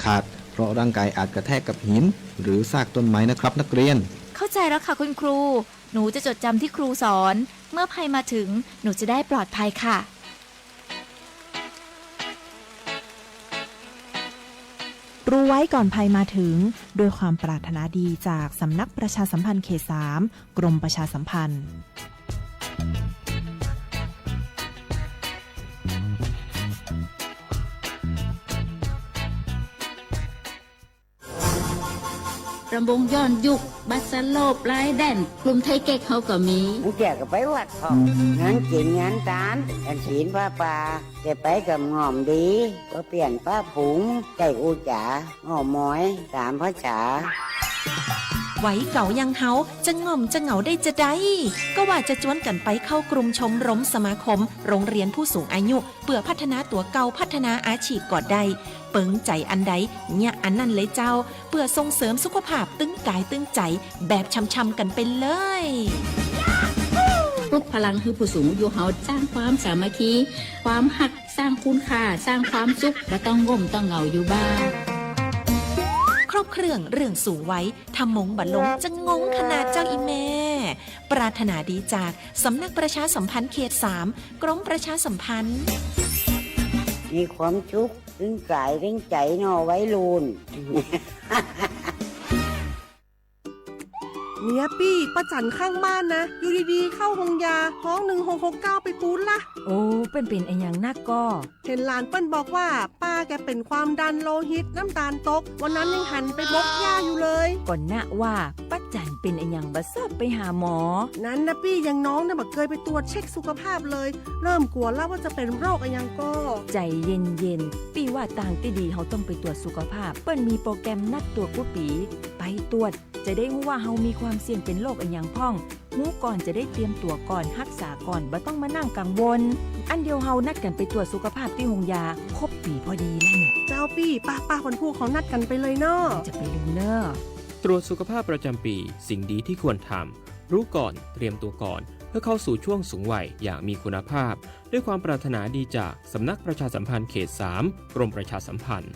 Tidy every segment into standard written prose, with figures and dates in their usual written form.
ขาดเพราะร่างกายอาจกระแทกกับหินหรือซากต้นไม้นะครับนักเรียนเข้าใจแล้วค่ะคุณครูหนูจะจดจำที่ครูสอนเมื่อภัยมาถึงหนูจะได้ปลอดภัยค่ะรู้ไว้ก่อนภัยมาถึงด้วยความปรารถนาดีจากสำนักประชาสัมพันธ์เขต 3 กรมประชาสัมพันธ์รำวงย้อนยุคบัสโลบไร้แดนกลุ่มไทยเก๊กเขาก็มีมึงแจกกับไปวัดพองานกินงานตานอันศีลผ้าป่าจะไปกับงอมดีก็เปลี่ยนป้าผุงใจอูจ๋าหอมหมอยตามภาษาไว้เก่ายังเฮาจะง่อมจะเหงาได้จะได้ก็ว่าจะจวนกันไปเข้ากลุ่มชมรมสมาคมโรงเรียนผู้สูงอายุเพื่อพัฒนาตัวเก่าพัฒนาอาชีพก่อได้เปิงใจอันใดเนี่ยอันนั้นเลยเจ้าเพื่อส่งเสริมสุขภาพตึงกายตึงใจแบบช่ำๆกันไปเลยปลุกพลังคือผู้สูงอายุเฮาสร้างความสามัคคีความหักสร้างคุณค่าสร้างความสุขและต้องง่มต้องเหงาอยู่บ้านครบเครื่องเรื่องสูงไว้ทำมงบัดลงจะงงขนาดเจ้าอีแม่ปรารถนาดีจากสำนักประชาสัมพันธ์เขต 3 กรมประชาสัมพันธ์มีความชุกถึงกายถึงใจนอไว้ลูน เมียปี้ประจันข้างบ้านนะอยู่ดีๆเข้าห้องยาท้อง1669ไปปูนละโอ้เป็นไอ้อย่างนักก็เห็นหลานเปิ้นบอกว่าป้าแกเป็นความดันโลหิตน้ำตาลตกวันนั้นยังหันไปบกยาอยู่เลยก่อนหน้าว่าป้าจันเป็นไอ้อย่างบัดซอบไปหาหมอนั้นนะปี้ยังน้องนะบักเคยไปตรวจเช็คสุขภาพเลยเริ่มกลัวแล้วว่าจะเป็นโรคอะไรยังก็ใจเย็นๆปี้ว่าต่างที่ดีเขาต้องไปตรวจสุขภาพเปิ้นมีโปรแกรมนัดตรวจผู้ปีไปตรวจจะได้รู้ว่าเฮามีความเสี่ยงเป็นโรคอะไรอย่างพ่องรู้ก่อนจะได้เตรียมตัวก่อนรักษาก่อนบ่ต้องมานั่งกังวลอันเดียวเฮานัดกันไปตรวจสุขภาพที่โรงยาครบปีพอดีแล้วเนี่ยเจ้าปี้ป้าคนพูดเขานัดกันไปเลยเนาะจะไปลืมเนาะตรวจสุขภาพประจำปีสิ่งดีที่ควรทำรู้ก่อนเตรียมตัวก่อนเพื่อเข้าสู่ช่วงสูงวัยอย่างมีคุณภาพด้วยความปรารถนาดีจากสำนักประชาสัมพันธ์เขต 3 กรมประชาสัมพันธ์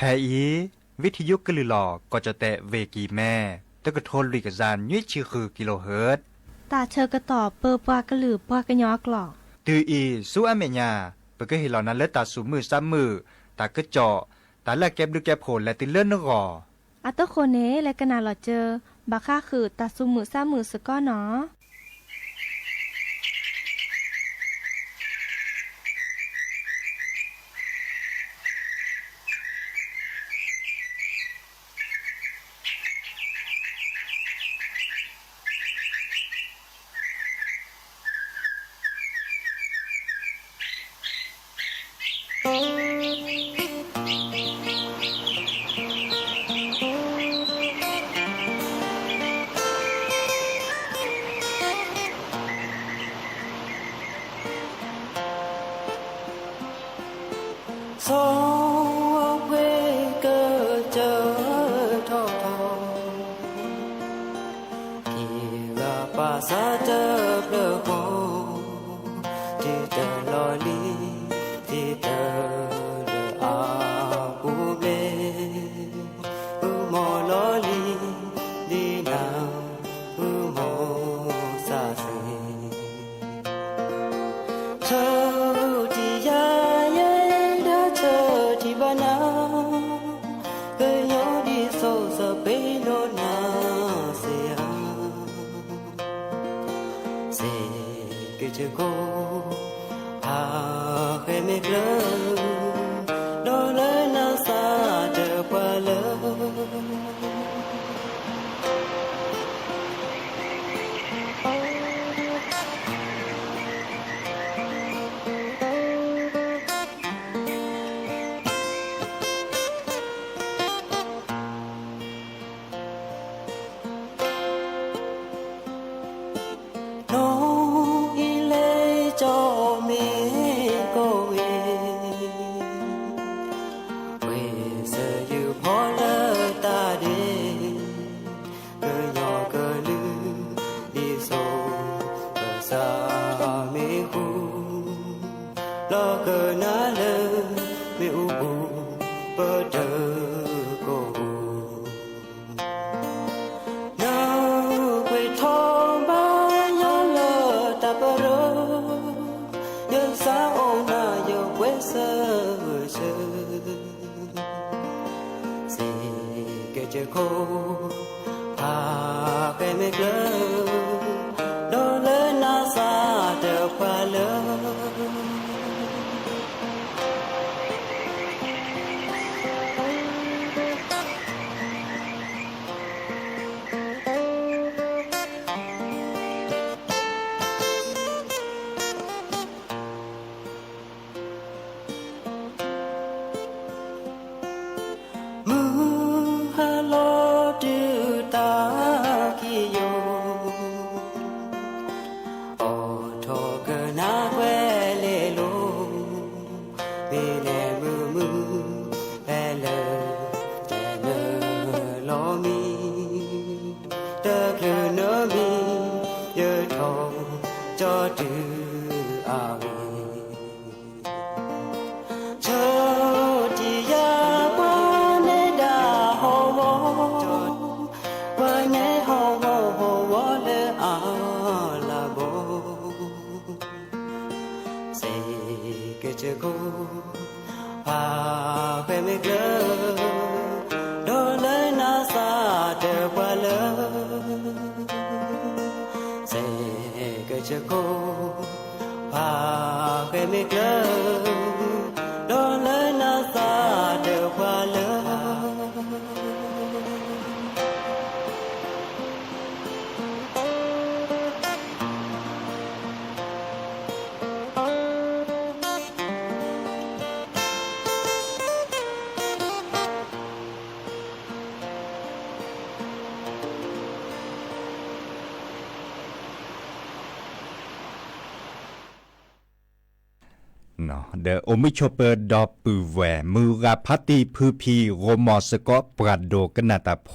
แทอีวิทยุกลือหลอกก็จะแตะเวกีแม่ตะกะโทนลิกจานยุ้ยชื่อคือกิโลเฮิรตซ์ตาเชอกระตอบเปอปากระหลือปากระยอกหลอกตืออีสู้อเมญาเปก็เห็นเหล่านั้นและตาสูมือซ้ำมือตากระเจาะตาแลกแก็บดูแก็บโผลและติเลื่อนนกออัตโคเนและกนาหลอเจอบาค่าคือตาสูมือซ้ำมือสก้อเนาะจ จะโกพาเคยไม่เคลิ้มโดนเลยน่าซาเจอปะเลย จะโคพาไปไม่เกลอโดนเลยน่าซาเดือพาเลยจะกูพาไปไม่เกลอโดนเลยน่าซาเดือพาเลยเสกจะกูพาไปไม่เกลอโดนเลยน่าซาเดือพาเลยเนาะเดอโอมิโชเปอร์ดอปือแวมือราพัติพือพีโรมอสกอปราดโดกนาตาโพ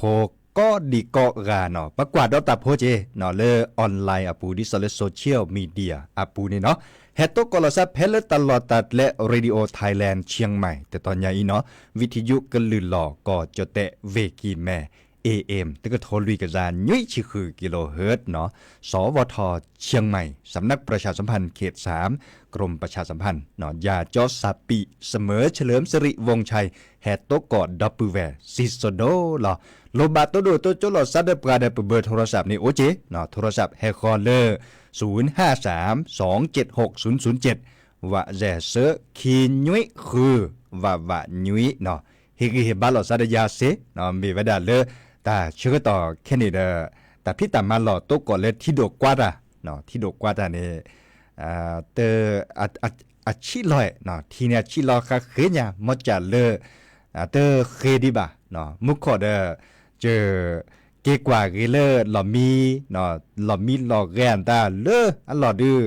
ก็ดีก็ราเนาะประกวาดดอตาโพเจเนาะเลออนไลน์อปูดิโซเชียลมีเดียอปูนี่เนาะเฮตโตกลซับเพลตลอดตัดและเรดิโอไทยแลนด์เชียงใหม่แต่ตอนนี้เนาะวิทยุกลือหลอก็จะแตะเวกีแม่ AM ตึกโทรลุยกระจานยุ่ยชิคือกิโลเฮิรตซ์เนาะสวทเชียงใหม่สำนักประชาสัมพันธ์เขต3กรมประชาสัมพันธ์เนาะยาจอสาปีเสมอเฉลิมสิริวงชัยแฮตโตกอดดับเบิลแวซิสโดลอโลบาโตโดโตโจลอซัดปราดเบอร์โทรศัพท์นี่โอเจเนาะโทรศัพท์แฮคอเลอร์0532760007ว่าแจเซอคียุ้ยคือว่ายุ้ยเนาะเฮกิเฮบาลอซัดยาเซเนาะมีวดาเลอแต่เชื่อต่อแค่นี้เด้อแต่พี่ตามมาหลอดโตก่อนเลยที่โดกวาดอ่ะเนาะที่โดกวาดนี่เตอชิลอยเนาะทีเนี่ยชิลอค่ะคือเนี่ยมอจัดเลยเตอเคดีบ่ะเนาะมุกขอเด้อเจอเกกว่าเกเลอหลอมีเนาะหลอมีหลอแกนตาเลออันหลอดื้อ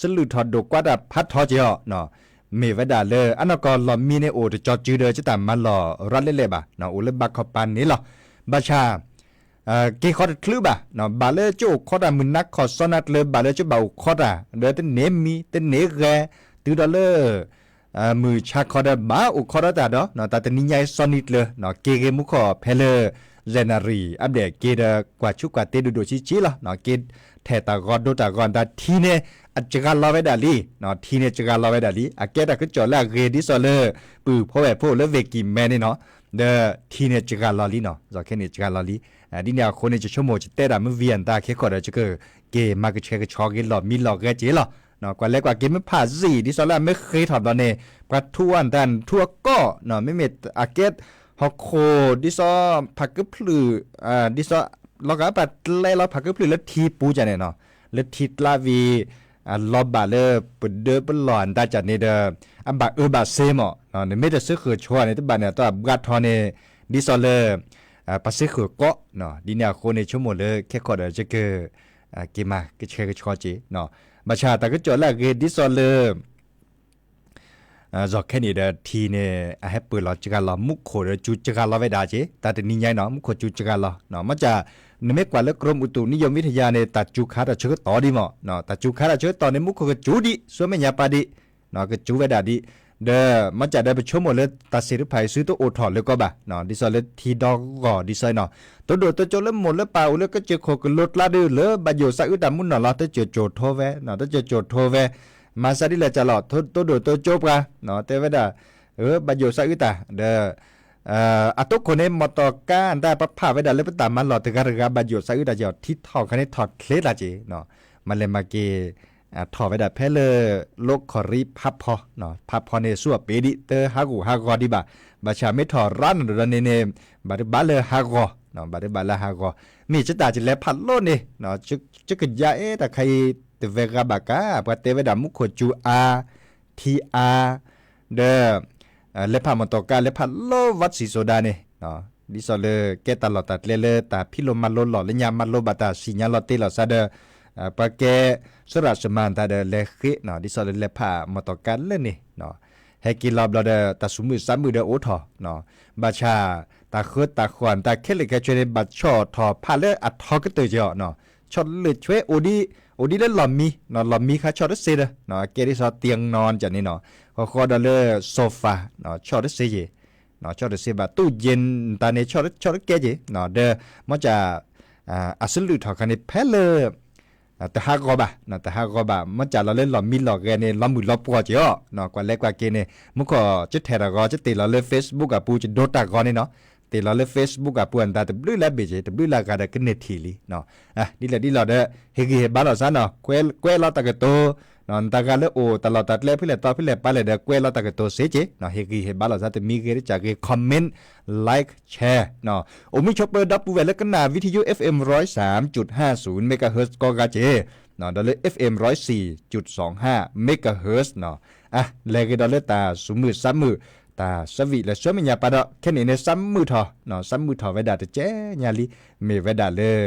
สลุทอดโดกวาดพัดทอเจาะเนาะเมวดาเลออันนั้นก็หลอมีในโอจะจอจื้อเด้อจะตามมาหลอรัดเล่ๆบ่ะเนาะอุลบักขปันนี่หรอบาชาเกขอดคลืบะเนาะบาเลโจขอดมึนนักขอสนัดเลยบาเลโจเบาขอดเดอเตเนมีเตเนแกตือดอเลมือชาขอดมาอุขอดตาดอเนาะตาเตนิยายสนิดเลยเนาะเกเกมุขอเพลเจนารีอัปเดตเกดกว่าชุกว่าเตดูโดชิๆล่ะเนาะเกแทตากอดโดตากอนตาทีเนอัจกาลอเวดาลีเนาะทีเนจกาลอเวดาลีอะเกตะคือจอละเรดิซอเลปือพ่อแม่พ่อเลเวกิแม่นี่เนาะเดอทีเนจกาลอลีเนาะจอแค่เนจกาลอลีဒီနေ့ခေါင်းနေချမို့တဲ့တာမဗီယန်တာခေခေါ်တယ်ချကကေမာကချေကချော်ဂီလောမီလောကဲကျေလော เนาะกว่าเล็กกว่ากินไม่ผ่าสี่ดิซอลไม่เคยถอดตอนนี้กระทวนดันทั่วก็เนาะไม่มีอาเกตฮอกโคดิซอผักกึพลือดิซอเราก็ปัดไล่เราผักกึพลือแล้วทีปูจันเนี่ยเนาะแล้วทีลาวีลอบบาเลปดเดปหลอนตาจัดเนี่ยเด้ออันบาบาเซมอเนาะเนี่ยไม่ได้ซื้อคือชัวในตัวบ้านเนี่ยตัวกัดทอเนี่ยดิซอเลปัสซื้อคือก็เนาะดิเนี่ยคนในชั่วโมงเลยแค่ขอเดี๋ยวจะเกิดกิมาก็เชื่อก็ชอจีเนาะมาชาแต่ก็จอดแล้วก็ดิซอเลจอกแค่นี้เด้อทีเนี่ยให้เปิดเราจักรเรามุกโคเดจูจักรเราไว้ได้จีแต่นี่ใหญ่เนาะมุกโคจูจักรเราเนาะมันจะในเมื่อกว่าแล้วกรมอุตุนิยมวิทยาเนี่ยตัดจูคาดเชื่อต่อดีมั้งเนาะตัดจูคาดเชื่อต่อในมุกโคก็จูดีส่วนไม่ยาปาดีเนาะก็จูไว้ได้ดีเด้อมันจะได้ไปชั่วโมงเลยตัดสินภัยซื้อตัวโอทอเลยก็บ่าเนาะดิซอยเลยทีดอกก่อดิซอยเนาะตัวโดดตัวโจแล้วหมดแล้วเปล่าแล้วก็เจอโคก็ลดละดื้อเลยบาโยสักอึดดมุนเนาะเราต้องเจอโจทย์โทเวเนาะต้องเจอโจทย์โทเวมาซะดิแหละจะหลอดตัวโดดตัวโจบกันเนาะแต่ว่าบาโยสักอึดตาเด้ออะตุกคนนี้มอตอกาได้ปะพาไว้ได้เลยปะตามมันหลอดแต่ก็ระบาโยสักอึดตาจะที่ถอดคันนี้ถอดเคล็ดละจีเนาะมันเลยมาเกถอดไว้ได้เพลโลกขอรีพับพอเนาะพับพอในสั่วเปดิเตอร์ฮากูฮากอดีบ่าบาชาไม่ถอดรันหรือเนบาดบาเลฮากอเนาะบาดบาเลฮากอมีจะตาจิแล้วพัดโลนี่เนาะจะกึดยาแต่ใครเตเวกาบากาปะเตเวดามุขจูอาทีอาเดเลพามตอกาเลพัดโลวัดสีโซดานี่เนาะดิซอเลเกตลอดตัดเลตาพิโลมาโลหล่อและยามาโลบาตาสิญาลอติลอซาเดปะแกสระสมานตาเดเลขิเนาะดิซอเลพามตอกันเลยนี่เนาะให้กินรอบเราเดตาสุมือ3มือเดโอทอเนาะบาชาตาคือตาขวานตาเคเลกช่วยบัดชอทอพาเลอัดทอก็เตยเจาะเนาะชอเลยช่วยโอดีแล้วลอมมีเนาะลอมมีค่ะชอดเซเดเนาะเกดิซอเตียงนอนจังนี่เนาะขอดเลโซฟาเนาะชอดเซเจเนาะชอดเซบาตู้เย็นตาเนี่ยชอดเกเจเนาะเดมันจะอัสลุทอคันนี้เพลแต่หากก็บ่าเนาะแต่หากก็บ่ามันจะเราเล่นหลอมมีหลอกแกเนี่ยล้อมมือล้อปัวเจ้าเนาะกว่าเล็กกว่าเกเนี่ยมันก็จะแทระก็จะติดเราเล่น Facebook กับปูจะโดดตากอนนี่เนาะติดเราเล่น Facebook กับปูอันตาแต่บลูแล้วเบจแต่บลูแล้วก็ได้ขึ้นเน็ตทีลีเนาะนี่แหละเราเด้อเฮกิเฮบ้านเราซะเนาะเกวเราตะกะโตนอนตะกะเลโอตลอดตัดเล่พี่แหละต่อพี่แหละไปเลยเด้อเกวเราตะกะโตเสเจเนาะเฮกิเฮบ้านเราซะแต่มีเกได้จากคอมเมนต์ไลค์แชร์เนาะโอมิชอปเปอร์ดับปูเวลกันนาวิทยุ FM 103.50 เมกะเฮิรตซ์ก็กะเจเนาะดอลลาร์ FM 104.25 เมกะเฮิรตซ์เนาะแล้วก็ดอลลาร์ตาสุมือซ้ำมือตาสวิและช่วยมันยาปะดอกแค่นี้เนี่ยซ้ำมือทอเนาะซ้ำมือทอไว้ได้แต่เจ๊ญาลีเมไว้ได้เลย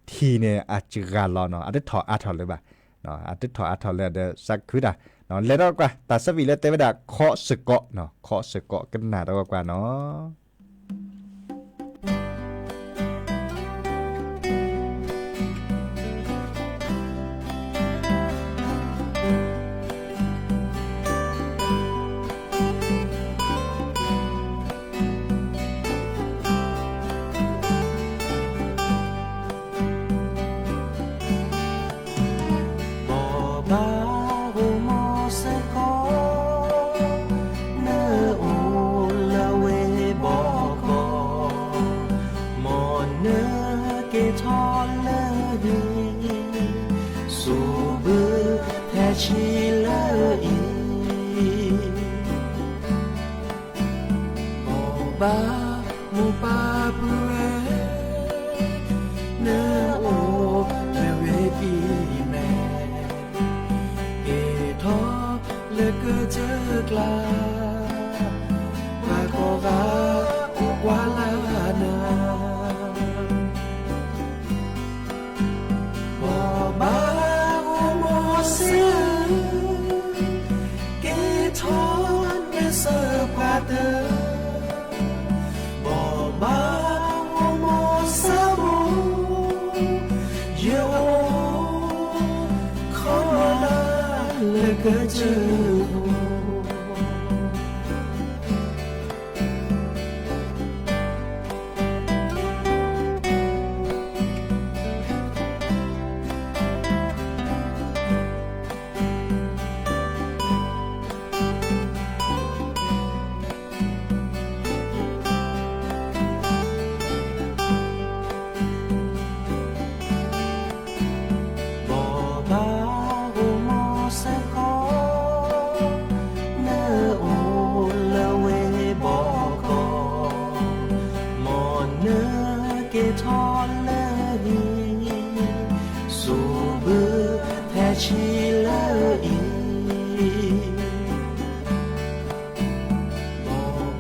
ทีเนี่ยอาจจะการรอเนาะอาจจะถออาถอเลยบ่ะเนาะอาจจะถออาถอเลยเด้อสักคือด่ะเนาะแล้วก็ตาสวิและเตไว้ได้เคาะสกเนาะเคาะสกกันหนาดกว่าเนาะ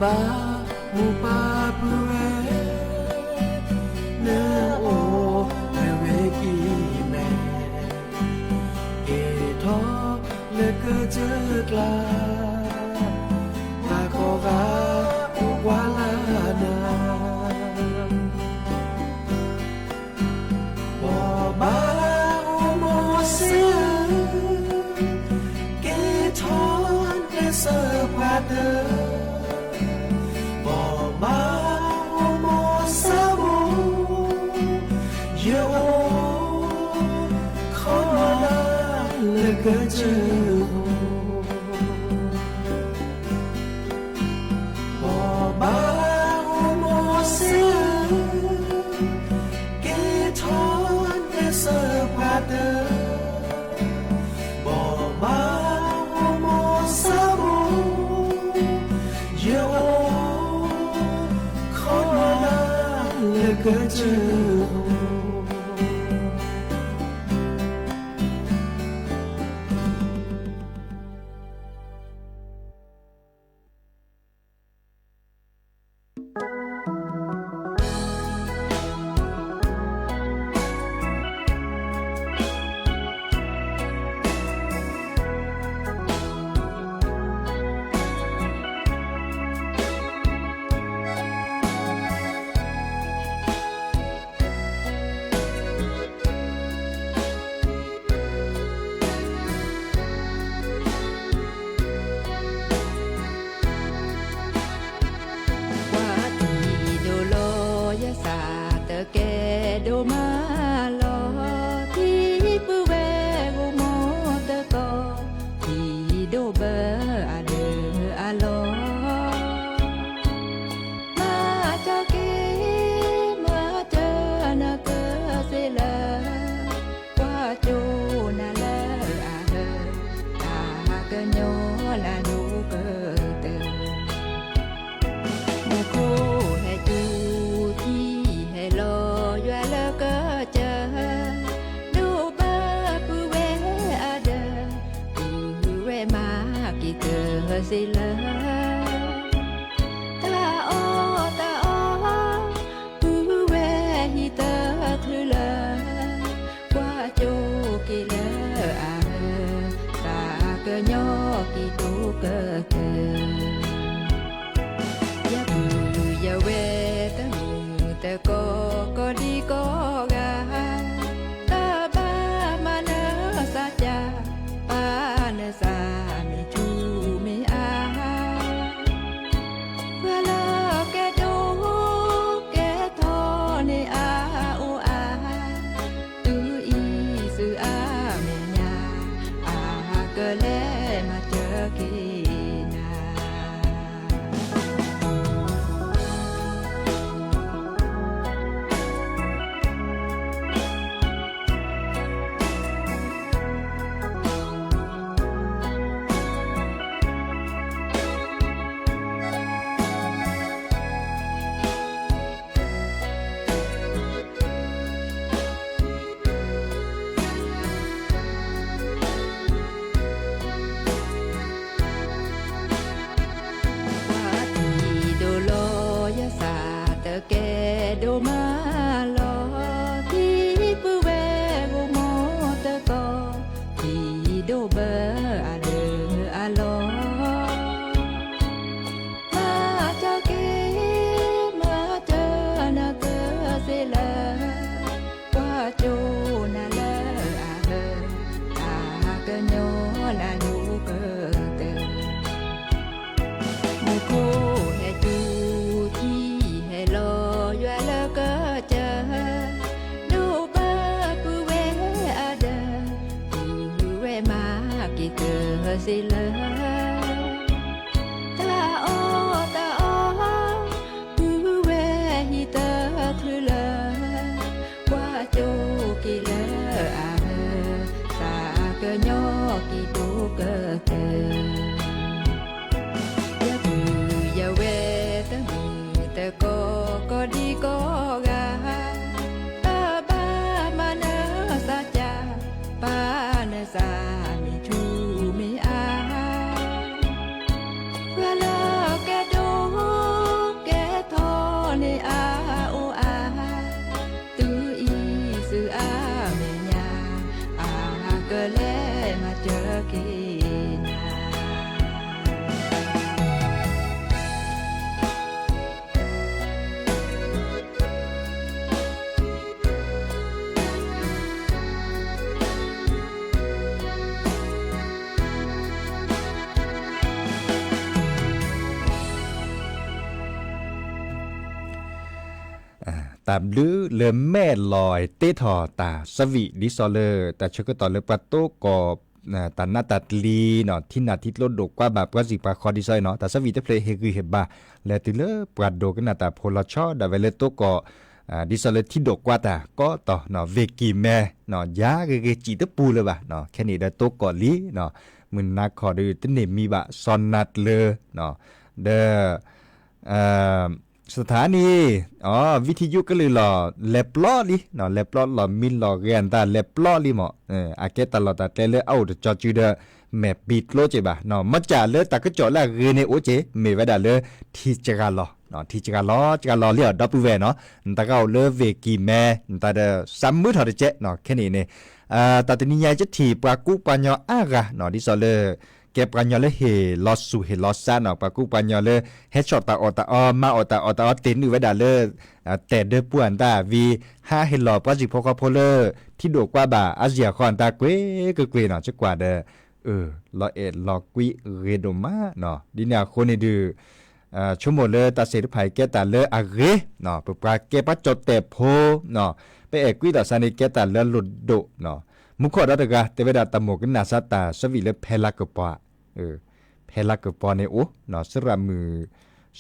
ba mu pa pu e ne o me we ki me ke tho le ke je kla ta ko ga wa la na bo ba o mo se ke tho le sa pa de个之后，我把我莫是给他的色怕的，我把我莫是我有可能那个之后。สิเลตาโอปูเวฮิเตอคือเลกว่าโจกิเลอาตาเกญอกิตูเกเตยะบือยะเวตะมือตะก็ดีก็กาตาบามานะสัจจาปานะสามิจูมิอาเวลาแกดูแกทอในอาโออาตูอีสืออาเมญาอาเกเลมาเจอกีแกโดมาลอที่ปูเวกุโมตะกอที่โดเบออะเดออะลอมาจากเกมาเจอนะเกเสลกว่าโจนะเลอะเฮตากะโญนะดูเกเตมุโคเฮจูโลยะละก็เจอดูบาปูเวอะเดปูเวมากิเตอสิเลตาโอปูเวฮิเตอคือเลกว่าโจกิเลอะตากะญอกิตูเกเตยะบือยะเวตะมือตะก็ดีก็กาตาบามานะสัจจาปานะสามิชูมิอา ตามลือเลแม่ลอยเตทอตาสวีดิซอเลอร์แต่ชก็ต่อเลปะโตกอบตานาตัดลีเนาะที่นาทิตลดดกว่าแบบว่าสิปาคอดิซอยเนาะแต่สวีจะเพลเฮกือเฮบาและติเลปรัดโดกันนาตาโพลชอดาเวเลโตกอดิซอเลที่ดกกว่าตาก็ต่อเนาะเวกิแม่เนาะยาเกจิตปูเลยบ่เนาะแค่นี้ได้โตกอลีเนาะมึนนักขอดูตเนมีบะซอนนัดเลเนาะเดสถานีวิทยุก็เลยหล่อเล็บล้อลิเนาะเล็บล้อหล่อมินหล่อเรียนตาเล็บล้อลิหมออาเกตลอดตาเตเลเอาจอจูเดแมบีดโลเจบะเนาะมัจจาเลตากจ่อละเรเนโอเจเมวดาเลที่จกาลอเนาะที่จกาลอเลียดับเวเนาะตาเกาเลเวกีแมตาเดซัมมือถอดเจเนาะแค่นี้เนี่ยตาตนิยายจะถีปรากุปัญญาอากะเนาะดิซอเลเก็บปัญญาเลเฮลอสูเฮลอซาเนาะปรากุปัญญาเลเฮช็อตตาออตาออมาออตาออตินอยู่ไว้ดาเลแต่เดป่วนตาวี5เฮลอปะจิพกพเลที่โดกว่าบาอาเซียคอนตาเกวกเกวเนาะจักว่าเดลอเอ็ดลอกุยเรโดมาเนาะดิเนี่ยคนนี่ดืชั่วโมงเลตาเสดไผแกตาเลอะเรเนาะปปราเกปะจดแต่โพเนาะไปเอกกุยตาซานิแกตาเลหลุดโดเนาะมุขอดาตกะเตเวดาตะโมกนาซาตาสวิเลเพลักปะเพลักปะเนโอเนาะสระมือ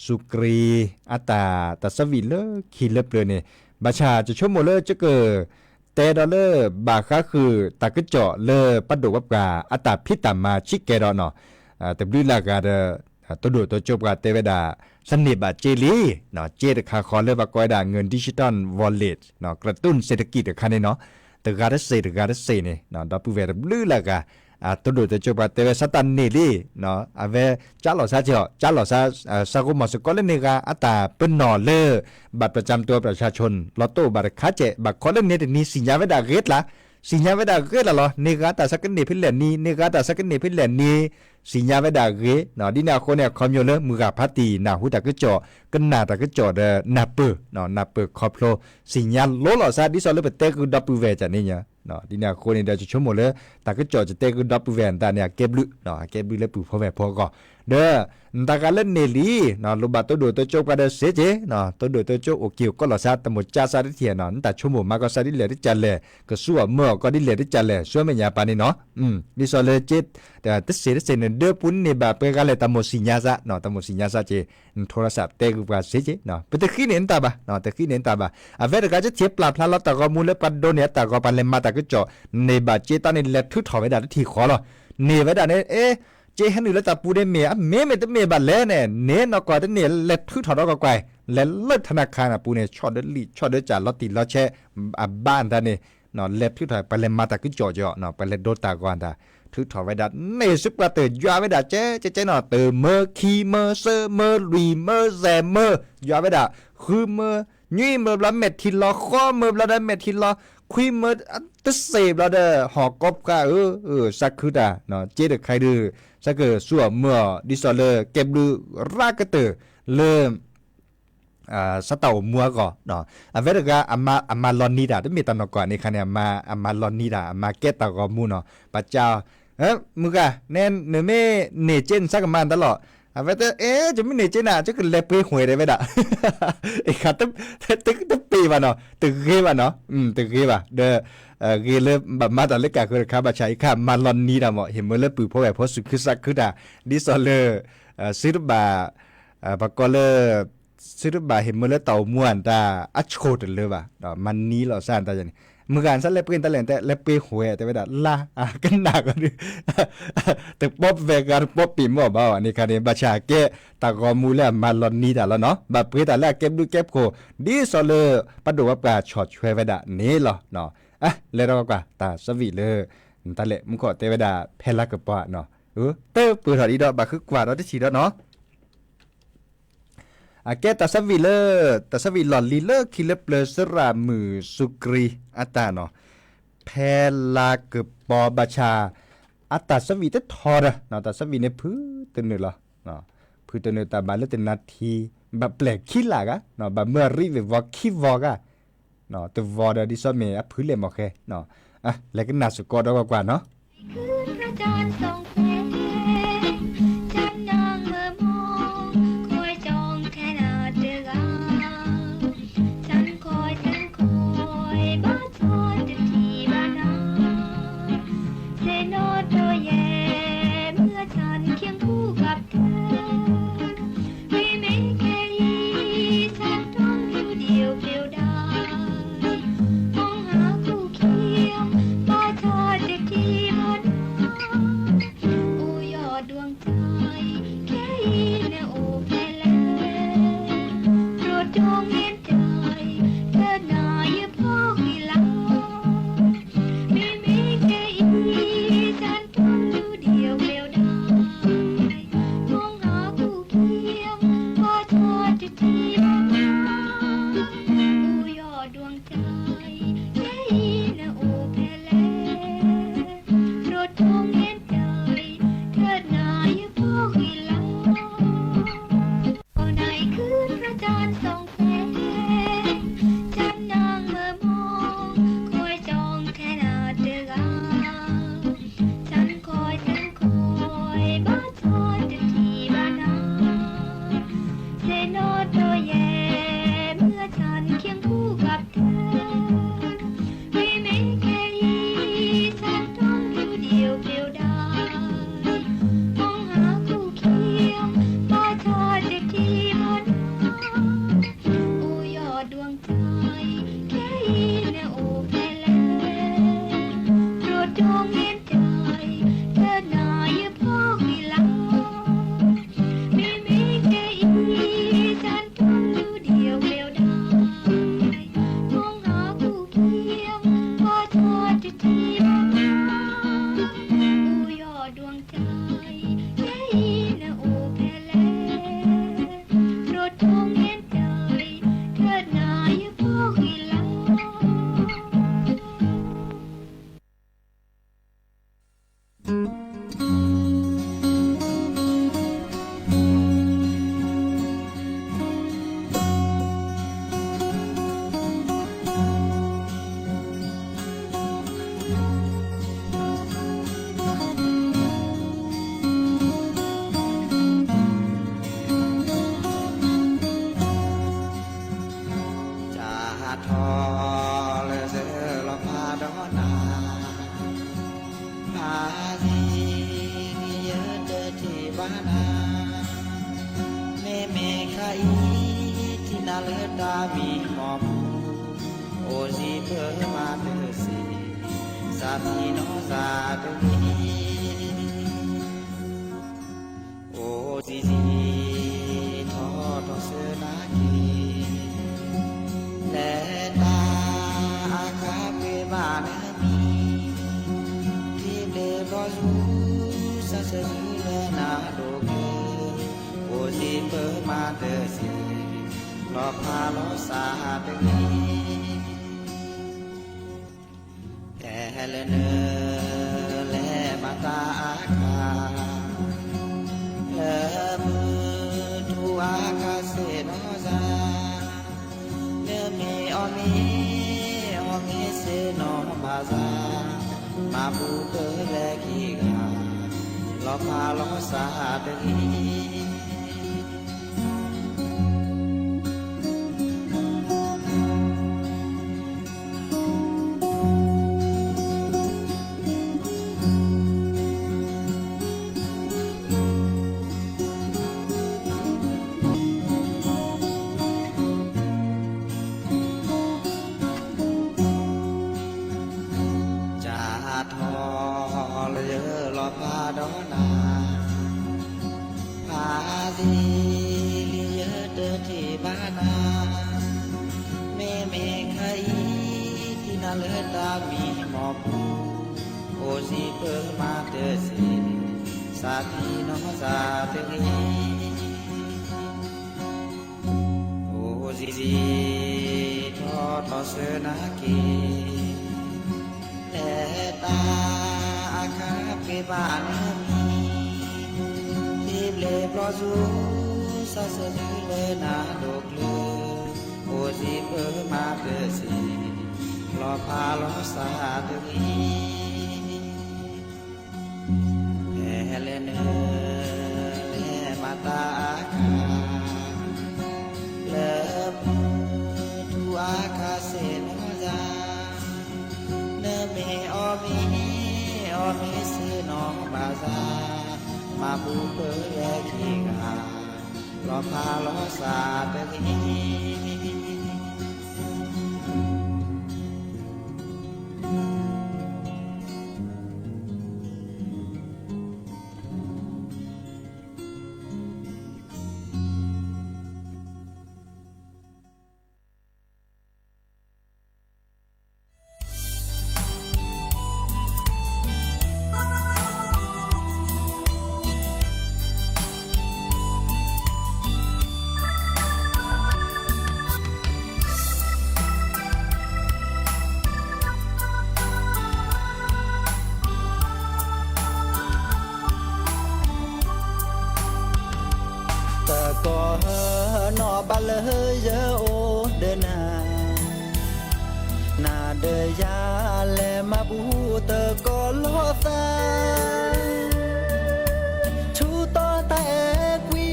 สุกรีอาตาตาสวิเลคีเลเปลเนบัชาจะชั่วโมงเลจะเกแต่ดอเลบาคาคือตากเจาะเลปัดดวับกาอาตาพิตามาชิเกดอเนาะแต่บลิลากาตัวดูตัวจบกาเตเวดาสนิบาเจลีเนาะเจดคาคอนเลบากอยดาเงินดิจิตอลวอลเล็ตเนาะกระตุ้นเศรษฐกิจคันนี้เนาะแต่การเสเนี่ยเนาะดับเวดบลิลากาตัวดูตัวจบกาเตเวสตันเนลีเนาะอาเวจ้าหล่อซาเจาะจ้าหล่อซาซากุมอสกอเลเนกาอาตาเป็นนอเลบัตรประจำตัวประชาชนลอตโต้บัตรคาเจบัตรคอเลเนตนี้สิญญาเวดาเกตละสิญญาเวดาเกตละเหรอเนกาตาสักเนพิเลนีเนกาตาสักเนพิเลนีสิญญาเวดาเกเนาะดินาคนเนี่ยคอมโยเลมือกับพัตตีนาหูตากเจาะกันนาตากเจาะเดนาเปเนาะนาเปคอพโลสิญญาโลหล่อซาดิซอเลเปเตกุดับเวจานี่เนี่ยเนาะดินาคนเนี่ยจะชั่วโมงเลยตากเจาะจะเตกุดับเวตาเนี่ยเก็บลึเนาะเก็บลึเลยปู่พ่อแม่พ่อก็เด้อตากาเลเนลีเนาะลูบาตัวดูตัวโจกาเดเสเจเนาะตัวดูตัวโจโอคิวก็หล่อซาตะหมดจ้าซาดิเทียเนาะแต่ชั่วโมงมาก็ซาดิเลดิจันเลก็สู้เมื่อก็ดิเลดิจันเลช่วยไม่ยาปานี่เนาะดิซอเลจิตแต่ติเสเนเดอปุนนี่แบบเปกาเลตะหมดสิญญาซะเนาะตะหมดสิญญาซะเจโทรศัพท์เตกุกาเสเจเนาะเปตะขี้เนนตาบะเนาะตะขี้เนนตาบะอะเวดกาจะเทียบปลาพลาลตะกอมูเลปัดโดเนตะกอปันเลมาตะกจ่อในบาเจตานี่เลทุถอเวดาที่ขอลอเนเวดาเนเจฮันนี่ละตะปูเดเมอะเมตะเมบะเลเนเนนอกอตะเนเลทุถอดอกกวยและเลิศธนาคารปูเนชอดลีชอดจ่าลอติลอแชบ้านตาเนเนาะเลทุถอไปเลมาตะกจ่อจ่อเนาะไปเลโดตากอนตาทุถอไว้ดัดเนซุปะเตยาไว้ดัดเจเนาะเตเมอคีเมอเซเมอรีเมอแซเมอยาไว้ดัดคือเมอนี่เมอละเม็ดทีลอข้อเมอละได้เม็ดทีลอคุยเมอตะเสบละเด้อหอกบกะสักคือดาเนาะเจเดใครดื้อสักสัวเมื่อดิซอเลเก็บดูรากกะเตเริ่มสตาวมัวก็เนาะเวลาอามาลอนนีดาได้มีตอนก่อนในคันเนี่ยอามาลอนนีดามาเกตตากอมูเนาะปัจเจ้ามึงกะแน่นเนเมเนเจนสักมันตลอดเวลาจะไม่เนเจน่ะจะคือเลเปหวยได้ไหมด่ะไอ้ขาตึกปีวะเนาะตึกเกวะเนาะตึกเกวะเด้อเกเลแบบมาตอนเล็กกะคือครับบัดใช้ค่ะมาลอนนีดาหมอเห็นมื้อเลปือเพราะแบบเพราะสุดคือสักคือด่าดิซอเลซิรบาปากอเลซื้อบาเห็นมือแล้วเต่าม่วนตาอัชโคตเลยว่ะมันนี้เราสร้างตาอย่างนี้มือการสั่นเล็บเกินตะแหลงแต่เล็บเปหวยแต่ไม่ได้ละกันหนักกันดิแต่ป๊อบเวกันป๊อบปีหม้อบ่าวนี่คันนี้บัชาเกตากอมูแล้วมาลอนนี้ดาแล้วเนาะแบบเพื่อแต่แรกเก็บดูเก็บโคดีซอเลปัดดูว่าปลาช็อตช่วยไว้ดานี้เหรอเนาะเลยเรากว่าตาสวีเลยตาเละมึงขอเตวดาเพลากระปะเนาะเตอปืนถอดอีดอกบาคือกว่าเราได้ฉีดแล้วเนาะแกตาสวีเลตาสวีหลอนลีเลคิเลเปลสรามือสุกรีอัตาเนาะเพลากระปอบาชาอัตาสวีจะทอดเนาะตาสวีในพื้นตัวนึงเหรอเนาะพื้นตัวนึงตาบาเลตนาทีแบบแปลกขี้หลากะเนาะแบบเมื่อรีวิวขี้วอกะเนาะตัววอดดิซอเมอพื้นเลยโอเคเนาะแล้วก็น่าสุกอดกว่าเนาะคอย นาเมเมคาอีที่นาเลดามีหมอบโอซีเพื่อมาเตสีสามีโนซาตมีโอซีซีทอทอเสนากีและตาอาคาเปบานมีที่เดบอจูซาเซเลนาโดเกโอซีเพื่อมาเตสีลอพาลอสาตมีแค่เลเนเลมาตาอาคาเลมือทูอาคาเซโนซาเลมีออมีเซโนบาซามาบูเตเลกีกาลอพาลอสาตมีสามีโนซาเตงีโอซีซีทอทอเสนากีและตาอาคาเปบานมีที่เบลปลอจูซาเซเลนาโดกเลโอซีเปมาเตสีลอพาลอสาเตงีเลเนเลมาตาอาคาเลทูอาคาเซโนซาเนเมออมีเซโนบาซามาบูเปเลกีกาลอพาลอสาเตงีบาเลยเยอโอเดนาเดยาเลมาบูเตกอลอซาชูตอตาเอกวี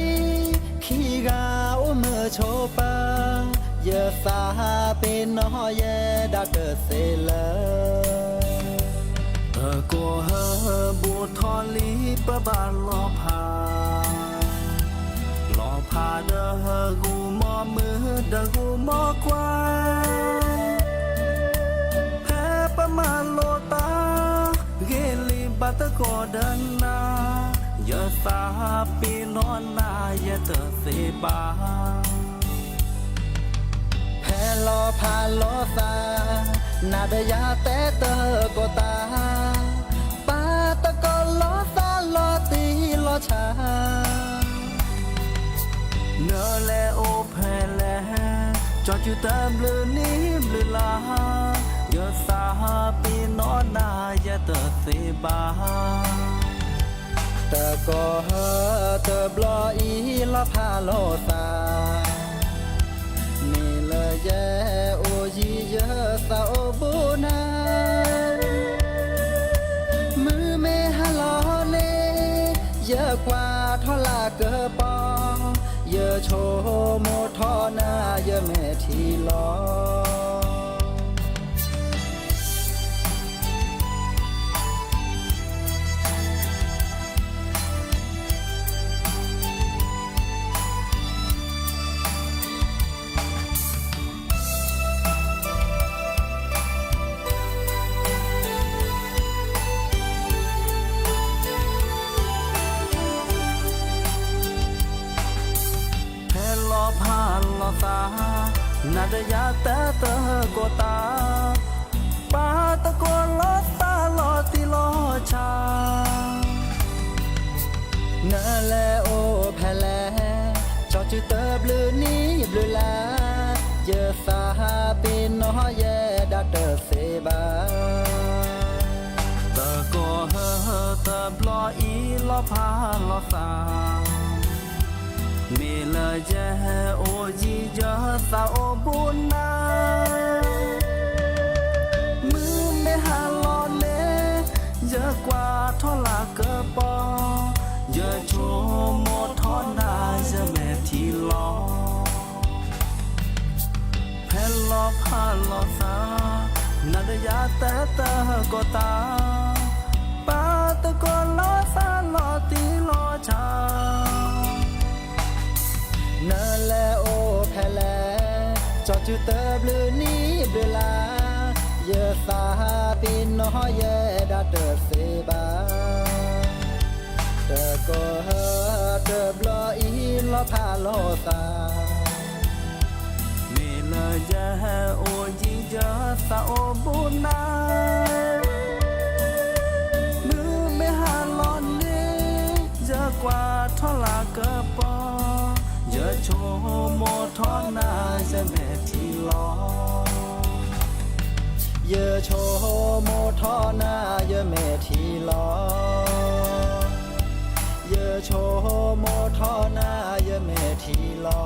ขีกาโอเมอโชปาเยสาเปนอเยดาเกเซเลเตกอเฮบูทอลีปะบาลอพาพาเดอกูมอมือเดอกูมอควายแพ้ประมาณโลตาเกลีบัตกอดันนาอย่าสาปีนอนนาอย่าเตอเสบาแพ้ลอพาลอซานาเดยาแต่เตอกตาปาตะกอลอซาลอตีลอชาเนเลโอเพลจอดอยู่ตามเรือนี้เรือลาอย่าสาปีนอนนาอย่าเตอเสบาแต่ก็เตอบลออีละพาโลตานี่เลยแย่โอยีเยอะสาวบุนามือเมฮาลอเนเยอะกว่าทอลาเกอปอเยอะโชโมทอนาเยอะแม่ทีลอ อซานาดยาแต่เตอโกตาปาตะโกลอตาลอติลอชานาแลโอแพแลจอจือเตอบลือนี้บลือลาเยอะสาปีน้อยแย่ดาเตอเซบาตะโกเฮตะบลออีลอพาลอสาเมลเจโอจีเจสาโอบุนามือไม่หาลอเลเยอะกว่าทอลาเกอปอเยอะโชโมทอนาจะแม่ทีลอแผ่นลอพาลอสานาดยาแต่เตอโกตาปาตะโกลอสาลอตีลอชานาแลโอแพแลจอดจือเตอบลือนี้บลือลาเยอะสาปีน้อยแย่ดาเตอเซบาเตอโกเฮเตอบลออีลอพาลอซาเมลเจโอจีเจสาโอบุนามือไม่หาลอนเนเยอะกว่าทอลาเกอปอเยอะโชโมทอนาจะแม่ทีลอเยอะโชโมทอนาเยอะแม่ทีลอเยอะโชโมทอนาเยอะแม่ทีลอ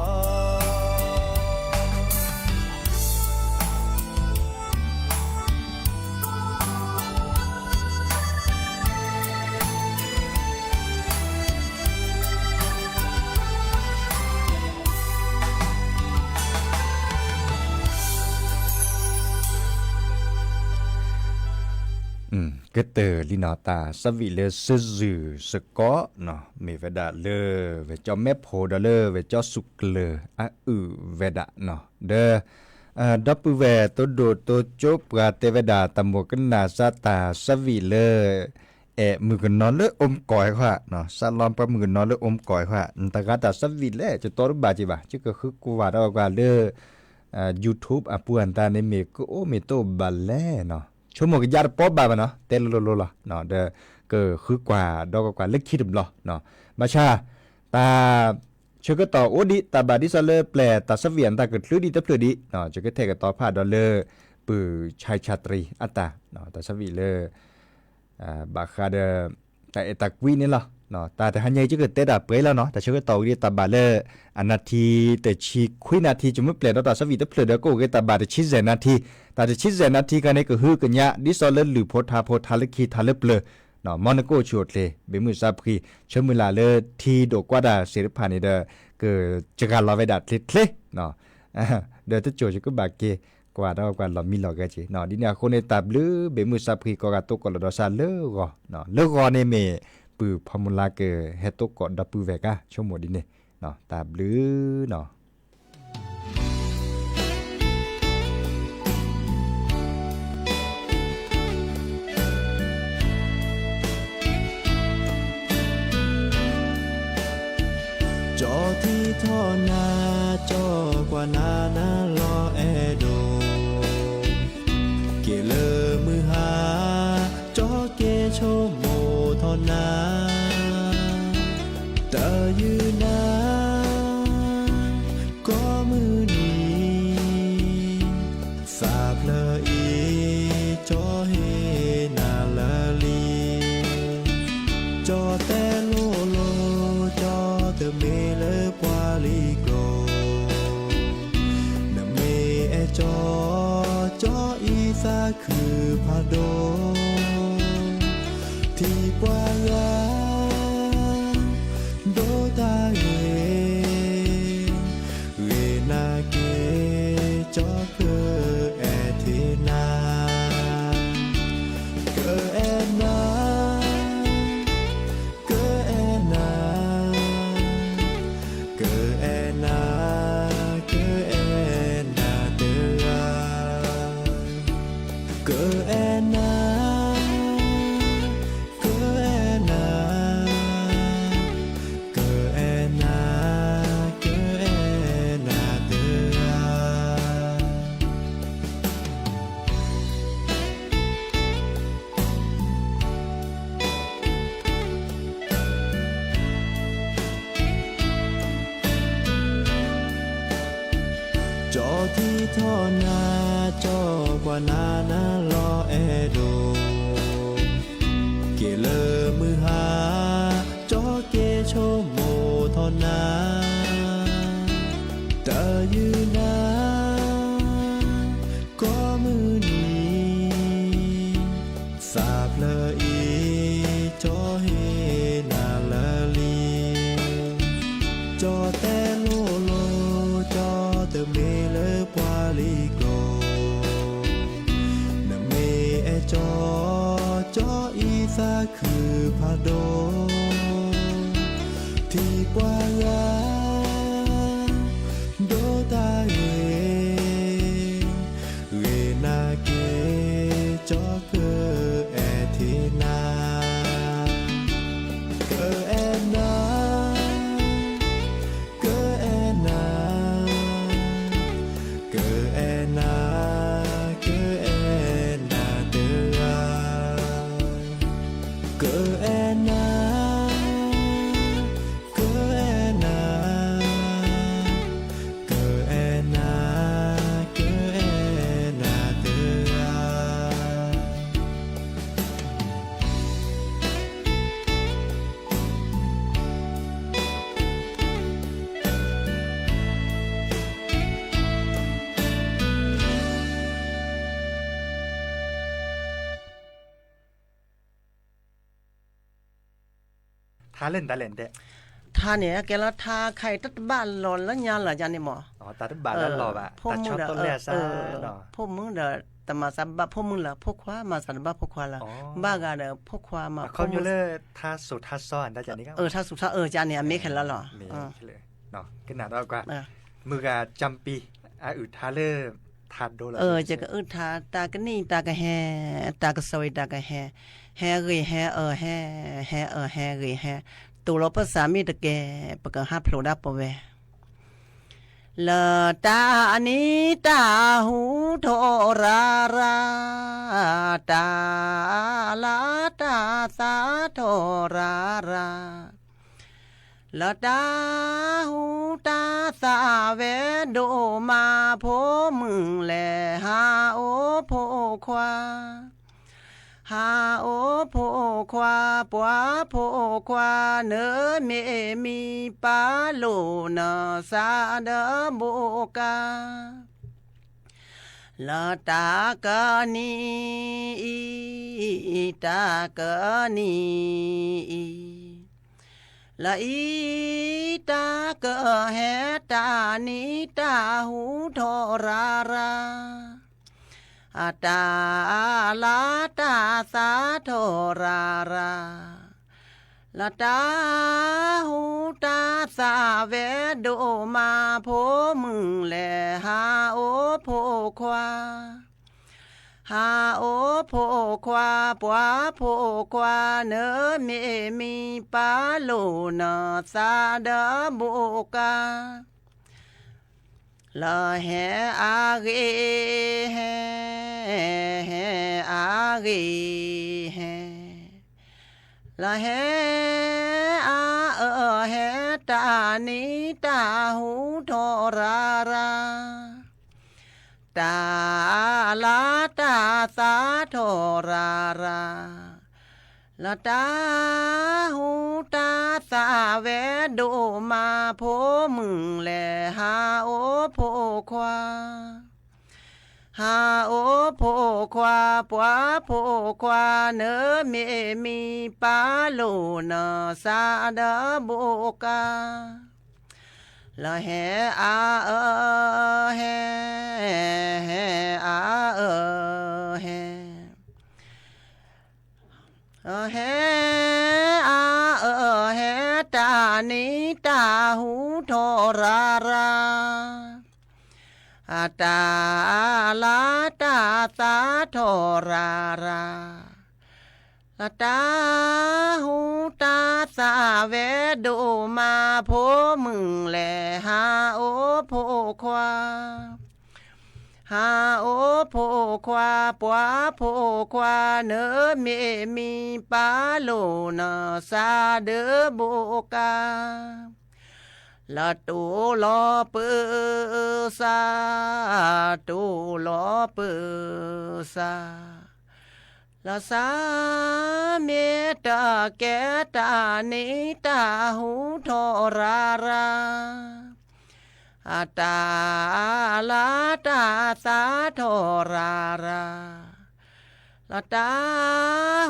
ก็เตอลินอตาสวิเลซึซึสกอเนาะเมเวดาเลเวจอแม่โพดาเลเวจอสุกเลอะเวดาเนาะเดดับเวโตโดโตโจปราเตเวดาตะโมกนาซาตาสวิเลมือกันนอนเลอมก่อยค่ะเนาะซาลอมปะมือกันนอนเลอมก่อยค่ะตะกาตาสวิเลจะตอรบาจิบะจิก็คือกูว่าดอกว่าเลYouTube อ่ะปวนตาในเมกโอเมโตบาแลเนาะชั่วโมงยาปอบาเนาะเตลโลเนาะเดก็คือกว่าดอกกว่าเล็กคิดบ่เนาะมาชาตาเชก็ต่อโอดิตาบาดิซาเลแปลตาสเวียนตาเกิดพลืดีตะพลืดีเนาะจะก็เทกต่อพาดอลเลอร์ปือชายชาตรีอัตตาเนาะตาสวีเลบาคาเดแต่ตากวีนี่ล่ะเนาะตาแต่หันใหญ่จะเกิดเตดาเปยแล้วเนาะแต่เชก็ต่อดิตาบาเลอนาทีแต่ชีคุยนาทีจะไม่เปลี่ยนตาสวีตะพลืดก็เกตาบาดชิเซนาทีตาจะชิเซนาทีกันนี่ก็ฮือกันยะดิซอลเลหรือโพธาลคีทาเลเปลเนาะมอนโกชวดเลยเบมือซาพรีเชมือลาเลทีโดกว่าดาเสริพานี่เดก็จะการลอเวดาทลิทเลเนาะเดตโจจะก็บาเกกว่าดอกว่าลอมีลอกะจิเนาะดิเนี่ยคนในตาบลือเบมือซาพรีก็กะตกกอดอซาเลก็เนาะเลก็ในเมปือพมุลาเกเฮตกกอดปือเวกะชั่วโมงดิเนี่ยเนาะตาบลือเนาะจอที่ท่อนาจอกว่านานาลอแอโดเกเลอมือหาจอเกโชโมท่อนาตายืนนาก็มือนี้สาบเลออีจอเฮนาลาลีจอแต่โลโลจอเตเมเลปวาลิโกนเม ทอนาจอกว่านานาลอแอโดเกเลอมือหาจอเกโชโมทอนาตายืนนาก็มือนี้สาบเลออีจอเฮนาลาลีจอแต่โลโลจอเตเมเลปวาลิโกนเมเอจอจออีสาคือพาโดที่ปวายาโดตาเเรนาเกจอเกอแอเทนาเกอแอนาเกอแอนาเกอแอนาเกอแอนาเดอาเกอแอนาเกอแอนาเกอแอนาเกอแอนาเดอา ท้าเล่นตาเล่นเด้ ท่าเนี่ยแกละท่าไข่ตัดบ้านหลอนแล้วยานเหรอจันนี่หมอ อ๋อตาตบาแล้วรอบอ่ะตาชอบต้นแรกซะเนาะ พวกมึงเด้อแต่มาสับบะพวกมึงล่ะพวกขวามาสับบะพวกขวาล่ะบ้ากะเด้อพวกขวามา เขาอยู่เลยท่าสุดท่าซ้อนได้จันนี้ก็ ถ้าสุดถ้าจานเนี่ยเมฆเห็นแล้วเหรอ มีเลยเนาะขนาดเอากว่ามือกะจำปีอึดท่าเลทัดโดละจะก็ท่าตากะนี่ตากะแฮตากะซอยตากะแฮแฮเรแฮแฮแฮแฮเรแฮตัวเราภาษามีตะแกปะกะฮับโผล่ดับปะเวละตาอันนี้ตาหูโทราราตาลาตาสาโทราราละตาหูตาสาเวโดมาโพมึงแลหาโอโพควาหาโอโพควาปัวโพควาเนอเมมีปาโลนาซาเดโบกาละตากะนีตากะนีละอีตากะแฮตานีตาหูโทราราตาลาตาสาโทราราละตาหูตาสาเวโดมาโพมึงแลหาโอโพควาหาโอโพควาปัวโพควาเนอเมมีปาโลนาซาเดโบกาละแฮอาเกแฮอาเกแฮละแฮอาแฮตานีตาหูโทราราตาลาตาสาโทราราละตาหูตาสาเวโดมาโพมึงแลหาโอโพควาหาโอโพควาปัวโพควาเนอเมมีปาโลนาซาเดโบกาละแฮอาแฮอาแฮแฮอาแฮตานีตาหูโทราราตาลาตาสาโทราราตาหูตาสาเวโดมาโพมึงแลหาโอโพควาหาโอโพควาปัวโพควาเนอเมมีปาโลนาซาเดโบกา ละตูลอปือซาตูลอปือซาละสาเมตาแกตานิตาหูทอราราอาตาลาตาสาทอราราละตา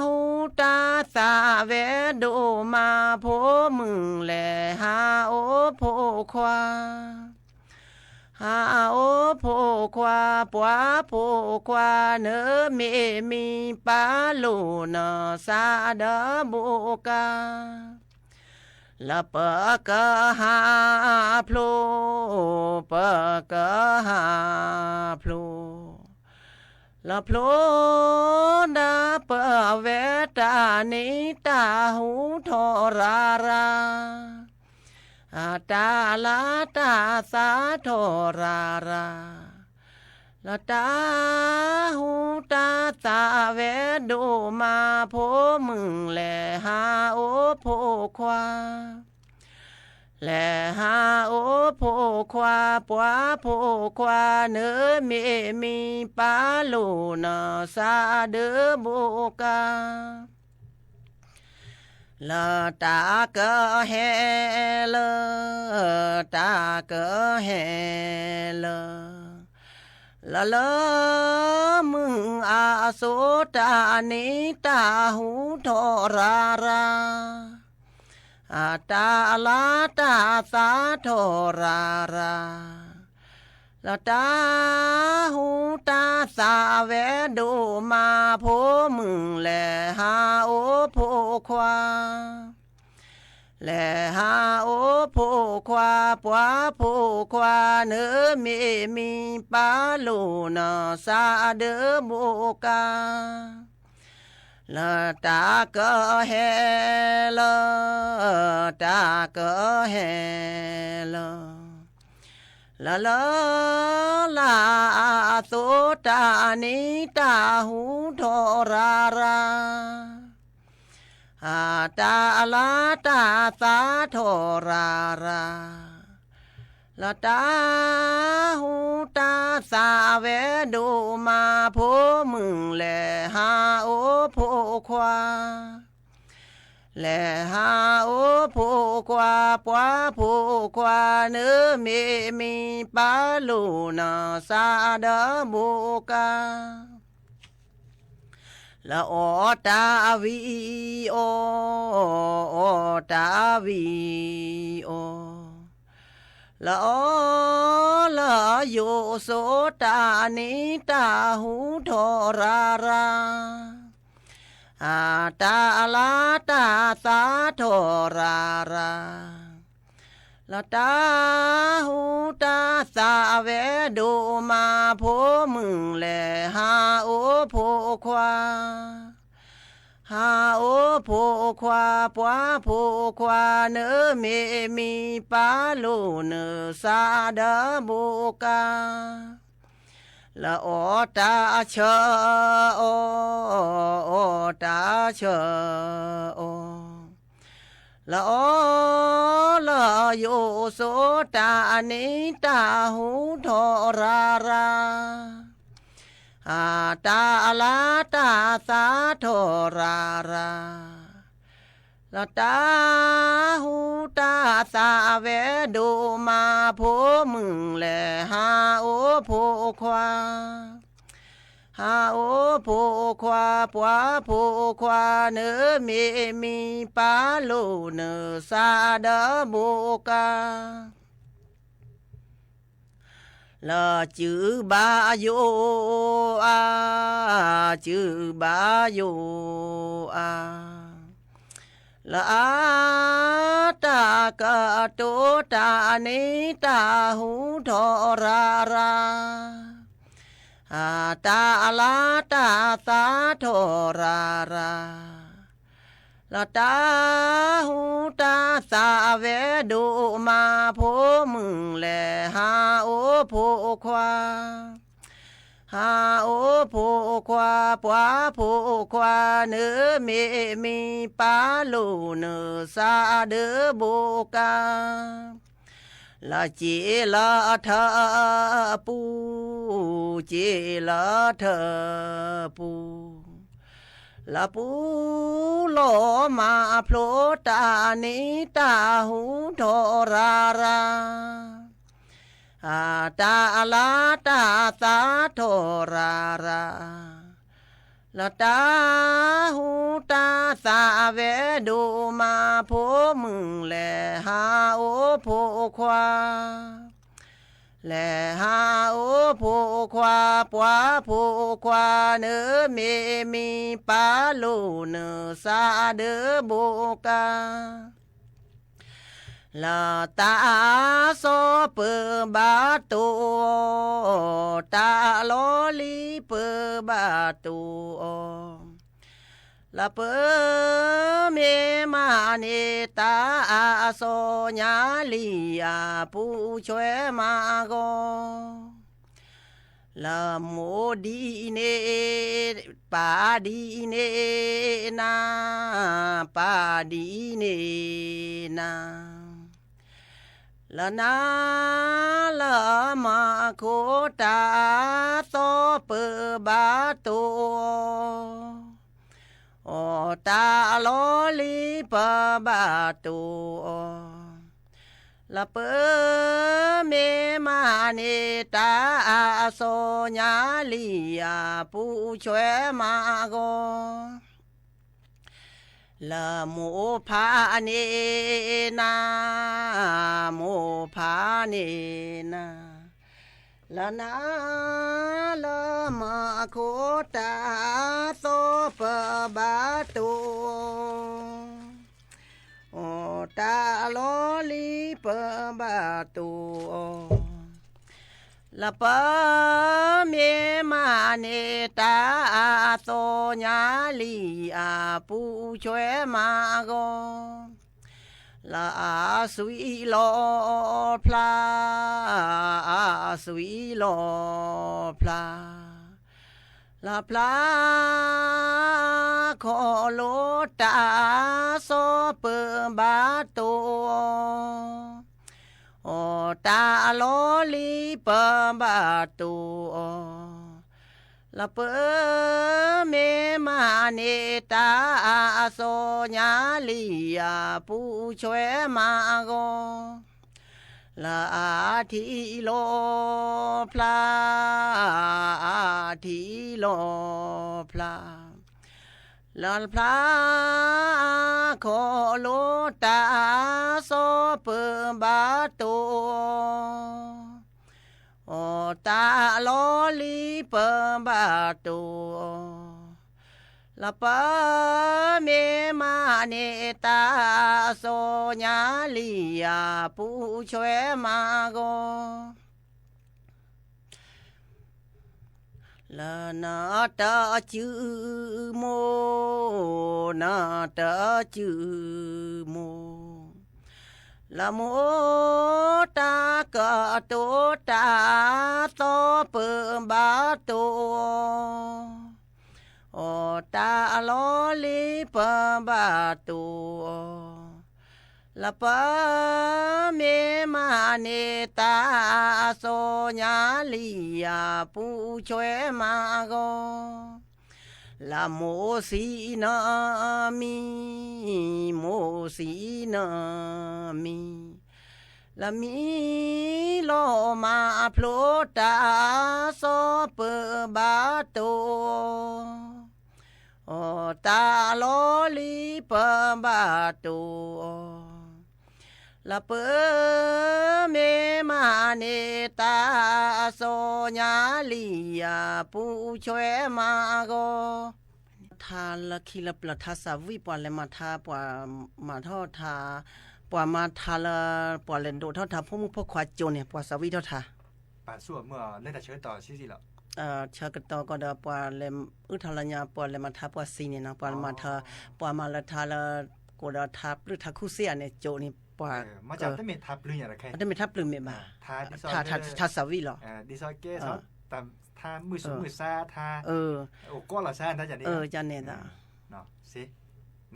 หูตาสาเวดูมาโพมึงแลหาโอโพควาหาโอโพควาปวาโพควาเนเมมีปาลูนสาดาบุกาละเปกะหาพลูเปกะหาพลูละพลูดาเปเวตานิตาหูทอราราอาตาลาตาสาทอราราละตาหูตาสาเวดูมาโพมึงแลหาโอโพควาแลหาโอโพควาปวาโพควาเนเมมีปาลูนสาเดบุกาละตากะเฮลตากะเฮลละละมึงอาโสตานิตาหูทอราราอาตาลาตาสาทอราราละตาหูตาสาเวดูมาโพมึงแลหาโอโพควาแลหาโอโพควาปวาโพควาเนเมมีปาลูนสาเดบุกาละตากะเฮลตากะเฮลละละลาโสตานิตาหูทอราราอาตาลาตาสาทอราราละตาหูตาสาเวดูมาโพมึงแลหาโอโพควาแลหาโอโพควาปวาโพควาเนเมมีปาลูนสาดาบุกาละโอตาวีโอตาวีโอละโอละโยโสตานิตาหูทอราราอาตาลาตาสาทอราราละตาหูตาสาเวดูมาโพมึงแลหาโอโพควาหาโอโพควาปวาโพควาเนเมมีปาลูเนสาดาบุกาละโอตาเชอโอตาเชอละโอละโยโสตานิตาหูทอราราอาตาลาตาสาทอราราละตาหูตาสาเวดูมาโพมึงแลหาโอโพควาหาโอโพควาปวาโพควาเนเมมีปาลูเนสาดาบุกาละจือบาโยอาจือบาโยอาละอาตากะโตตานิตาหูทอราราอาตาลาตาสาทอราราละตาหูตาสาเวดูมาโพมึงแลหาโอโพควาหาโอโพควาปวาโพควาเนเมมีปาลูเนสาเดบุกา ละจีละเธอปูจีละเธอปูละปูโลมาโผล่ตานิตาหูโทราราตาลาตาสาโทราราละตาหูตาสาเวดูมาโพมึงแลหาโอโพควาแลหาโอโพควาปวาโพควาเนอเมมีปาโลเนอซาเดอโบกาละตาโซเปบาตูตาโลลีเปบาตูละเปเมมาเนตาโซญาลีอาปูช่วยมาโกละโมดีเนปาดีเนนาปาดีเนนาละนาละมาโคตาโซเปบาตูโอตาโลลีปบาตูละเปเมมาเนตาโซญาลีอาปูช่วยมาโกละโมพาเนนาโมพาเนนาละนาละมาโคตาโซปบาตูโอตาโลลีปบาตูละปะเมมาเนตาโซญาลีอาปูช่วยมาโกละอาสุยโลพลาอาสุยโลพลาละพลาขอโลตาโซเปบาตูโอตาโลลีเปบาตูละเปเมมาเนตาโซญาลีอาปูช่วยมาโกละอาทิโลพลาอาทิโลพลาละพลาขอโลตาโซเปบาตูโอตาโลลีเปบาตูละปะเมมาเนตาโซญาลีอาปูช่วยมาโกละนาตาจือโมนาตาจือโมละโมตากะโตตาโตเปบาโตโอตาโลลีปบาตูละปะเมมาเนตาโซญาลีอาปูช่วยมาโกละโมสีนามีโมสีนามีละมีโลมาโผล่ตาโซเปบาตูโอตาโลลีปบาตูละเปเมมาเนตาโซญาลีอาปูช่วยมาโกทาละคิละปละทาสาวิปวเลมาทาปวมาทอทาปวมาทาละปวเลนโดทอทาพวกมุพวกควาโจเนี่ยปวสาวิทอทาปาสั่วเมื่อเล่นแต่เชิญต่อซี่ๆหรอเชิญกันต่อก็เดปวเลมอุทาลญาปวเลมาทาปวซีเนี่ยนะปวมาทาปวมาละทาละกูเดทาหรือทาคุเซียเนี่ยโจนี่ปวมาจากได้เมทับลืออย่างไรแค่ได้เมทับลือเมมาทาสาวิหรอดิซอยเกสตามทามือสูงมือซาทาโอ้ก็ละซาถ้าจะนี่จันเนี่ยนะเนาะสิ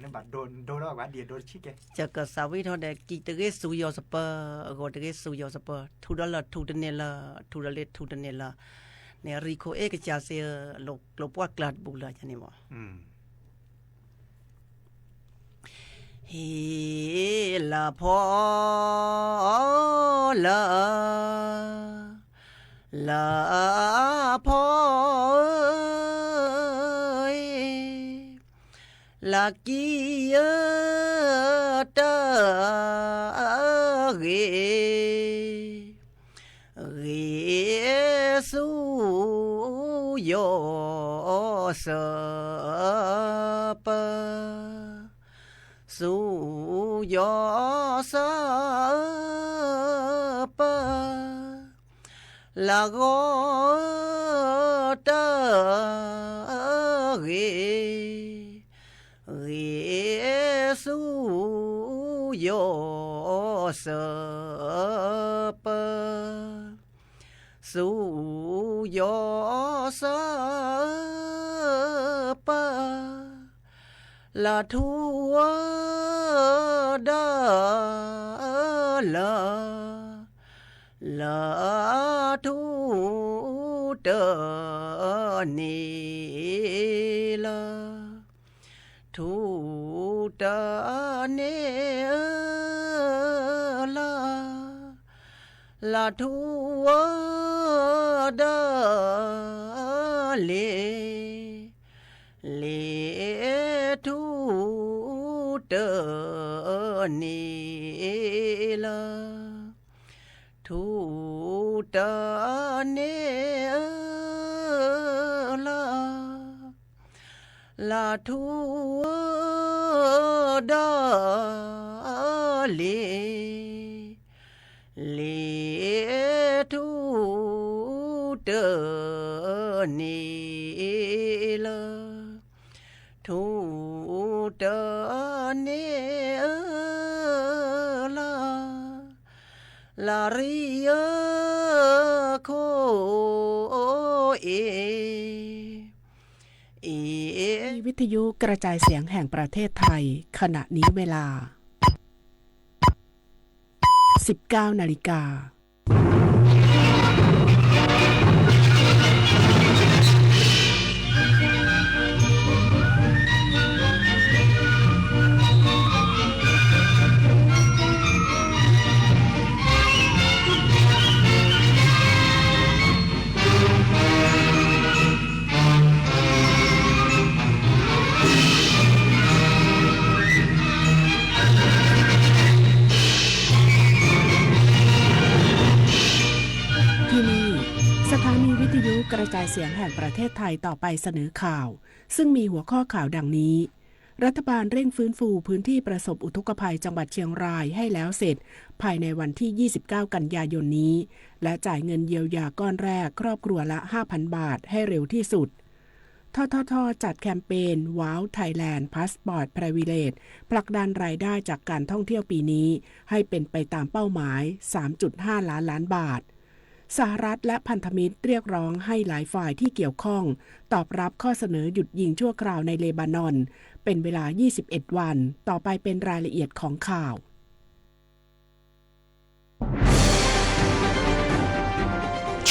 นั่นบัดโดนแล้วว่าเดียโดนชิกแกจะก็สาวิเท่าใดกิตะเกสุยอสเปอร์โกตะเกสุยอสเปอร์ทูดอลลาทูดเนลาทูดอลเลทูดเนลาเนี่ยริโคเอกจาเซโลปวกลาดบุลาจันนี่บ่เฮลาพอลาพอลากีตาเกสุโยสปะสุโยสปะลาโกตาเกสุโยสปะสุโยสปะลาทัวดาลาทูเตนีลาทูตาเนลาทูดาเลทูเตนีลาทูตาเนลาทูดาเลทูเตนีลาทูเตเนลาริยโคเอวิทยุกระจายเสียงแห่งประเทศไทยขณะนี้เวลา 19 นาฬิกากระจายเสียงแห่งประเทศไทยต่อไปเสนอข่าวซึ่งมีหัวข้อข่าวดังนี้รัฐบาลเร่งฟื้นฟูพื้นที่ประสบอุทกภัยจังหวัดเชียงรายให้แล้วเสร็จภายในวันที่ 29 กันยายนนี้และจ่ายเงินเยียวยาก้อนแรกครอบครัวละ 5,000 บาทให้เร็วที่สุดททจัดแคมเปญว้าวไทยแลนด์พาสปอร์ตไพรวิเลจผลักดันรายได้จากการท่องเที่ยวปีนี้ให้เป็นไปตามเป้าหมาย 3.5 ล้านบาทสหรัฐและพันธมิตรเรียกร้องให้หลายฝ่ายที่เกี่ยวข้องตอบรับข้อเสนอหยุดยิงชั่วคราวในเลบานอนเป็นเวลา 21 วันต่อไปเป็นรายละเอียดของข่าว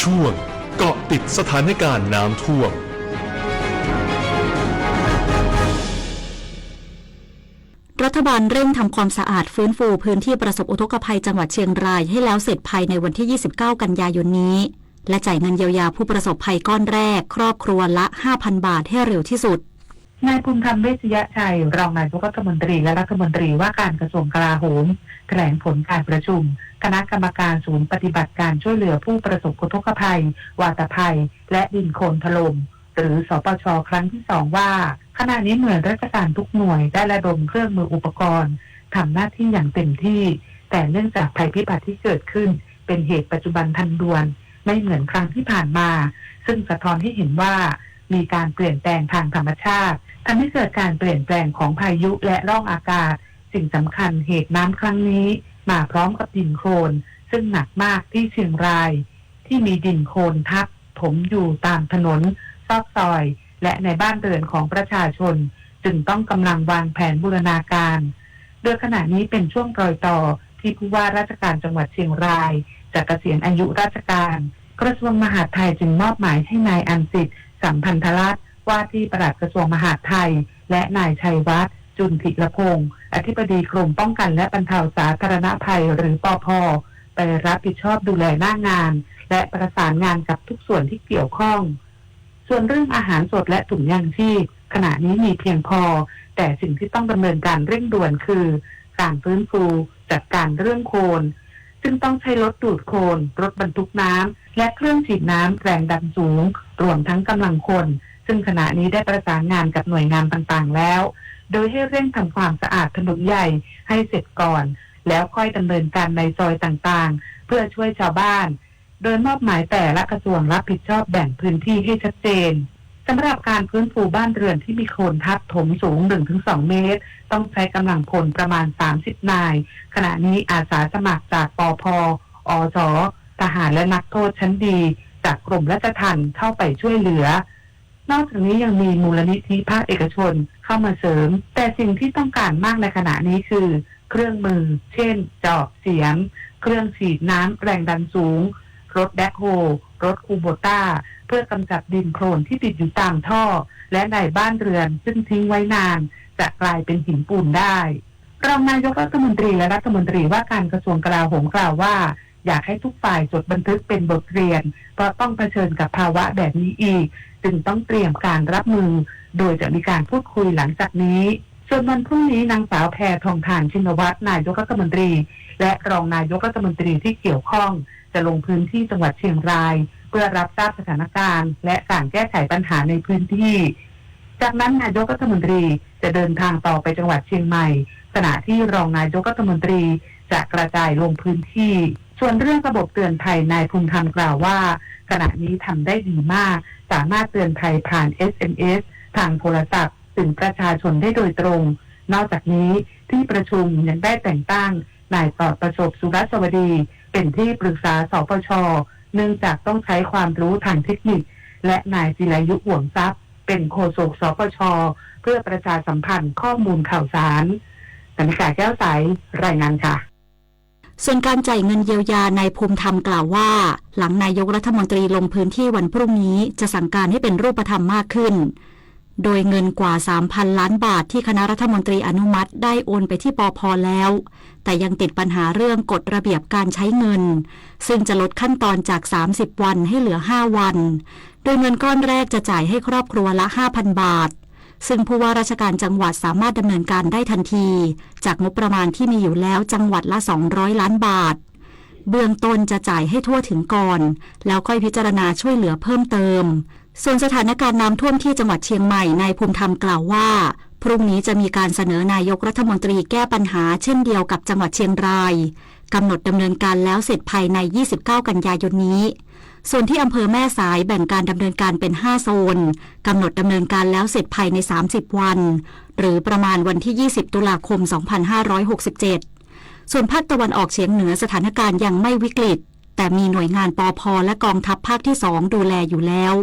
ช่วงเกาะติดสถานการณ์น้ำท่วมรัฐบาลเร่งทำความสะอาดฟื้นฟูพื้นที่ประสบอุทกภัยจังหวัดเชียงรายให้แล้วเสร็จภายในวันที่ 29 กันยายนนี้และจ่ายเงินเยียวยาผู้ประสบภัยก้อนแรกครอบครัวละ 5,000 บาทให้เร็วที่สุดนายภูมิธรรมเวชยชัยรองนายกรัฐมนตรีและรัฐมนตรีว่าการกระทรวงกลาโหมแถลงผลการประชุมคณะกรรมการศูนย์ปฏิบัติการช่วยเหลือผู้ประสบอุทกภัยวาตภัยและดินโคลนถล่มหรือสปช.ครั้งที่ 2ว่าขณะนี้หน่วยราชการทุกหน่วยได้ระดมเครื่องมืออุปกรณ์ทำหน้าที่อย่างเต็มที่แต่เนื่องจากภัยพิบัติที่เกิดขึ้นเป็นเหตุปัจจุบันทันด่วนไม่เหมือนครั้งที่ผ่านมาซึ่งสะท้อนให้เห็นว่ามีการเปลี่ยนแปลงทางธรรมชาติทำให้เกิดการเปลี่ยนแปลงของพายุและร่องอากาศสิ่งสำคัญเหตุน้ำครั้งนี้มาพร้อมกับดินโคลนซึ่งหนักมากที่เชียงรายที่มีดินโคลนทับถมอยู่ตามถนนซอกซอยและในบ้านเรือนของประชาชน จึงต้องกำลังวางแผนบูรณาการโดยขณะนี้เป็นช่วงรอยต่อที่ผู้ว่าราชการจังหวัดเชียงรายจะเกษียณอายุราชการกระทรวงมหาดไทยจึงมอบหมายให้นายอันสิทธิ์สัมพันธรัตน์ว่าที่ปลัดกระทรวงมหาดไทยและนายชัยวัฒน์จุลธิรพงศ์อธิบดีกรมป้องกันและบรรเทาสาธารณภัยหรือปภ.ไปรับผิดชอบดูแลหน้างานและประสานงานกับทุกส่วนที่เกี่ยวข้องส่วนเรื่องอาหารสดและถุงยางชีพขณะนี้มีเพียงพอแต่สิ่งที่ต้องดำเนินการเร่งด่วนคือการฟื้นฟูจัดการเรื่องโคลนซึ่งต้องใช้รถดูดโคลนรถบรรทุกน้ำและเครื่องฉีดน้ำแรงดันสูงรวมทั้งกำลังคนซึ่งขณะนี้ได้ประสานงานกับหน่วยงานต่างๆแล้วโดยให้เร่งทำความสะอาดถนนใหญ่ให้เสร็จก่อนแล้วค่อยดำเนินการในซอยต่างๆเพื่อช่วยชาวบ้านโดยมอบหมายแต่ละกระทรวงรับผิดชอบแบ่งพื้นที่ให้ชัดเจนสำหรับการฟื้นฟูบ้านเรือนที่มีโคลนทับถมสูง 1-2 เมตรต้องใช้กำลังพลประมาณ30นายขณะนี้อาสาสมัครจากปภ.อส.ทหารและนักโทษชั้นดีจากกรมราชทัณฑ์เข้าไปช่วยเหลือนอกจากนี้ยังมีมูลนิธิภาคเอกชนเข้ามาเสริมแต่สิ่งที่ต้องการมากในขณะนี้คือเครื่องมือเช่นจอบเสียมเครื่องฉีดน้ำแรงดันสูงรถแบ็คโฮรถคูโบต้าเพื่อกำจัดดินโคลนที่ติดอยู่ตามท่อและในบ้านเรือนซึ่งทิ้งไว้นานจะกลายเป็นหินปูนได้รองนายกรัฐมนตรีและรัฐมนตรีว่าการกระทรวงกลาโหมกล่าวว่าอยากให้ทุกฝ่ายจดบันทึกเป็นบทเรียนเพราะต้องเผชิญกับภาวะแบบนี้อีกจึงต้องเตรียมการรับมือโดยจะมีการพูดคุยหลังจากนี้ส่วนวันพรุ่งนี้นางสาวแพทองธารชินวัตรนายกรัฐมนตรีและรองนายกรัฐมนตรีที่เกี่ยวข้องจะลงพื้นที่จังหวัดเชียงรายเพื่อรับทราบสถานการณ์และการแก้ไขปัญหาในพื้นที่จากนั้นนายกรัฐมนตรีจะเดินทางต่อไปจังหวัดเชียงใหม่ขณะที่รองนายกรัฐมนตรีจะกระจายลงพื้นที่ส่วนเรื่องระบบเตือนภัยนายภูมิธรรมกล่าวว่าขณะนี้ทำได้ดีมากสามารถเตือนภัยผ่าน SMS ทางโทรศัพท์ถึงประชาชนได้โดยตรงนอกจากนี้ที่ประชุมยังได้แต่งตั้งนายปลอดประสบสุรสวดีเป็นที่ปรึกษาสปช.เนื่องจากต้องใช้ความรู้ทางเทคนิคและนายจิรายุห่วงทรัพย์เป็นโฆษกสปช.เพื่อประชาสัมพันธ์ข้อมูลข่าวสารสนิกาแก้วใสรายงานค่ะส่วนการจ่ายเงินเยียวยานายภูมิธรรมกล่าวว่าหลังนายกรัฐมนตรีลงพื้นที่วันพรุ่งนี้จะสั่งการให้เป็นรูปธรรมมากขึ้นโดยเงินกว่า 3,000 ล้านบาทที่คณะรัฐมนตรีอนุมัติได้โอนไปที่ปภ.แล้วแต่ยังติดปัญหาเรื่องกฎระเบียบการใช้เงินซึ่งจะลดขั้นตอนจาก30วันให้เหลือ5วันโดยเงินก้อนแรกจะจ่ายให้ครอบครัวละ 5,000 บาทซึ่งผู้ว่าราชการจังหวัดสามารถดำเนินการได้ทันทีจากงบประมาณที่มีอยู่แล้วจังหวัดละ200ล้านบาทเบื้องต้นจะจ่ายให้ทั่วถึงก่อนแล้วค่อยพิจารณาช่วยเหลือเพิ่มเติมส่วนสถานการณ์น้ำท่วมที่จังหวัดเชียงใหม่นายภูมิธรรมกล่าวว่าพรุ่งนี้จะมีการเสนอนายกรัฐมนตรีแก้ปัญหาเช่นเดียวกับจังหวัดเชียงรายกำหนดดำเนินการแล้วเสร็จภายใน29กันยายนนี้ส่วนที่อำเภอแม่สายแบ่งการดำเนินการเป็น5โซนกำหนดดำเนินการแล้วเสร็จภายใน30วันหรือประมาณวันที่20ตุลาคม2567ส่วนภาคตะวันออกเฉียงเหนือสถานการณ์ยังไม่วิกฤตแต่มีหน่วยงานปภ.และกองทัพภาคที่2ดูแลอยู่แล้ว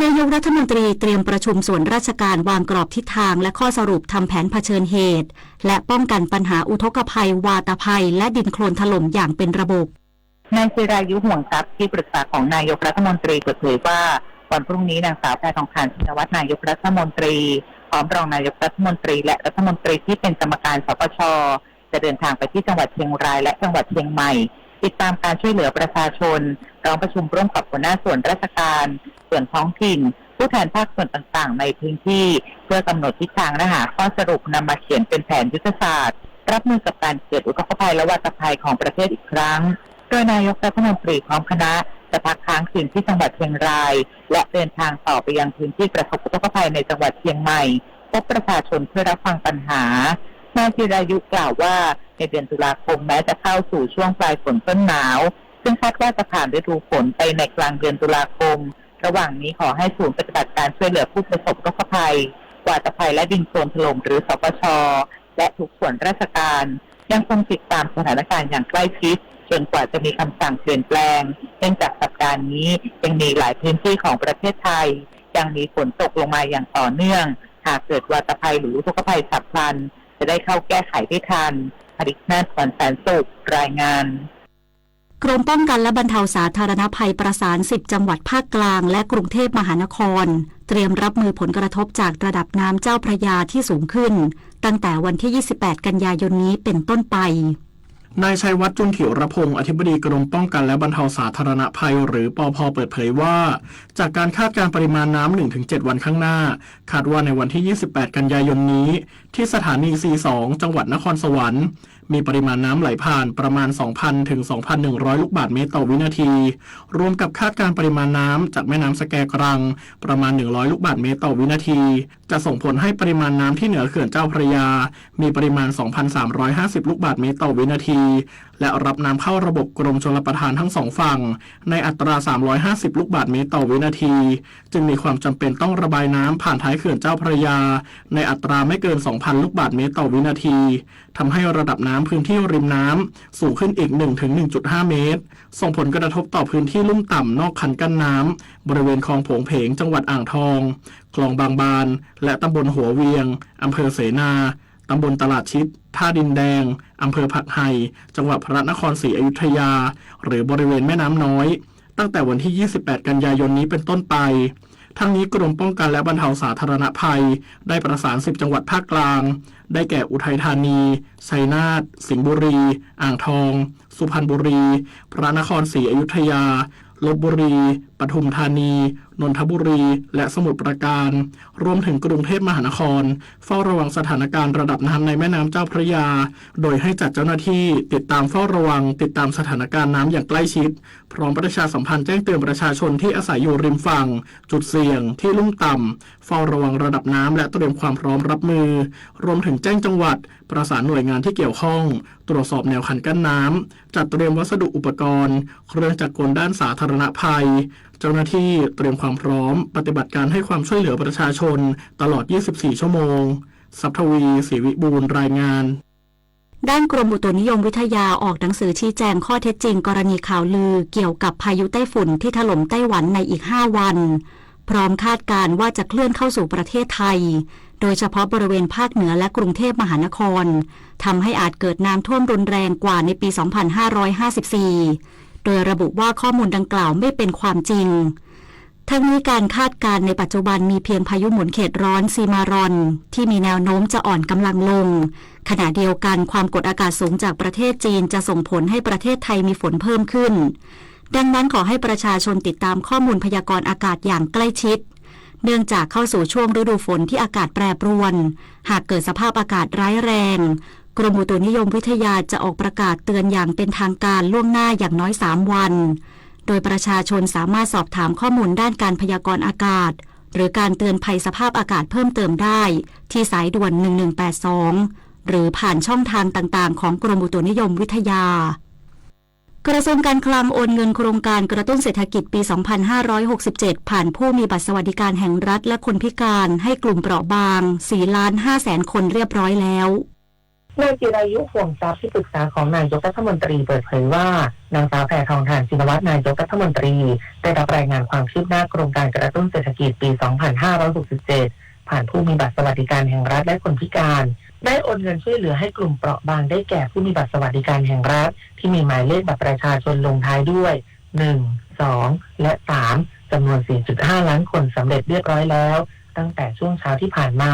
นายกรัฐมนตรีเตรียมประชุมส่วนราชการวางกรอบทิศทางและข้อสรุปทำแผนเผชิญเหตุและป้องกันปัญหาอุทกภัยวาตภัยและดินโคลนถล่มอย่างเป็นระบบนายจิรายุห่วงทรัพย์ที่ปรึกษาของนายกรัฐมนตรีเปิดเผยว่าวันพรุ่งนี้นางสาวแพทองธารชินวัตรนายกรัฐมนตรีพร้อมรองนายกรัฐมนตรีและรัฐมนตรีที่เป็นกรรมการสปช.จะเดินทางไปที่จังหวัดเชียงรายและจังหวัดเชียงใหม่ติดตามการช่วยเหลือประชาชนร้องประชุมร่วมกับหัวหน้าส่วนราชการส่วนท้องถิ่นผู้แทนภาคส่วนต่างๆในพื้นที่เพื่อกำหนดทิศทางและหาข้อสรุปนำมาเขียนเป็นแผนยุทธศาสตร์รับมือกับการเกิดอุทกภัยและวาตภัยของประเทศอีกครั้งโดยนายกรัฐมนตรีพร้อมคณะจะพักค้างคืนที่จังหวัดเชียงรายและเดินทางต่อไปยังพื้นที่ประสบอุทกภัยในจังหวัดเชียงใหม่พบประชาชนเพื่อรับฟังปัญหานายจิรายุกล่าวว่าในเดือนตุลาคมแม้จะเข้าสู่ช่วงปลายฝนต้นหนาวซึ่งคาดว่าจะผ่านฤดูฝนไปในกลางเดือนตุลาคมระหว่างนี้ขอให้ศูนย์ปฏิบัติการช่วยเหลือผู้ประสบอุทกภัยวาตภัยและดินโคลนถล่มหรือสปช.และทุกส่วนราชการยังคงติดตามสถานการณ์อย่างใกล้ชิดจนกว่าจะมีคำสั่งเปลี่ยนแปลงเนื่องจากสัปดาห์นี้ยังมีหลายพื้นที่ของประเทศไทยยังมีฝนตกลงมาอย่างต่อเนื่อง หากเกิดวาตภัยหรืออุทกภัยฉับพลันจะได้เข้าแก้ไขได้ทันอดิษฐ์นาถ ขวัญแสนสุขรายงานกรมป้องกันและบรรเทาสาธารณภัยประสาน10จังหวัดภาคกลางและกรุงเทพมหานครเตรียมรับมือผลกระทบจากระดับน้ำเจ้าพระยาที่สูงขึ้นตั้งแต่วันที่28กันยายนนี้เป็นต้นไปนายชัยวัฒน์จุนถิรพงศ์อธิบดีกรมป้องกันและบรรเทาสาธารณภัยหรือปภ.เปิดเผยว่าจากการคาดการณ์ปริมาณน้ำ 1-7 วันข้างหน้าคาดว่าในวันที่28กันยายนนี้ที่สถานี C2 จังหวัดนครสวรรค์มีปริมาณน้ำไหลผ่านประมาณ 2,000 ถึง 2,100 ลูกบาศก์เมตรต่อวินาทีรวมกับคาดการณ์ปริมาณน้ำจากแม่น้ำสแกกรังประมาณ100ลูกบาศก์เมตรต่อวินาทีจะส่งผลให้ปริมาณน้ำที่เหนือเขื่อนเจ้าพระยามีปริมาณ 2,350 ลูกบาศก์เมตรต่อวินาทีและรับน้ำเข้าระบบกรมชลประทานทั้งสองฝั่งในอัตรา350ลูกบาศก์เมตรต่อวินาทีจึงมีความจำเป็นต้องระบายน้ำผ่านท้ายเขื่อนเจ้าพระยาในอัตราไม่เกิน 2,000 ลูกบาศก์เมตรต่อวินาทีทำให้ระดับน้ำพื้นที่ริมน้ำสูงขึ้นอีก 1-1.5 เมตรส่งผลกระทบต่อพื้นที่ลุ่มต่ำนอกคันกั้นน้ำบริเวณคลองโผงเพงจังหวัดอ่างทองคลองบางบานและตำบลหัวเวียงอำเภอเสนาตำบลตลาดชิดท่าดินแดงอำเภอผักไห่จังหวัดพระนครศรีอยุธยาหรือบริเวณแม่น้ำน้อยตั้งแต่วันที่28กันยายนนี้เป็นต้นไปทั้งนี้กรมป้องกันและบรรเทาสาธารณภัยได้ประสาน10จังหวัดภาคกลางได้แก่อุทัยธานีชัยนาทสิงห์บุรีอ่างทองสุพรรณบุรีพระนครศรีอยุธยาลพบุรีปทุมธานีนนทบุรีและสมุทรปราการรวมถึงกรุงเทพมหานครเฝ้าระวังสถานการณ์ระดับน้ำในแม่น้ำเจ้าพระยาโดยให้จัดเจ้าหน้าที่ติดตามเฝ้าระวังติดตามสถานการณ์น้ำอย่างใกล้ชิดพร้อมประชาสัมพันธ์แจ้งเตือนประชาชนที่อาศัยอยู่ริมฝั่งจุดเสี่ยงที่ลุ่มต่ำเฝ้าระวังระดับน้ำและเตรียมความพร้อมรับมือรวมถึงแจ้งจังหวัดประสานหน่วยงานที่เกี่ยวข้องตรวจสอบแนวคันกั้นน้ำจัดเตรียมวัสดุอุปกรณ์เครื่องจักรกลด้านสาธารณภัยเจ้าหน้าที่เตรียมความพร้อมปฏิบัติการให้ความช่วยเหลือประชาชนตลอด24ชั่วโมงสัพทวีศรีวิบูลย์รายงานด้านกรมอุตุนิยมวิทยาออกหนังสือชี้แจงข้อเท็จจริงกรณีข่าวลือเกี่ยวกับพายุไต้ฝุ่นที่ถล่มไต้หวันในอีก5วันพร้อมคาดการณ์ว่าจะเคลื่อนเข้าสู่ประเทศไทยโดยเฉพาะบริเวณภาคเหนือและกรุงเทพมหานครทำให้อาจเกิดน้ำท่วมรุนแรงกว่าในปี 2554 โดยระบุว่าข้อมูลดังกล่าวไม่เป็นความจริงทั้งนี้การคาดการณ์ในปัจจุบันมีเพียงพายุหมุนเขตร้อนซีมารอนที่มีแนวโน้มจะอ่อนกำลังลงขณะเดียวกันความกดอากาศสูงจากประเทศจีนจะส่งผลให้ประเทศไทยมีฝนเพิ่มขึ้นดังนั้นขอให้ประชาชนติดตามข้อมูลพยากรณ์อากาศอย่างใกล้ชิดเนื่องจากเข้าสู่ช่วงฤดูฝนที่อากาศแปรปรวนหากเกิดสภาพอากาศร้ายแรงกรมอุตุนิยมวิทยาจะออกประกาศเตือนอย่างเป็นทางการล่วงหน้าอย่างน้อย3วันโดยประชาชนสามารถสอบถามข้อมูลด้านการพยากรณ์อากาศหรือการเตือนภัยสภาพอากาศเพิ่มเติมได้ที่สายด่วน1182หรือผ่านช่องทางต่างๆของกรมอุตุนิยมวิทยากระทรวงการคลังโอนเงินโครงการกระตุ้นเศรษฐกิจปี 2567 ผ่านผู้มีบัตรสวัสดิการแห่งรัฐและคนพิการให้กลุ่มเปราะบาง 4,500,000 คนเรียบร้อยแล้วนายจิรายุห่วงทรัพย์ที่ปรึกษาของนายกรัฐมนตรีเปิดเผยว่านางสาวแพทองธารชินวัตรนายกรัฐมนตรีได้รับรายงานความคืบหน้าโครงการกระตุ้นเศรษฐกิจปี 2567 ผ่านผู้มีบัตรสวัสดิการแห่งรัฐและคนพิการได้โอนเงินช่วยเหลือให้กลุ่มเปราะบางได้แก่ผู้มีบัตรสวัสดิการแห่งรัฐที่มีหมายเลขบัตรประชาชนลงท้ายด้วย1 2และ3จำนวน 4.5 ล้านคนสำเร็จเรียบร้อยแล้วตั้งแต่ช่วงเช้าที่ผ่านมา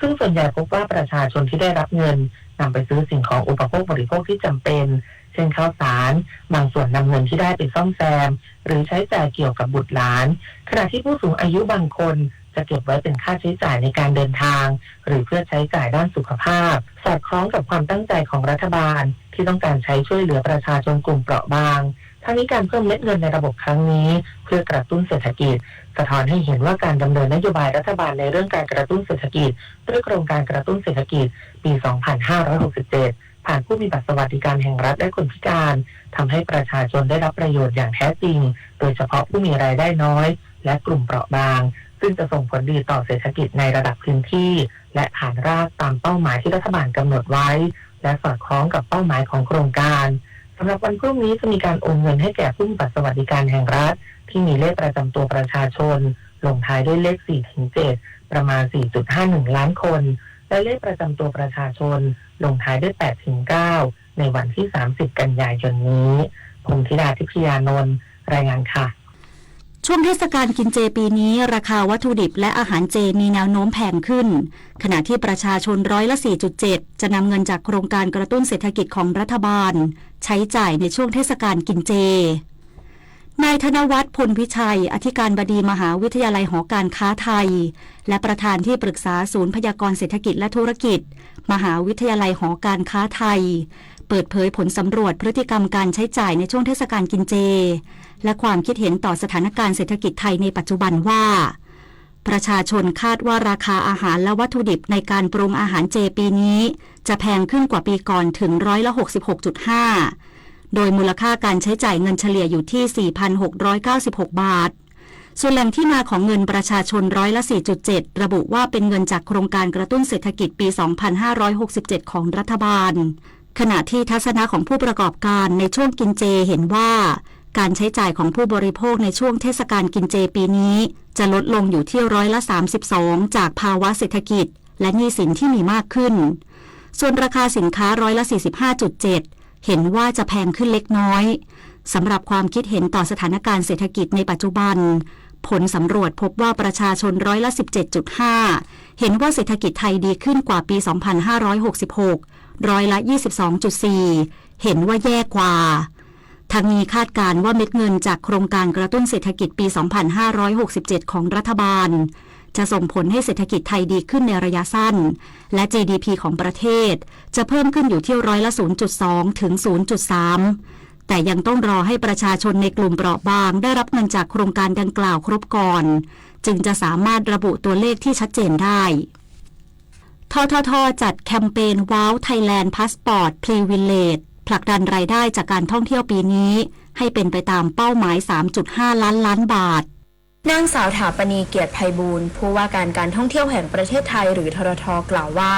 ซึ่งส่วนใหญ่พบว่าประชาชนที่ได้รับเงินนำไปซื้อสิ่งของอุปโภคบริโภคที่จำเป็นเช่นข้าวสารบางส่วนนำเงินที่ได้ไปซ่อมแซมหรือใช้จ่ายเกี่ยวกับบุตรหลานขณะที่ผู้สูงอายุบางคนจะเก็บไว้เป็นค่าใช้จ่ายในการเดินทางหรือเพื่อใช้จ่ายด้านสุขภาพสอดคล้องกับความตั้งใจของรัฐบาลที่ต้องการใช้ช่วยเหลือประชาชนกลุ่มเปราะบางทั้งนี้การเพิ่มเม็ดเงินในระบบครั้งนี้เพื่อกระตุ้นเศรษฐกิจสะท้อนให้เห็นว่าการดำเนินนโยบายรัฐบาลในเรื่องการกระตุ้นเศรษฐกิจด้วยโครงการกระตุ้นเศรษฐกิจปี 2567 ผ่านผู้มีบัตรสวัสดิการแห่งรัฐและคนพิการทำให้ประชาชนได้รับประโยชน์อย่างแท้จริงโดยเฉพาะผู้มีรายได้น้อยและกลุ่มเปราะบางซึ่งจะส่งผลดีต่อเศรษฐกิจในระดับพื้นที่และฐานรากตามเป้าหมายที่รัฐบาลกำหนดไว้และสอดคล้องกับเป้าหมายของโครงการสำหรับวันพรุ่งนี้จะมีการโอนเงินให้แก่ผู้มีบัตรสวัสดิการแห่งรัฐที่มีเลขประจำตัวประชาชนลงท้ายด้วยเลข 4-7 ประมาณ 4.51 ล้านคนและเลขประจำตัวประชาชนลงท้ายด้วย 8-9 ในวันที่ 30 กันยายนนี้พงธิดาทิพยานนท์รายงานค่ะช่วงเทศกาลกินเจปีนี้ราคาวัตถุดิบและอาหารเจมีแนวโน้มแพงขึ้นขณะที่ประชาชน4.7%จะนำเงินจากโครงการกระตุ้นเศรษฐกิจของรัฐบาลใช้จ่ายในช่วงเทศกาลกินเจนายธนวัฒน์พลพิชัยอธิการบดีมหาวิทยาลัยหอการค้าไทยและประธานที่ปรึกษาศูนย์พยากรณ์เศรษฐกิจและธุรกิจมหาวิทยาลัยหอการค้าไทยเปิดเผยผลสำรวจพฤติกรรมการใช้จ่ายในช่วงเทศกาลกินเจและความคิดเห็นต่อสถานการณ์เศรษฐกิจไทยในปัจจุบันว่าประชาชนคาดว่าราคาอาหารและวัตถุดิบในการปรุงอาหารเจปีนี้จะแพงขึ้นกว่าปีก่อนถึง66.5%โดยมูลค่าการใช้จ่ายเงินเฉลี่ยอยู่ที่ 4,696 บาทส่วนแหล่งที่มาของเงินประชาชน4.7%ระบุว่าเป็นเงินจากโครงการกระตุ้นเศรษฐกิจปี 2567 ของรัฐบาลขณะที่ทัศนะของผู้ประกอบการในช่วงกินเจเห็นว่าการใช้จ่ายของผู้บริโภคในช่วงเทศกาลกินเจปีนี้จะลดลงอยู่ที่32%จากภาวะเศรษฐกิจและหนี้สินที่มีมากขึ้นส่วนราคาสินค้า45.7%เห็นว่าจะแพงขึ้นเล็กน้อยสำหรับความคิดเห็นต่อสถานการณ์เศรษฐกิจในปัจจุบันผลสำรวจพบว่าประชาชน17.5%เห็นว่าเศรษฐกิจไทยดีขึ้นกว่าปี 2566 22.4% เห็นว่าแย่กว่าทั้งนี้คาดการณ์ว่าเม็ดเงินจากโครงการกระตุ้นเศรษฐกิจปี 2567 ของรัฐบาลจะส่งผลให้เศรษฐกิจไทยดีขึ้นในระยะสั้นและ GDP ของประเทศจะเพิ่มขึ้นอยู่ที่0.2 ถึง 0.3 แต่ยังต้องรอให้ประชาชนในกลุ่มเปราะบางได้รับเงินจากโครงการดังกล่าวครบก่อนจึงจะสามารถระบุตัวเลขที่ชัดเจนได้ททท.จัดแคมเปญว้าว Thailand Passport Privilege ผลักดันรายได้จากการท่องเที่ยวปีนี้ให้เป็นไปตามเป้าหมาย 3.5 ล้านบาทนางสาวถาปณีเกียรติไพบูลย์ผู้ว่าการท่องเที่ยวแห่งประเทศไทยหรือททท.กล่าวว่า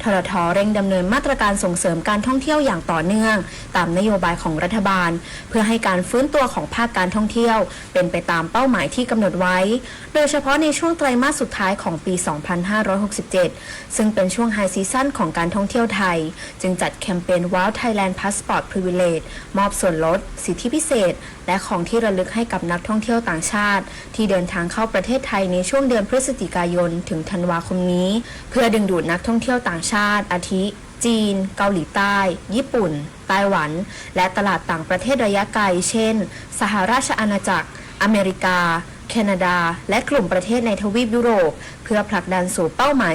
ททท.เร่งดำเนินมาตรการส่งเสริมการท่องเที่ยวอย่างต่อเนื่องตามนโยบายของรัฐบาลเพื่อให้การฟื้นตัวของภาคการท่องเที่ยวเป็นไปตามเป้าหมายที่กำหนดไว้โดยเฉพาะในช่วงไตรมาสสุดท้ายของปี 2567 ซึ่งเป็นช่วงไฮซีซั่นของการท่องเที่ยวไทยจึงจัดแคมเปญ Wow Thailand Passport Privilege มอบส่วนลดสิทธิพิเศษและของที่ระลึกให้กับนักท่องเที่ยวต่างชาติที่เดินทางเข้าประเทศไทยในช่วงเดือนพฤศจิกายนถึงธันวาคมนี้เพื่อดึงดูดนักท่องเที่ยวต่างชาติอาทิจีนเกาหลีใต้ญี่ปุ่นไต้หวันและตลาดต่างประเทศระยะไกลเช่นสหราชอาณาจักรอเมริกาแคนาดาและกลุ่มประเทศในทวีปยุโรปเพื่อผลักดันสู่เป้าหมาย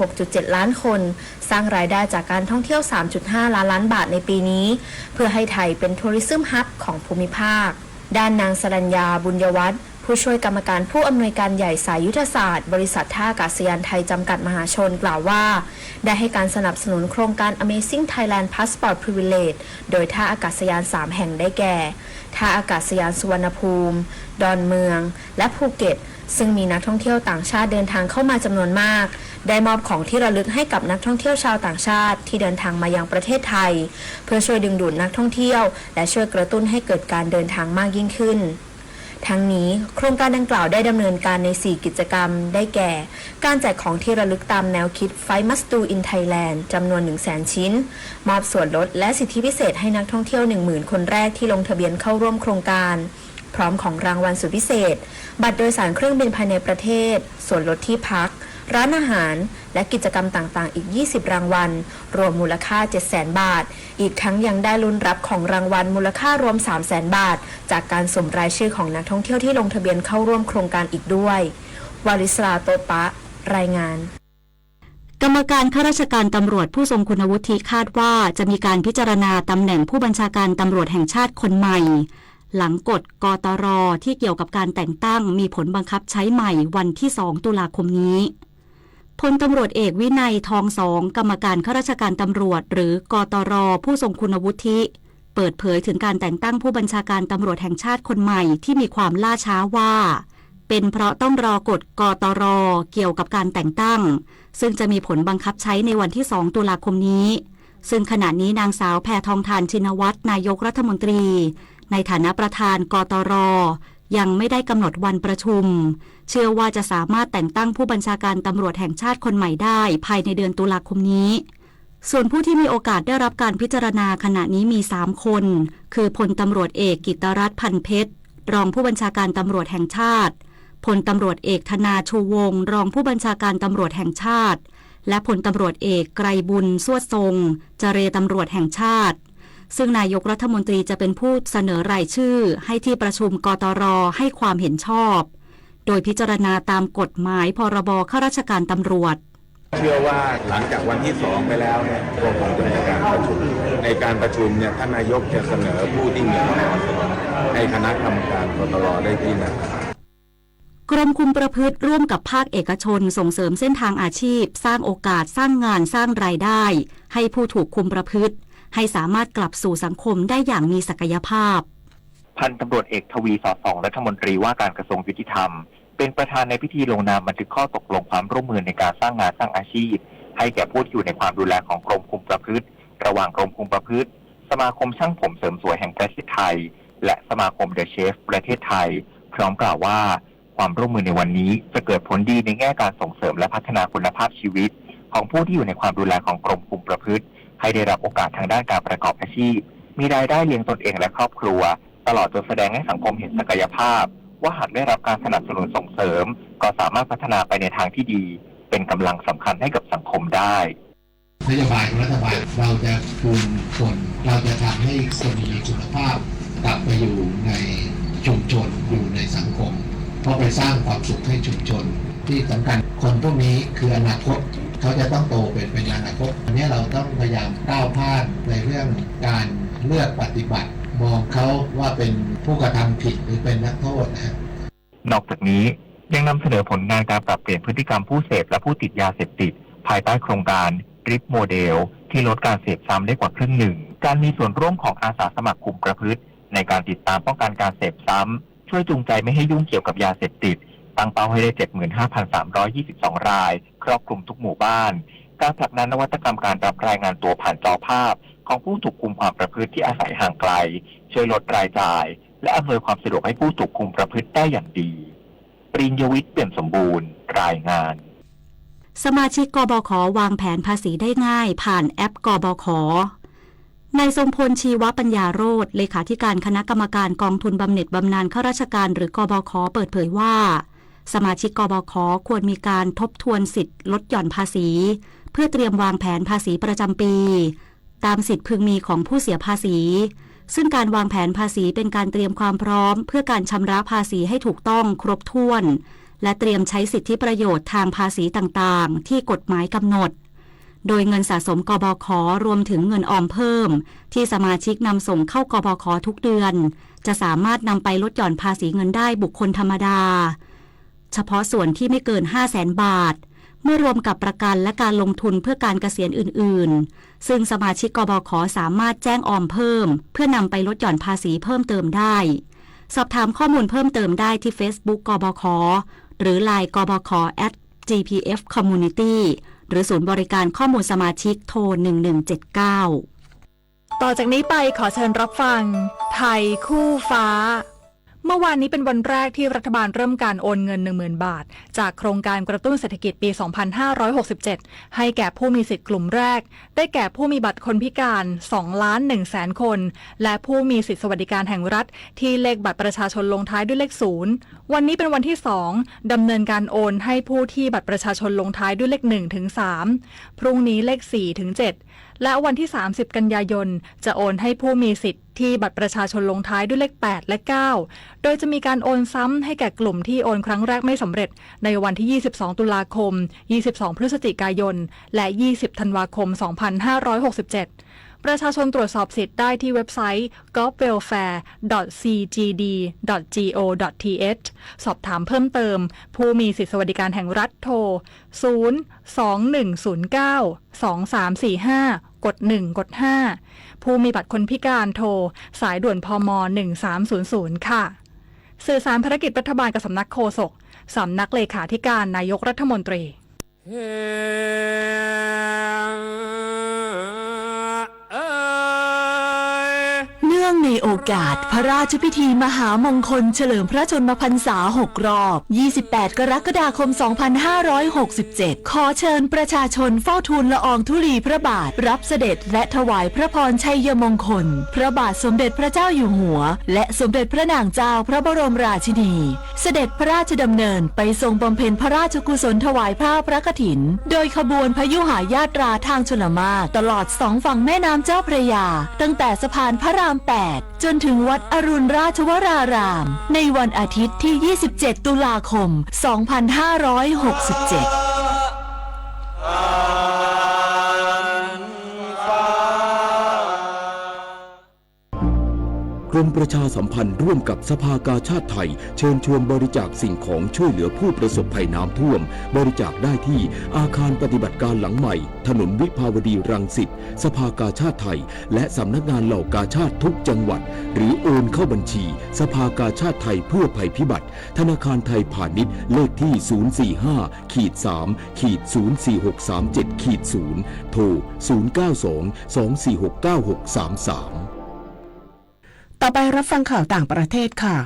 36.7 ล้านคนสร้างรายได้จากการท่องเที่ยว 3.5 ล้านบาทในปีนี้เพื่อให้ไทยเป็นทัวริซึมฮับของภูมิภาคด้านนางสรัญญาบุญยวัฒน์ผู้ช่วยกรรมการผู้อำนวยการใหญ่สายยุทธศาสตร์บริษัทท่าอากาศยานไทยจำกัดมหาชนกล่าวว่าได้ให้การสนับสนุนโครงการ Amazing Thailand Passport Privilege โดยท่าอากาศยาน 3 แห่งได้แก่ท่าอากาศยานสุวรรณภูมิดอนเมืองและภูเก็ตซึ่งมีนักท่องเที่ยวต่างชาติเดินทางเข้ามาจำนวนมากได้มอบของที่ระลึกให้กับนักท่องเที่ยวชาวต่างชาติที่เดินทางมายังประเทศไทยเพื่อช่วยดึงดูดนักท่องเที่ยวและช่วยกระตุ้นให้เกิดการเดินทางมากยิ่งขึ้นทั้งนี้โครงการดังกล่าวได้ดำเนินการใน 4 กิจกรรมได้แก่การแจกของที่ระลึกตามแนวคิด Fight Must Do in Thailand จำนวน 100,000 ชิ้นมอบส่วนลดและสิทธิพิเศษให้นักท่องเที่ยว 10,000 คนแรกที่ลงทะเบียนเข้าร่วมโครงการพร้อมของรางวัลสุดพิเศษบัตรโดยสารเครื่องบินภายในประเทศส่วนลดที่พักร้านอาหารและกิจกรรมต่างๆอีก20รางวัลรวมมูลค่า 700,000 บาทอีกทั้งยังได้ลุ้นรับของรางวัลมูลค่ารวม 300,000 บาทจากการสุ่มรายชื่อของนักท่องเที่ยวที่ลงทะเบียนเข้าร่วมโครงการอีกด้วยวาริศราโตปะรายงานกรรมการข้าราชการตำรวจผู้ทรงคุณวุฒิคาดว่าจะมีการพิจารณาตำแหน่งผู้บัญชาการตำรวจแห่งชาติคนใหม่หลังกฎกตร.ที่เกี่ยวกับการแต่งตั้งมีผลบังคับใช้ใหม่วันที่ 2 ตุลาคมนี้พลตำรวจเอกวินัยทองสองกรรมการข้าราชการตำรวจหรือกตร.ผู้ทรงคุณวุฒิเปิดเผยถึงการแต่งตั้งผู้บัญชาการตำรวจแห่งชาติคนใหม่ที่มีความล่าช้าว่าเป็นเพราะต้องรอกฎกตร.เกี่ยวกับการแต่งตั้งซึ่งจะมีผลบังคับใช้ในวันที่ 2 ตุลาคมนี้ซึ่งขณะนี้นางสาวแพทองธารชินวัตรนายกรัฐมนตรีในฐานะประธานกตร. ยังไม่ได้กำหนดวันประชุมเชื่อว่าจะสามารถแต่งตั้งผู้บัญชาการตำรวจแห่งชาติคนใหม่ได้ภายในเดือนตุลาคมนี้ส่วนผู้ที่มีโอกาสได้รับการพิจารณาขณะนี้มี3คนคือพลตำรวจเอกกิตตรัตน์พันเพชรรองผู้บัญชาการตำรวจแห่งชาติพลตำรวจเอกธนาชูวงศ์รองผู้บัญชาการตำรวจแห่งชาติและพลตำรวจเอกไกรบุญสวดทรงเจรตำรวจแห่งชาติซึ่งนายกรัฐมนตรีจะเป็นผู้เสนอรายชื่อให้ที่ประชุมกตร.ให้ความเห็นชอบโดยพิจารณาตามกฎหมายพรบข้าราชการตำรวจเชื่อว่าหลังจากวันที่2ไปแล้วเนี่ยก็คงจะมีการประชุมในการประชุมเนี่ยท่านนายกจะเสนอผู้ที่มีความเหมาะสมให้คณะกรรมการกตร.ได้พิจารณากรมคุมประพฤติร่วมกับภาคเอกชนส่งเสริมเส้นทางอาชีพสร้างโอกาสสร้างงานสร้างรายได้ให้ผู้ถูกคุมประพฤติให้สามารถกลับสู่สังคมได้อย่างมีศักยภาพพันตำรวจเอกทวีสอดส่องรัฐมนตรีว่าการกระทรวงยุติธรรมเป็นประธานในพิธีลงนามบันทึกข้อตกลงความร่วมมือในการสร้างงานสร้างอาชีพให้แก่ผู้ที่อยู่ในความดูแลของกรมคุมประพฤติระหว่างกรมคุมประพฤติสมาคมช่างผมเสริมสวยแห่งประเทศไทยและสมาคมเดอะเชฟประเทศไทยพร้อมกล่าวว่าความร่วมมือในวันนี้จะเกิดผลดีในแง่การส่งเสริมและพัฒนาคุณภาพชีวิตของผู้ที่อยู่ในความดูแลของกรมคุมประพฤติให้ได้รับโอกาสทางด้านการประกอบอาชีพมีรายได้เลี้ยงตนเองและครอบครัวตลอดจนแสดงให้สังคมเห็นศักยภาพว่าหากได้รับการสนับสนุนส่งเสริมก็สามารถพัฒนาไปในทางที่ดีเป็นกำลังสำคัญให้กับสังคมได้นโยบายของรัฐบาลเราจะคืนคนเราจะทำให้คนมีคุณภาพกลับไปอยู่ในชุมชนอยู่ในสังคมเพราะไปสร้างความสุขให้ชุมชนที่สำคัญคนพวกนี้คืออนาคตเขาจะต้องโตเป็นอนาคตอันนี้เราต้องพยายามก้าวพลาดในเรื่องการเลือกปฏิบัติมองเขาว่าเป็นผู้กระทำผิดหรือเป็นนักโทษนะนอกจากนี้ยังนำเสนอผลงานการปรับเปลี่ยนพฤติกรรมผู้เสพและผู้ติดยาเสพติดภายใต้โครงการริปโมเดลที่ลดการเสพซ้ำได้กว่าครึ่งหนึ่งการมีส่วนร่วมของอาสาสมัครคุมประพฤติในการติดตามป้องกันการเสพซ้ำช่วยจูงใจไม่ให้ยุ่งเกี่ยวกับยาเสพติดตั้งเป้าให้ได้ 75,322 รายครอบคลุมทุกหมู่บ้านการผลักดันนวัตกรรมการรับรายงานตัวผ่านจอภาพของผู้ถูกคุมความประพฤติที่อาศัยห่างไกลช่วยลดรายจ่ายและอำนวยความสะดวกให้ผู้ถูกคุมประพฤติได้อย่างดีปริญญวิทย์เปี่ยมสมบูรณ์รายงานสมาชิกกบข.วางแผนภาษีได้ง่ายผ่านแอปกบข.นายทรงพลชีวปัญญาโรจน์เลขาธิการคณะกรรมการกองทุนบำเหน็จบำนาญข้าราชการหรือกบข.เปิดเผยว่าสมาชิกกบข.ควรมีการทบทวนสิทธิ์ลดหย่อนภาษีเพื่อเตรียมวางแผนภาษีประจำปีตามสิทธิพึงมีของผู้เสียภาษีซึ่งการวางแผนภาษีเป็นการเตรียมความพร้อมเพื่อการชำระภาษีให้ถูกต้องครบถ้วนและเตรียมใช้สิทธิประโยชน์ทางภาษีต่างๆที่กฎหมายกำหนดโดยเงินสะสมกบข.รวมถึงเงินออมเพิ่มที่สมาชิกนำส่งเข้ากบข.ทุกเดือนจะสามารถนำไปลดหย่อนภาษีเงินได้บุคคลธรรมดาเฉพาะส่วนที่ไม่เกิน 500,000 บาทเมื่อรวมกับประกันและการลงทุนเพื่อการเกษียณอื่นๆซึ่งสมาชิกกบข.สามารถแจ้งออมเพิ่มเพื่อนำไปลดหย่อนภาษีเพิ่มเติมได้สอบถามข้อมูลเพิ่มเติมได้ที่ Facebook กบข.หรือ LINE กบข. @GPF Community หรือศูนย์บริการข้อมูลสมาชิกโทร 1179 ต่อจากนี้ไปขอเชิญรับฟังไทยคู่ฟ้าเมื่อวานนี้เป็นวันแรกที่รัฐบาลเริ่มการโอนเงิน 10,000 บาทจากโครงการกระตุ้นเศรษฐกิจปี 2567 ให้แก่ผู้มีสิทธิ์กลุ่มแรกได้แก่ผู้มีบัตรคนพิการ 2,100,000 คนและผู้มีสิทธิสวัสดิการแห่งรัฐที่เลขบัตรประชาชนลงท้ายด้วยเลข 0 วันนี้เป็นวันที่ 2 ดำเนินการโอนให้ผู้ที่บัตรประชาชนลงท้ายด้วยเลข 1 ถึง 3 พรุ่งนี้เลข 4 ถึง 7และวันที่ 30 กันยายนจะโอนให้ผู้มีสิทธิ์ที่บัตรประชาชนลงท้ายด้วยเลข 8 และ 9 โดยจะมีการโอนซ้ำให้แก่กลุ่มที่โอนครั้งแรกไม่สำเร็จในวันที่ 22 ตุลาคม 22 พฤศจิกายน และ 20 ธันวาคม 2567 ประชาชนตรวจสอบสิทธิ์ได้ที่เว็บไซต์ govwelfare.cgd.go.th สอบถามเพิ่มเติมผู้มีสิทธิสวัสดิการแห่งรัฐโทร 021092345 กด 1 กด 5 ผู้มีบัตรคนพิการโทรสายด่วนพม. 1300 ค่ะสื่อสารภารกิจรัฐบาลกับสำนักโฆษกสำนักเลขาธิการนายกรัฐมนตรีเนื่อง ในโอกาสพระราชพิธีมหามงคลเฉลิมพระชนมพรรษา6 รอบ 28 กรกฎาคม 2567 ขอเชิญประชาชนเฝ้าทูลละอองธุลีพระบาทรับเสด็จและถวายพระพรชัยมงคลพระบาทสมเด็จพระเจ้าอยู่หัวและสมเด็จพระนางเจ้าพระบรมราชินีเสด็จพระราชดำเนินไปทรงบำเพ็ญพระราชกุศลถวายผ้าพระกฐินโดยขบวนพยุหญาตราทางชลมารตลอด2 ฝั่งแม่น้ำเจ้าพระยาตั้งแต่สะพานพระราม 8 จนถึงวัดอรุณราชวรารามในวันอาทิตย์ที่ 27 ตุลาคม 2567กรมประชาสัมพันธ์ร่วมกับสภากาชาดไทยเชิญชวนบริจาคสิ่งของช่วยเหลือผู้ประสบภัยน้ำท่วมบริจาคได้ที่อาคารปฏิบัติการหลังใหม่ถนนวิภาวดีรังสิตสภากาชาดไทยและสำนักงานเหล่ากาชาดทุกจังหวัดหรือโอนเข้าบัญชีสภากาชาดไทยเพื่อภัยพิบัติธนาคารไทยพาณิชย์เลขที่ 045-3-04637-0 โทร 092-246-9633ต่อไปรับฟังข่าวต่างประเทศค่ะ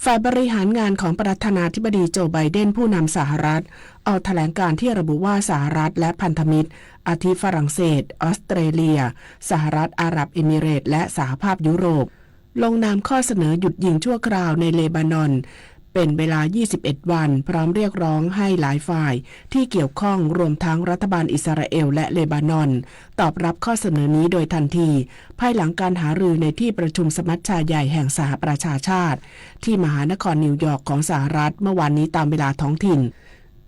ฝ่ายบริหารงานของประธานาธิบดีโจไบเดนผู้นำสหรัฐออกแถลงการที่ระบุว่าสหรัฐและพันธมิตรอาทิฝรั่งเศสออสเตรเลียสหรัฐอาหรับเอมิเรตส์และสหภาพยุโรปลงนามข้อเสนอหยุดยิงชั่วคราวในเลบานอนเป็นเวลา 21 วันพร้อมเรียกร้องให้หลายฝ่ายที่เกี่ยวข้องรวมทั้งรัฐบาลอิสราเอลและเลบานอนตอบรับข้อเสนอนี้โดยทันทีภายหลังการหารือในที่ประชุมสมัชชาใหญ่แห่งสหประชาชาติที่มหานครนิวยอร์กของสหรัฐเมื่อวานนี้ตามเวลาท้องถิ่น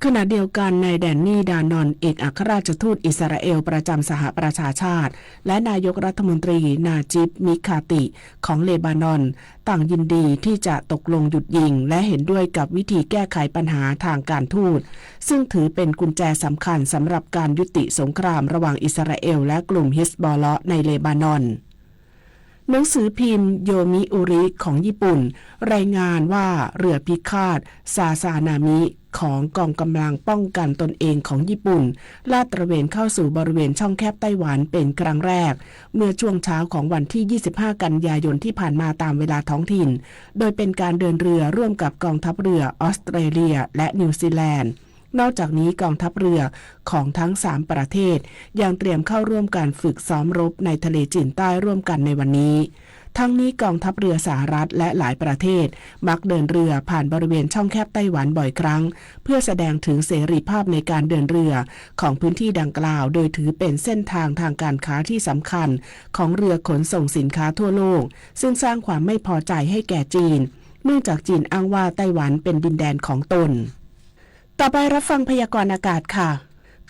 ขณะเดียวกันนายแดนนี่ดานอนเอกอัครราชทูตอิสราเอลประจำสหประชาชาติและนายกรัฐมนตรีนาจิบมิคาติของเลบานอนต่างยินดีที่จะตกลงหยุดยิงและเห็นด้วยกับวิธีแก้ไขปัญหาทางการทูตซึ่งถือเป็นกุญแจสำคัญสำหรับการยุติสงครามระหว่างอิสราเอลและกลุ่มฮิซบอลเลาะห์ในเลบานอนหนังสือพิมพ์โยมิอุริของญี่ปุ่นรายงานว่าเรือพิฆาตซาซานามิของกองกำลังป้องกันตนเองของญี่ปุ่นลาดตระเวนเข้าสู่บริเวณช่องแคบไต้หวันเป็นครั้งแรกเมื่อช่วงเช้าของวันที่ 25 กันยายนที่ผ่านมาตามเวลาท้องถิ่นโดยเป็นการเดินเรือร่วมกับกองทัพเรือออสเตรเลียและนิวซีแลนด์นอกจากนี้กองทัพเรือของทั้ง3ประเทศยังเตรียมเข้าร่วมการฝึกซ้อมรบในทะเลจีนใต้ร่วมกันในวันนี้ทั้งนี้กองทัพเรือสหรัฐและหลายประเทศมักเดินเรือผ่านบริเวณช่องแคบไต้หวันบ่อยครั้งเพื่อแสดงถึงเสรีภาพในการเดินเรือของพื้นที่ดังกล่าวโดยถือเป็นเส้นทางทางการค้าที่สำคัญของเรือขนส่งสินค้าทั่วโลกซึ่งสร้างความไม่พอใจให้แก่จีนเนื่องจากจีนอ้างว่าไต้หวันเป็นดินแดนของตนต่อไปรับฟังพยากรณ์อากาศค่ะ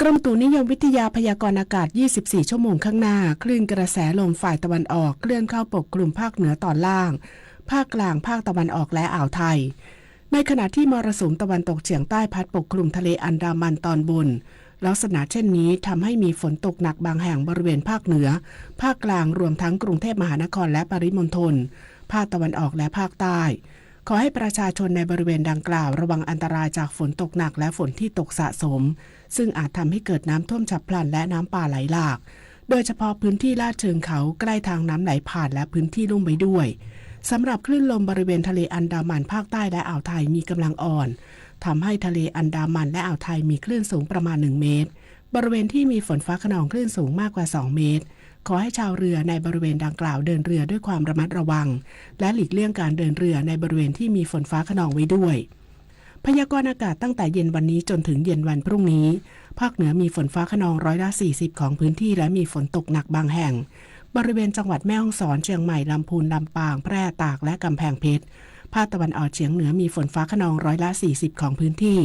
กรมอุตุนิยมวิทยาพยากรณ์อากาศ24ชั่วโมงข้างหน้าคลื่นกระแสลมฝ่ายตะวันออกเคลื่อนเข้าปกคลุมภาคเหนือตอนล่างภาคกลางภาคตะวันออกและอ่าวไทยในขณะที่มรสุมตะวันตกเฉียงใต้พัดปกคลุมทะเลอันดามันตอนบนลักษณะเช่นนี้ทำให้มีฝนตกหนักบางแห่งบริเวณภาคเหนือภาคกลางรวมทั้งกรุงเทพมหานครและปริมณฑลภาคตะวันออกและภาคใต้ขอให้ประชาชนในบริเวณดังกล่าวระวังอันตรายจากฝนตกหนักและฝนที่ตกสะสมซึ่งอาจทำให้เกิดน้ำท่วมฉับพลันและน้ำป่าไหลหลากโดยเฉพาะพื้นที่ลาดเชิงเขาใกล้ทางน้ำไหลผ่านและพื้นที่ลุ่มไว้ด้วยสำหรับคลื่นลมบริเวณทะเลอันดามันภาคใต้และอ่าวไทยมีกำลังอ่อนทำให้ทะเลอันดามันและอ่าวไทยมีคลื่นสูงประมาณ1 เมตรบริเวณที่มีฝนฟ้าคะนองคลื่นสูงมากกว่า2 เมตรขอให้ชาวเรือในบริเวณดังกล่าวเดินเรือด้วยความระมัดระวังและหลีกเลี่ยงการเดินเรือในบริเวณที่มีฝนฟ้าคะนองไว้ด้วยพยากรณ์อากาศตั้งแต่เย็นวันนี้จนถึงเย็นวันพรุ่งนี้ภาคเหนือมีฝนฟ้าคะนอง40%ของพื้นที่และมีฝนตกหนักบางแห่งบริเวณจังหวัดแม่ฮ่องสอนเชียงใหม่ลำพูนลำปางแพร่ตากและกำแพงเพชรภาคตะวันออกเฉียงเหนือมีฝนฟ้าคะนอง40%ของพื้นที่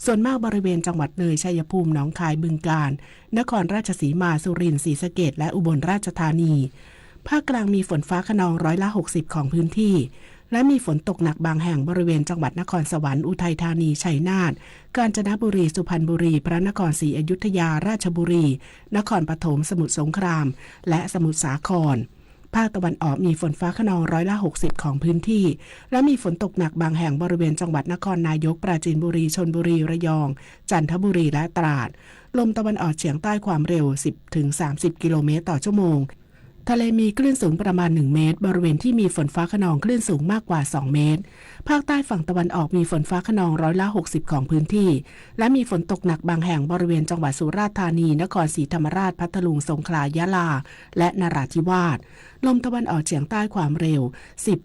ส่วนมากบริเวณจังหวัดเลยชัยภูมิหนองคายบึงกาฬนครราชสีมาสุรินทร์ศรีสะเกษและอุบลราชธานีภาคกลางมีฝนฟ้าคะนอง60%ของพื้นที่และมีฝนตกหนักบางแห่งบริเวณจังหวัดนครสวรรค์อุทัยธานีชัยนาทกาญจนบุรีสุพรรณบุรีพระนครศรีอยุธยาราชบุรีนครปฐมสมุทรสงครามและสมุทรสาครภาคตะวันออกมีฝนฟ้าคะนอง60%ของพื้นที่และมีฝนตกหนักบางแห่งบริเวณจังหวัดนครนายกปราจีนบุรีชลบุรีระยองจันทบุรีและตราดลมตะวันออกเฉียงใต้ความเร็ว 10-30 กิโลเมตรต่อชั่วโมง ทะเลมีคลื่นสูงประมาณ1เมตรบริเวณที่มีฝนฟ้าคะนองคลื่นสูงมากกว่า2เมตรภาคใต้ฝั่งตะวันออกมีฝนฟ้าคะนอง60%ของพื้นที่และมีฝนตกหนักบางแห่งบริเวณจังหวัดสุราษฎร์ธานีนครศรีธรรมราชพัทลุงสงขลายะลาและนราธิวาสลมตะวันออกเฉียงใต้ความเร็ว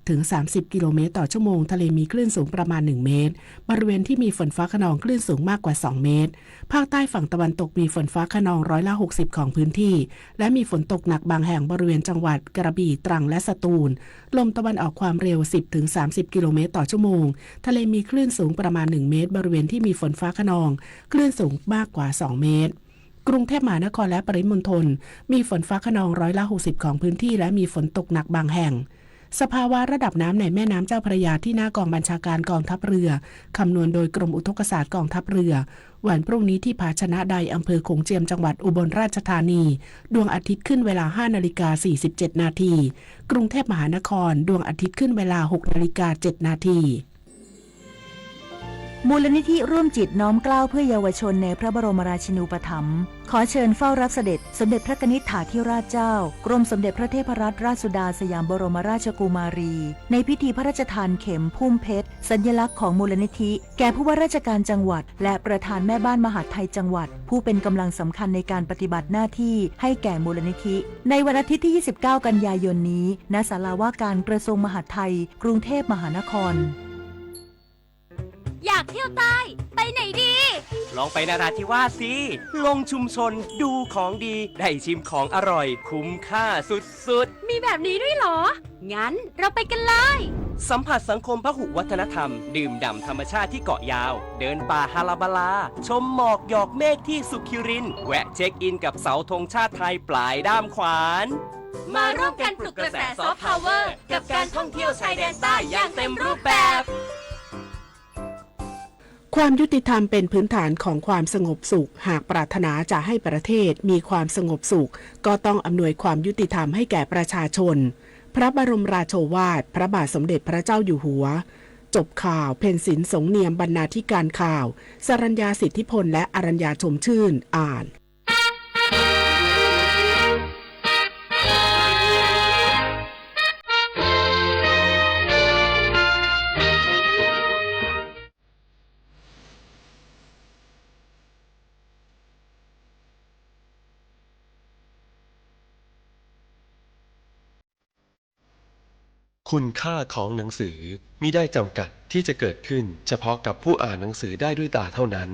10-30 กิโลเมตรต่อชั่วโมงทะเลมีคลื่นสูงประมาณ1เมตรบริเวณที่มีฝนฟ้าคะนองคลื่นสูงมากกว่า2เมตรภาคใต้ฝั่งตะวันตกมีฝนฟ้าคะนอง60%ของพื้นที่และมีฝนตกหนักบางแห่งบริเวณจังหวัดกระบี่ตรังและสตูลลมตะวันออกความเร็ว 10-30 กิโลเมตรต่อชั่วโมงทะเลมีคลื่นสูงประมาณ1เมตรบริเวณที่มีฝนฟ้าคะนองคลื่นสูงมากกว่า2เมตรกรุงเทพมหานครและปริมณฑลมีฝนฟ้าคะนอง60%ของพื้นที่และมีฝนตกหนักบางแห่งสภาวะระดับน้ำในแม่น้ำเจ้าพระยาที่หน้ากองบัญชาการกองทัพเรือคำนวณโดยกรมอุทกศาสตร์กองทัพเรือวันพรุ่งนี้ที่ภาชนะใดอำเภอโขงเจียมจังหวัดอุบลราชธานีดวงอาทิตย์ขึ้นเวลา 5:47 นาทีกรุงเทพมหานครดวงอาทิตย์ขึ้นเวลา 6:07 นาทีมูลนิธิร่วมจิตน้อมเกล้าเพื่อเยาวชนในพระบรมราชินูปถัมภ์ขอเชิญเฝ้ารับเสด็จสมเด็จพระกนิษฐาธิราชเจ้ากรมสมเด็จพระเทพรัตนราชสุดาสยามบรมราชกุมารีในพิธีพระราชทานเข็มพุ่มเพชรสัญลักษณ์ของมูลนิธิแก่ผู้ว่าราชการจังหวัดและประธานแม่บ้านมหาดไทยจังหวัดผู้เป็นกำลังสำคัญในการปฏิบัติหน้าที่ให้แก่มูลนิธิในวันอาทิตย์ที่ 29 กันยายนนี้ณศาลาว่าการกระทรวงมหาดไทยกรุงเทพมหานครอยากเที่ยวใต้ไปไหนดี ลองไปนราธิวาสสิลงชุมชนดูของดีได้ชิมของอร่อยคุ้มค่าสุดๆมีแบบนี้ด้วยเหรองั้นเราไปกันเลยสัมผัสสังคมพหุวัฒนธรรมดื่มด่ำธรรมชาติที่เกาะยาวเดินป่าฮาลาบาลาชมหมอกหยอกเมฆที่สุขิรินแวะเช็คอินกับเสาธงชาติไทยปลายด้ามขวานมาร่วมกันปลุกกระแสซอฟต์พาวเวอร์กับการท่องเที่ยวชายแดนใต้อย่างเต็มรูปแบบความยุติธรรมเป็นพื้นฐานของความสงบสุขหากปรารถนาจะให้ประเทศมีความสงบสุขก็ต้องอำนวยความยุติธรรมให้แก่ประชาชนพระบรมราโชวาทพระบาทสมเด็จพระเจ้าอยู่หัวจบข่าวเพ็ญศิลป์สงเนียมบรรณาธิการข่าวสรัญญาสิทธิพลและอรัญญาชมชื่นอ่านคุณค่าของหนังสือมิได้จำกัดที่จะเกิดขึ้นเฉพาะกับผู้อ่านหนังสือได้ด้วยตาเท่านั้น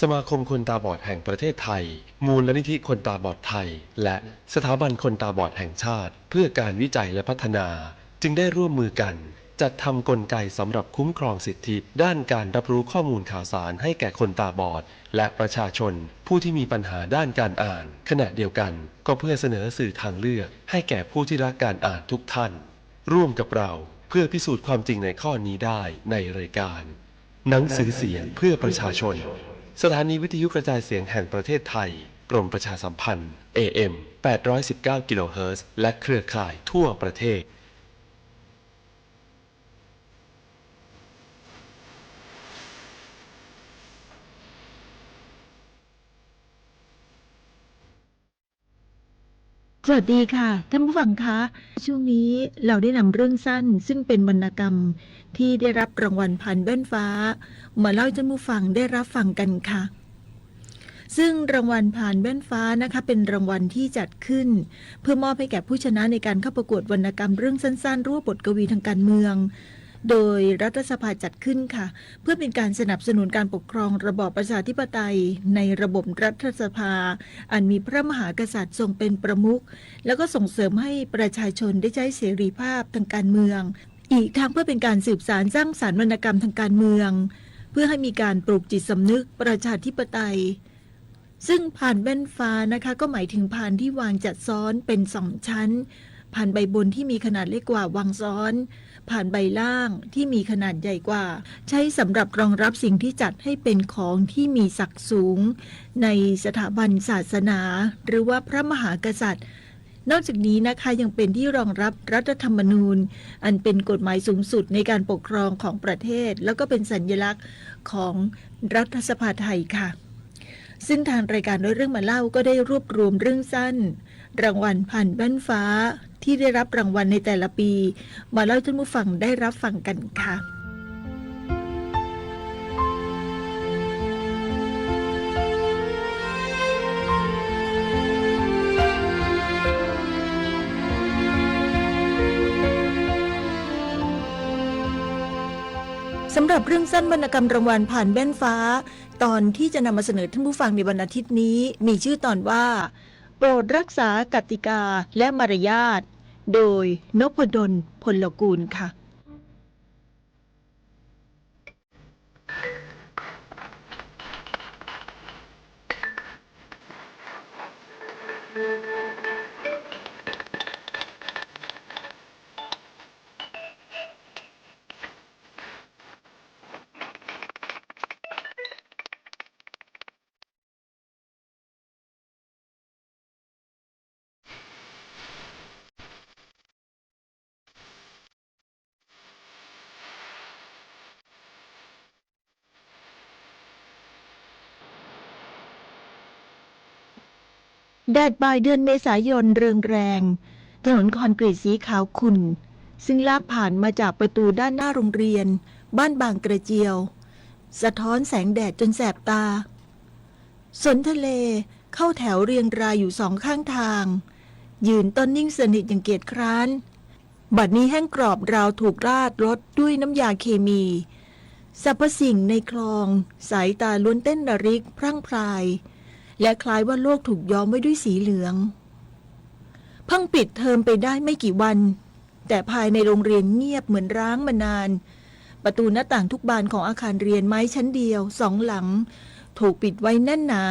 สมาคมคนตาบอดแห่งประเทศไทยมูลนิธิคนตาบอดไทยและสถาบันคนตาบอดแห่งชาติเพื่อการวิจัยและพัฒนาจึงได้ร่วมมือกันจัดทำกลไกสำหรับคุ้มครองสิทธิด้านการรับรู้ข้อมูลข่าวสารให้แก่คนตาบอดและประชาชนผู้ที่มีปัญหาด้านการอ่านขณะเดียวกันก็เพื่อเสนอสื่อทางเลือกให้แก่ผู้ที่รักการอ่านทุกท่านร่วมกับเราเพื่อพิสูจน์ความจริงในข้อนี้ได้ในรายการหนังสือเสียงเพื่อประชาชนสถานีวิทยุกระจายเสียงแห่งประเทศไทยกรมประชาสัมพันธ์ AM 819 กิโลเฮิรตซ์และเครือข่ายทั่วประเทศสวัสดีค่ะท่านผู้ฟังคะช่วงนี้เราได้นำเรื่องสั้นซึ่งเป็นวรรณกรรมที่ได้รับรางวัลพันแว่นฟ้ามาเล่าให้ท่านผู้ฟังได้รับฟังกันค่ะซึ่งรางวัลผ่านแว่นฟ้านะคะเป็นรางวัลที่จัดขึ้นเพื่อมอบให้แก่ผู้ชนะในการเข้าประกวดวรรณกรรมเรื่องสั้นๆรวบบทกวีทางการเมืองโดยรัฐสภาจัดขึ้นค่ะเพื่อเป็นการสนับสนุนการปกครองระบอบประชาธิปไตยในระบบรัฐสภาอันมีพระมหากษัตริย์ทรงเป็นประมุขแล้วก็ส่งเสริมให้ประชาชนได้ใช้เสรีภาพทางการเมืองอีกทั้งเพื่อเป็นการสืบสานสร้างสรรค์วรรณกรรมทางการเมืองเพื่อให้มีการปลูกจิตสำนึกประชาธิปไตยซึ่งพานแว่นฟ้านะคะก็หมายถึงพานที่วางจัดซ้อนเป็น2ชั้นพานใบบนที่มีขนาดเล็กกว่าวางซ้อนผ่านใบล่างที่มีขนาดใหญ่กว่าใช้สำหรับรองรับสิ่งที่จัดให้เป็นของที่มีศักดิ์สูงในสถาบันศาสนาหรือว่าพระมหากษัตริย์นอกจากนี้นะคะยังเป็นที่รองรับรัฐธรรมนูญอันเป็นกฎหมายสูงสุดในการปกครองของประเทศแล้วก็เป็นสัญลักษณ์ของรัฐสภาไทยค่ะซึ่งทางรายการด้วยเรื่องมาเล่าก็ได้รวบรวมเรื่องสั้น รางวัลพันแว่นฟ้าที่ได้รับรางวัลในแต่ละปีมาเล่าให้ท่านผู้ฟังได้รับฟังกันค่ะสำหรับเรื่องสั้นวรรณกรรมรางวัลผ่านแว่นฟ้าตอนที่จะนำมาเสนอท่านผู้ฟังในวันอาทิตย์นี้มีชื่อตอนว่าโปรดรักษากติกาและมารยาทโดยนพดลพลกูลค่ะแดดบ่ายเดือนเมษายนเรืองแรงถนนคอนกรีตสีขาวขุ่นซึ่งลาดผ่านมาจากประตูด้านหน้าโรงเรียนบ้านบางกระเจียวสะท้อนแสงแดดจนแสบตาสนทะเลเข้าแถวเรียงรายอยู่สองข้างทางยืนต้นนิ่งสนิทอย่างเกียจคร้านบัดนี้แห้งกรอบราวถูกราดรดด้วยน้ำยาเคมีสรรพสิ่งในคลองสายตาล้วนเต้นระริกพรั่งพรายและคล้ายว่าโลกถูกย้อมไว้ด้วยสีเหลืองเพิ่งปิดเทอมไปได้ไม่กี่วันแต่ภายในโรงเรียนเงียบเหมือนร้างมานานประตูหน้าต่างทุกบานของอาคารเรียนไม้ชั้นเดียวสองหลังถูกปิดไว้แน่นหนา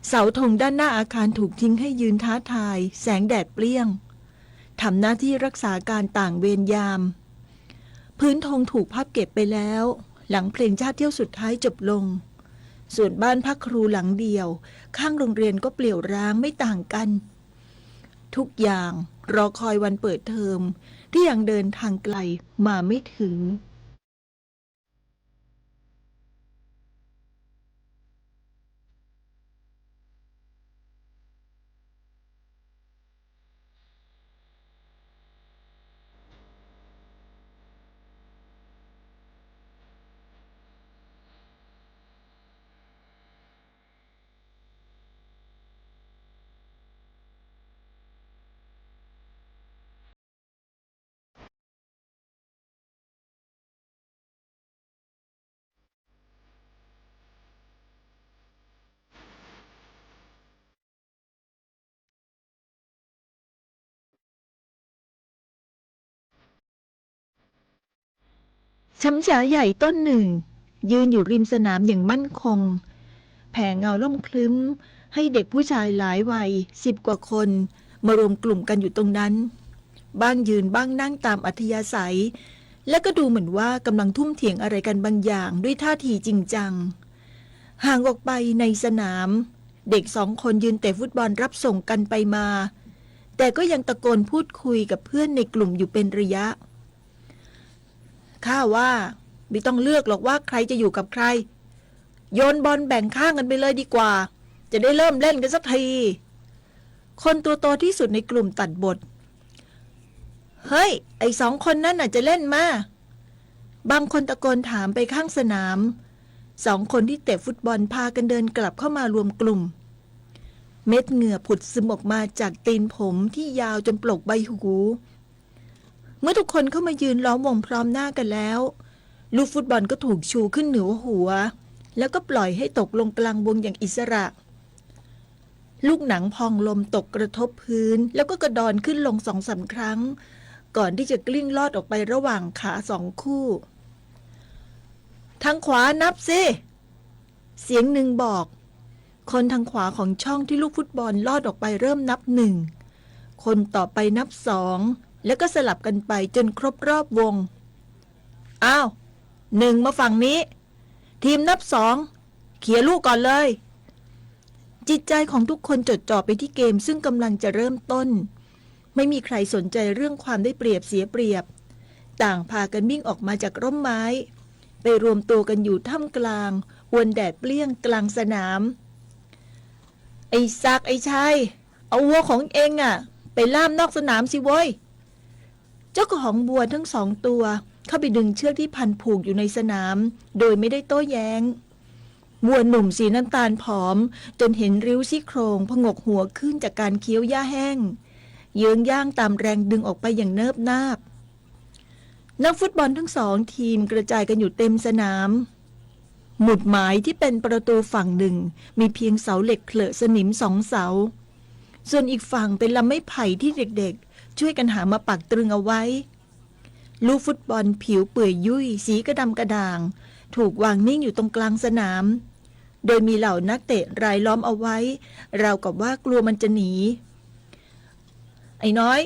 เสาธงด้านหน้าอาคารถูกทิ้งให้ยืนท้าทายแสงแดดเปรี้ยงทำหน้าที่รักษาการต่างเวรยามพื้นธงถูกพับเก็บไปแล้วหลังเพลงชาติเที่ยวสุดท้ายจบลงส่วนบ้านพักครูหลังเดียวข้างโรงเรียนก็เปลี่ยวร้างไม่ต่างกันทุกอย่างรอคอยวันเปิดเทอมที่ยังเดินทางไกลมาไม่ถึงช้ำฉาใหญ่ต้นหนึ่งยืนอยู่ริมสนามอย่างมั่นคงแผ่เงาล่มคลึ้มให้เด็กผู้ชายหลายวัย10 กว่าคนมารวมกลุ่มกันอยู่ตรงนั้นบ้างยืนบ้างนั่งตามอัธยาศัยและก็ดูเหมือนว่ากำลังทุ่มเถียงอะไรกันบางอย่างด้วยท่าทีจริงจังห่างออกไปในสนามเด็ก2 คนยืนเตะฟุตบอลรับส่งกันไปมาแต่ก็ยังตะโกนพูดคุยกับเพื่อนในกลุ่มอยู่เป็นระยะข้าว่าไม่ต้องเลือกหรอกว่าใครจะอยู่กับใครโยนบอลแบ่งข้างกันไปเลยดีกว่าจะได้เริ่มเล่นกันสักทีคนตัวโตที่สุดในกลุ่มตัดบทเฮ้ยไอ้2 คนนั้นน่ะจะเล่นมาบางคนตะโกนถามไปข้างสนาม2 คนที่เตะฟุตบอลพากันเดินกลับเข้ามารวมกลุ่มเม็ดเหงื่อผุดซึมออกมาจากตีนผมที่ยาวจนปลกใบหูเมื่อทุกคนเข้ามายืนล้อมวงพร้อมหน้ากันแล้วลูกฟุตบอลก็ถูกชูขึ้นเหนือหัวแล้วก็ปล่อยให้ตกลงกลางวงอย่างอิสระลูกหนังพองลมตกกระทบพื้นแล้วก็กระดอนขึ้นลง2-3 ครั้งก่อนที่จะกลิ้งลอดออกไประหว่างขา2 คู่ทางขวานับสิเสียงหนึ่งบอกคนทางขวาของช่องที่ลูกฟุตบอลลอดออกไปเริ่มนับ1คนต่อไปนับ2แล้วก็สลับกันไปจนครบรอบวงอ้าว1มาฝั่งนี้ทีมนับ2เขี่ยลูกก่อนเลยจิตใจของทุกคนจดจ่อไปที่เกมซึ่งกำลังจะเริ่มต้นไม่มีใครสนใจเรื่องความได้เปรียบเสียเปรียบต่างพากันวิ่งออกมาจากร่มไม้ไปรวมตัวกันอยู่ท่ามกลางอวนแดดเปรี้ยงกลางสนามไอ้ศักดิ์ไอ้ชัย เอาวัวของเองอ่ะไปล่ามนอกสนามสิเว้ยเจ้าของวัวทั้ง2 ตัวเข้าไปดึงเชือกที่พันผูกอยู่ในสนามโดยไม่ได้โต้แย้งวัวหนุ่มสีน้ำตาลผอมจนเห็นริ้วซี่โครงผงกหัวขึ้นจากการเคี้ยวหญ้าแห้งเยื้องย่างตามแรงดึงออกไปอย่างเนิบนาบนักฟุตบอลทั้ง2 ทีมกระจายกันอยู่เต็มสนามหมุดหมายที่เป็นประตูฝั่งหนึ่งมีเพียงเสาเหล็กเขลอะสนิม2 เสาส่วนอีกฝั่งเป็นลำไม้ไผ่ที่เด็กๆช่วยกันหามาปักตรึงเอาไว้ลูกฟุตบอลผิวเปื่อยยุ่ยสีกระดำกระด่างถูกวางนิ่งอยู่ตรงกลางสนามโดยมีเหล่านักเตะรายล้อมเอาไว้ราวกับว่ากลัวมันจะหนีไอ้น้อย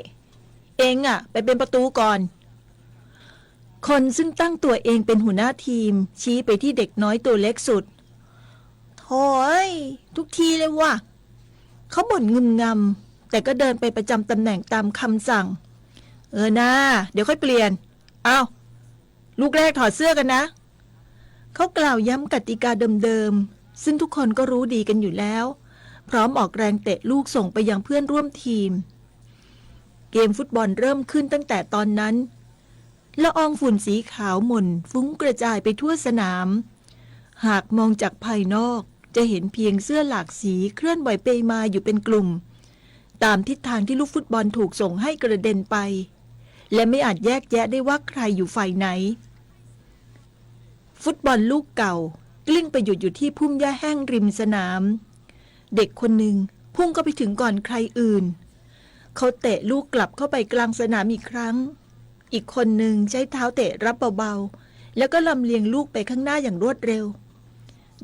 เองอ่ะไปเป็นประตูก่อนคนซึ่งตั้งตัวเองเป็นหัวหน้าทีมชี้ไปที่เด็กน้อยตัวเล็กสุดโถ่ทุกทีเลยว่ะเขาบ่นงึมงำแต่ก็เดินไปประจำตำแหน่งตามคำสั่งนะเดี๋ยวค่อยเปลี่ยนเอาลูกแรกถอดเสื้อกันนะเขากล่าวย้ำกติกาเดิมๆซึ่งทุกคนก็รู้ดีกันอยู่แล้วพร้อมออกแรงเตะลูกส่งไปยังเพื่อนร่วมทีมเกมฟุตบอลเริ่มขึ้นตั้งแต่ตอนนั้นละอองฝุ่นสีขาวหม่นฟุ้งกระจายไปทั่วสนามหากมองจากภายนอกจะเห็นเพียงเสื้อหลากสีเคลื่อนไหวไปมาอยู่เป็นกลุ่มตามทิศทางที่ลูกฟุตบอลถูกส่งให้กระเด็นไปและไม่อาจแยกแยะได้ว่าใครอยู่ฝ่ายไหนฟุตบอลลูกเก่ากลิ้งไปหยุดอยู่ที่พุ่มหญ้าแห้งริมสนามเด็กคนหนึ่งพุ่งเข้าไปถึงก่อนใครอื่นเขาเตะลูกกลับเข้าไปกลางสนามอีกครั้งอีกคนหนึ่งใช้เท้าเตะรับเบาๆแล้วก็ลำเลียงลูกไปข้างหน้าอย่างรวดเร็ว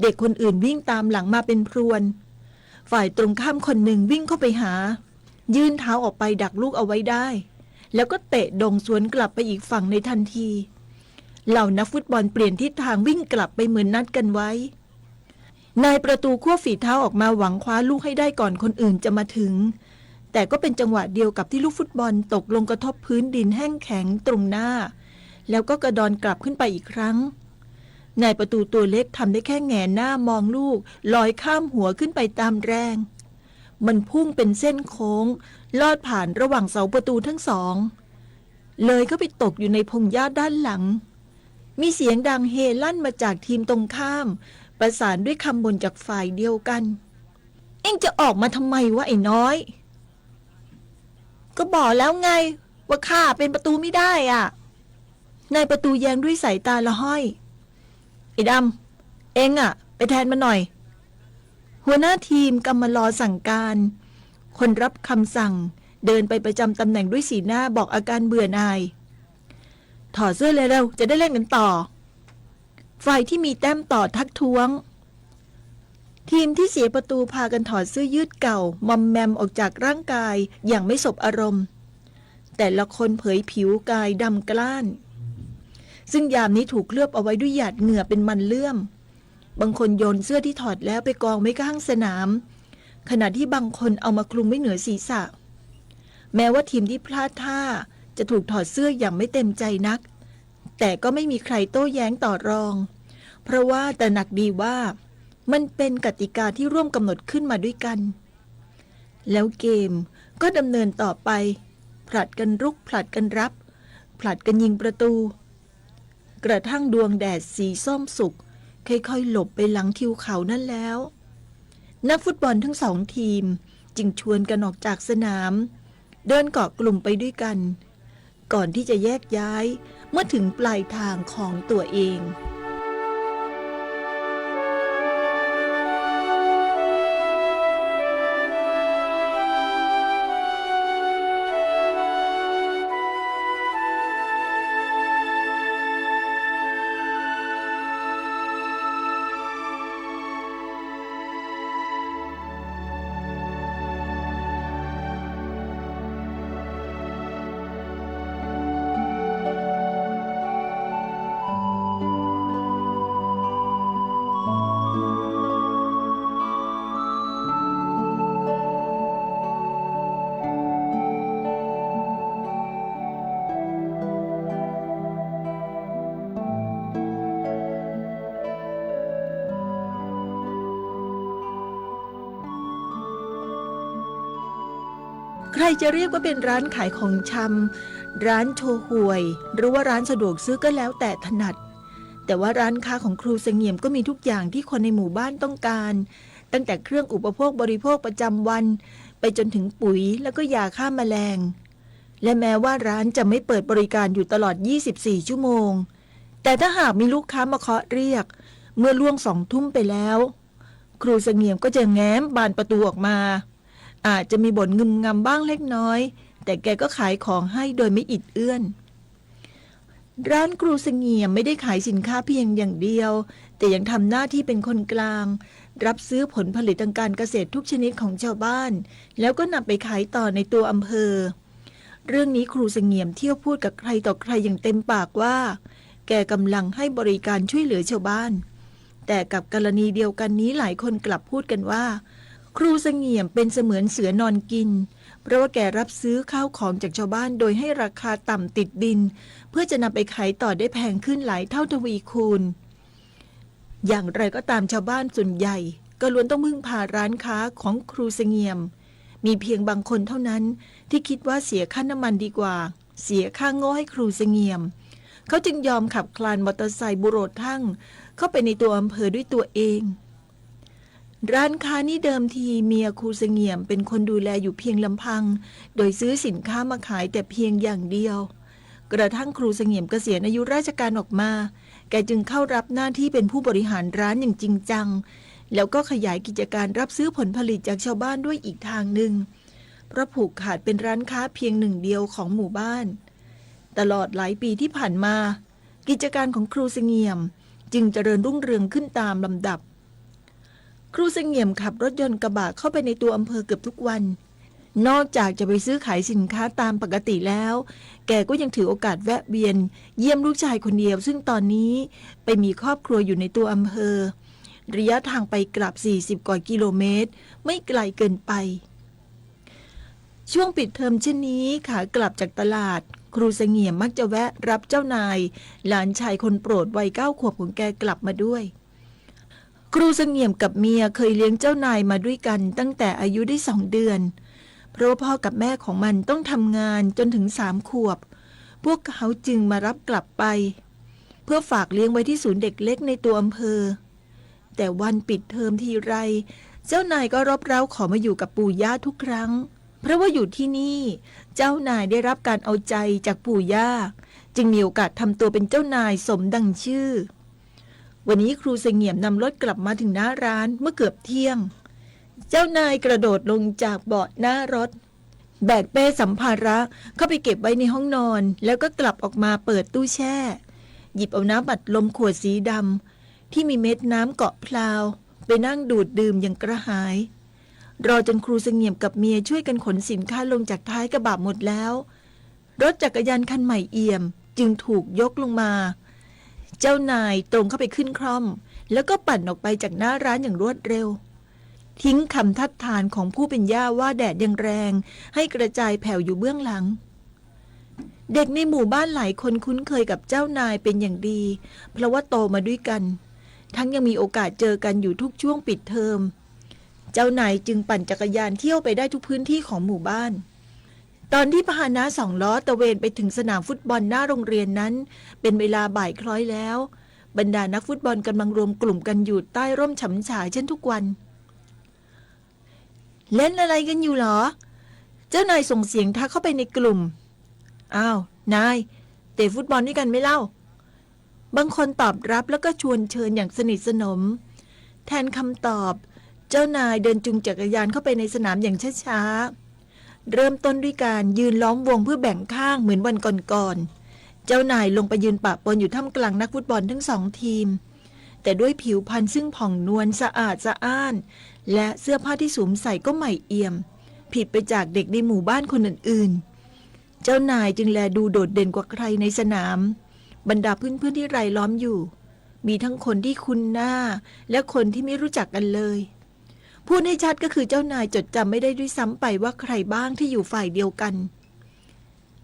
เด็กคนอื่นวิ่งตามหลังมาเป็นพรวนฝ่ายตรงข้ามคนหนึ่งวิ่งเข้าไปหายื่นเท้าออกไปดักลูกเอาไว้ได้แล้วก็เตะดงสวนกลับไปอีกฝั่งในทันทีเหล่านักฟุตบอลเปลี่ยนทิศทางวิ่งกลับไปเหมือนนัดกันไว้นายประตูขั้วฝีเท้าออกมาหวังคว้าลูกให้ได้ก่อนคนอื่นจะมาถึงแต่ก็เป็นจังหวะเดียวกับที่ลูกฟุตบอลตกลงกระทบพื้นดินแห้งแข็งตรงหน้าแล้วก็กระดอนกลับขึ้นไปอีกครั้งนายประตูตัวเล็กทำได้แค่แงนหน้ามองลูกลอยข้ามหัวขึ้นไปตามแรงมันพุ่งเป็นเส้นโค้งลอดผ่านระหว่างเสาประตูทั้ง2เลยก็ไปตกอยู่ในพงหญ้าด้านหลังมีเสียงดังเฮลั่นมาจากทีมตรงข้ามประสานด้วยคำบ่นจากฝ่ายเดียวกันเอ็งจะออกมาทำไมวะไอ้น้อยก็บอกแล้วไงว่าข้าเป็นประตูไม่ได้อ่ะนายประตูแย้งด้วยสายตาละห้อยไอ้ดำเอ็งอ่ะไปแทนมันหน่อยหัวหน้าทีมกำมารอสั่งการคนรับคำสั่งเดินไปประจำตำแหน่งด้วยสีหน้าบอกอาการเบื่อหน่ายถอดเสื้อเลยเร็วจะได้เล่นกันต่อฝ่ายที่มีแต้มต่อทักท้วงทีมที่เสียประตูพากันถอดเสื้อยืดเก่ามอมแมมออกจากร่างกายอย่างไม่สบอารมณ์แต่ละคนเผยผิวกายดำกล้านซึ่งยามนี้ถูกเคลือบเอาไว้ด้วยหยาดเหงื่อเป็นมันเลื่อมบางคนโยนเสื้อที่ถอดแล้วไปกองไว้ข้างสนามขณะที่บางคนเอามาคลุมไว้เหนือศีรษะแม้ว่าทีมที่พลาดท่าจะถูกถอดเสื้ออย่างไม่เต็มใจนักแต่ก็ไม่มีใครโต้แย้งต่อรองเพราะว่าตระหนักดีว่ามันเป็นกติกาที่ร่วมกำหนดขึ้นมาด้วยกันแล้วเกมก็ดำเนินต่อไปผลัดกันรุกผลัดกันรับผลัดกันยิงประตูกระทั่งดวงแดดสีส้มสุกค่อยๆหลบไปหลังทิวเขานั่นแล้วนักฟุตบอลทั้ง2 ทีมจึงชวนกันออกจากสนามเดินเกาะกลุ่มไปด้วยกันก่อนที่จะแยกย้ายเมื่อถึงปลายทางของตัวเอง ใครจะเรียกว่าเป็นร้านขายของชำร้านโชห่วย หรือว่าร้านสะดวกซื้อก็แล้วแต่ถนัดแต่ว่าร้านค้าของครูเสงี่ยมก็มีทุกอย่างที่คนในหมู่บ้านต้องการตั้งแต่เครื่องอุปโภคบริโภคประจำวันไปจนถึงปุ๋ยแล้วก็ยาฆ่าแมลงและแม้ว่าร้านจะไม่เปิดบริการอยู่ตลอด24ชั่วโมงแต่ถ้าหากมีลูกค้ามาเคาะเรียกเมื่อล่วง2 ทุ่มไปแล้วครูเสงี่ยมก็จะแง้มบานประตูออกมาอาจจะมีบ่นงึมงำบ้างเล็กน้อยแต่แกก็ขายของให้โดยไม่อิดเอื้อนร้านครูเสงี่ยมไม่ได้ขายสินค้าเพียงอย่างเดียวแต่ยังทำหน้าที่เป็นคนกลางรับซื้อผลผลิตทางการเกษตรทุกชนิดของชาวบ้านแล้วก็นำไปขายต่อในตัวอำเภอเรื่องนี้ครูเสงี่ยมเที่ยวพูดกับใครต่อใครอย่างเต็มปากว่าแกกำลังให้บริการช่วยเหลือชาวบ้านแต่กับกรณีเดียวกันนี้หลายคนกลับพูดกันว่าครูเสงี่ยมเป็นเสมือนเสือนอนกินเพราะว่าแกรับซื้อข้าวของจากชาวบ้านโดยให้ราคาต่ำติดดินเพื่อจะนำไปขายต่อได้แพงขึ้นหลายเท่าทวีคูณอย่างไรก็ตามชาวบ้านส่วนใหญ่ก็ล้วนต้องพึ่งพาร้านค้าของครูเสงี่ยมมีเพียงบางคนเท่านั้นที่คิดว่าเสียค่าน้ำมันดีกว่าเสียค่าโง่ให้ครูเสงี่ยมเขาจึงยอมขับคลานมอเตอร์ไซค์บุโรษทั่งเข้าไปในตัวอำเภอด้วยตัวเองร้านค้านี้เดิมทีเมียครูเสงี่ยมเป็นคนดูแลอยู่เพียงลำพังโดยซื้อสินค้ามาขายแต่เพียงอย่างเดียวกระทั่งครูเสงี่ยมเกษียณอายุราชการออกมาแกจึงเข้ารับหน้าที่เป็นผู้บริหารร้านอย่างจริงจังแล้วก็ขยายกิจการรับซื้อผลผลิตจากชาวบ้านด้วยอีกทางหนึ่งเพราะผูกขาดเป็นร้านค้าเพียงหนึ่งเดียวของหมู่บ้านตลอดหลายปีที่ผ่านมากิจการของครูเสงี่ยมจึงเจริญรุ่งเรืองขึ้นตามลำดับครูเสงี่ยมขับรถยนต์กระบะเข้าไปในตัวอำเภอเกือบทุกวันนอกจากจะไปซื้อขายสินค้าตามปกติแล้วแกก็ยังถือโอกาสแวะเวียนเยี่ยมลูกชายคนเดียวซึ่งตอนนี้ไปมีครอบครัวอยู่ในตัวอำเภอระยะทางไปกลับ40 กว่ากิโลเมตรไม่ไกลเกินไปช่วงปิดเทอมเช่นนี้ขากลับจากตลาดครูเสงี่ยมมักจะแวะรับเจ้านายหลานชายคนโปรดวัย9 ขวบของแกกลับมาด้วยครูเสงี่ยมกับเมียเคยเลี้ยงเจ้านายมาด้วยกันตั้งแต่อายุได้2 เดือนเพราะพ่อกับแม่ของมันต้องทำงานจนถึง3 ขวบพวกเขาจึงมารับกลับไปเพื่อฝากเลี้ยงไว้ที่ศูนย์เด็กเล็กในตัวอำเภอแต่วันปิดเทอมทีไรเจ้านายก็รบเร้าขอมาอยู่กับปู่ย่าทุกครั้งเพราะว่าอยู่ที่นี่เจ้านายได้รับการเอาใจจากปู่ย่าจึงมีโอกาสทำตัวเป็นเจ้านายสมดังชื่อวันนี้ครูเสงี่ยมนำรถกลับมาถึงหน้าร้านเมื่อเกือบเที่ยงเจ้านายกระโดดลงจากเบาะหน้ารถแบกเป้สัมภาระเข้าไปเก็บไว้ในห้องนอนแล้วก็กลับออกมาเปิดตู้แช่หยิบเอาน้ำอัดลมขวดสีดำที่มีเม็ดน้ำเกาะพลาวไปนั่งดูดดื่มอย่างกระหายรอจนครูเสงี่ยมกับเมียช่วยกันขนสินค้าลงจากท้ายกระบะหมดแล้วรถจักรยานคันใหม่เอี่ยมจึงถูกยกลงมาเจ้านายตรงเข้าไปขึ้นคร่อมแล้วก็ปั่นออกไปจากหน้าร้านอย่างรวดเร็วทิ้งคำทัดทานของผู้เป็นย่าว่าแดดยังแรงให้กระจายแผ่วอยู่เบื้องหลังเด็กในหมู่บ้านหลายคนคุ้นเคยกับเจ้านายเป็นอย่างดีเพราะว่าโตมาด้วยกันทั้งยังมีโอกาสเจอกันอยู่ทุกช่วงปิดเทอมเจ้านายจึงปั่นจักรยานเที่ยวไปได้ทุกพื้นที่ของหมู่บ้านตอนที่พาหนะ2 ล้อตะเวนไปถึงสนามฟุตบอลหน้าโรงเรียนนั้นเป็นเวลาบ่ายคล้อยแล้วบรรดานักฟุตบอลกำลังรวมกลุ่มกันอยู่ใต้ร่มฉำฉายเช่นทุกวันเล่นอะไรกันอยู่หรอเจ้านายส่งเสียงทักเข้าไปในกลุ่มอ้าวนายเตะฟุตบอลด้วยกันไหมเล่าบางคนตอบรับแล้วก็ชวนเชิญอย่างสนิทสนมแทนคำตอบเจ้านายเดินจูงจักรยานเข้าไปในสนามอย่างช้าๆเริ่มต้นด้วยการยืนล้อมวงเพื่อแบ่งข้างเหมือนวันก่อนๆเจ้านายลงไปยืนปะปนอยู่ท่ามกลางนักฟุตบอลทั้ง2 ทีมแต่ด้วยผิวพรรณซึ่งผ่องนวลสะอาดสะอ้านและเสื้อผ้าที่สวมใส่ก็ใหม่เอี่ยมผิดไปจากเด็กในหมู่บ้านคนอื่นๆเจ้านายจึงแลดูโดดเด่นกว่าใครในสนามบรรดาเพื่อนๆที่รายล้อมอยู่มีทั้งคนที่คุ้นหน้าและคนที่ไม่รู้จักกันเลยพูดให้ชัดก็คือเจ้านายจดจำไม่ได้ด้วยซ้ำไปว่าใครบ้างที่อยู่ฝ่ายเดียวกัน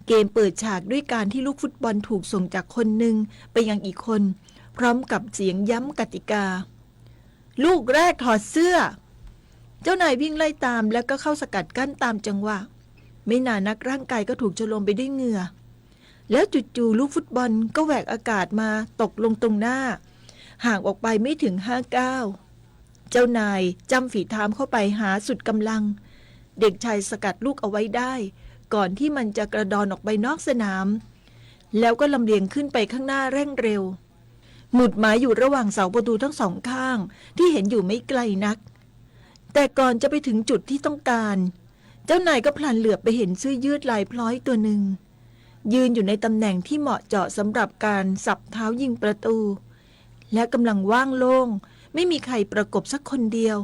เกมเปิดฉากด้วยการที่ลูกฟุตบอลถูกส่งจากคนหนึ่งไปยังอีกคนพร้อมกับเสียงย้ำกติกาลูกแรกถอดเสื้อเจ้านายวิ่งไล่ตามแล้วก็เข้าสกัดกั้นตามจังหวะ ไม่นานนักร่างกายก็ถูกฉลมไปด้วยเหงื่อแล้วจู่ๆลูกฟุตบอลก็แหวกอากาศมาตกลงตรงหน้าห่างออกไปไม่ถึง5 ก้าวเจ้านายจำฝีเท้าเข้าไปหาสุดกำลังเด็กชายสกัดลูกเอาไว้ได้ก่อนที่มันจะกระดอนออกไปนอกสนามแล้วก็ลำเลียงขึ้นไปข้างหน้าเร่งเร็วหมุดหมายอยู่ระหว่างเสาประตูทั้งสองข้างที่เห็นอยู่ไม่ไกลนักแต่ก่อนจะไปถึงจุดที่ต้องการเจ้านายก็พลันเหลือบไปเห็นเสื้อยืดลายพลอยตัวหนึ่งยืนอยู่ในตำแหน่งที่เหมาะเจาะสำหรับการสับเท้ายิงประตูและกำลังว่างโล่งไม่มีใครประกบสักคนเดียว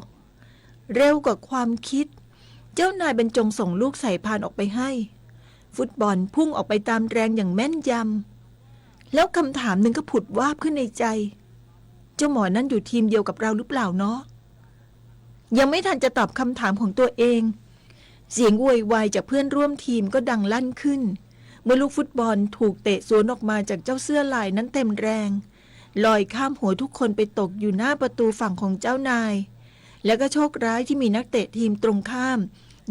เร็วกว่าความคิดเจ้านายบรรจงส่งลูกใส่พานออกไปให้ฟุตบอลพุ่งออกไปตามแรงอย่างแม่นยำแล้วคำถามหนึ่งก็ผุดวาบขึ้นในใจเจ้าหมอนั่นอยู่ทีมเดียวกับเราหรือเปล่าเนาะยังไม่ทันจะตอบคำถามของตัวเองเสียงโวยวายจากเพื่อนร่วมทีมก็ดังลั่นขึ้นเมื่อลูกฟุตบอลถูกเตะสวนออกมาจากเจ้าเสื้อลายนั้นเต็มแรงลอยข้ามหัวทุกคนไปตกอยู่หน้าประตูฝั่งของเจ้านายแล้วก็โชคร้ายที่มีนักเตะทีมตรงข้าม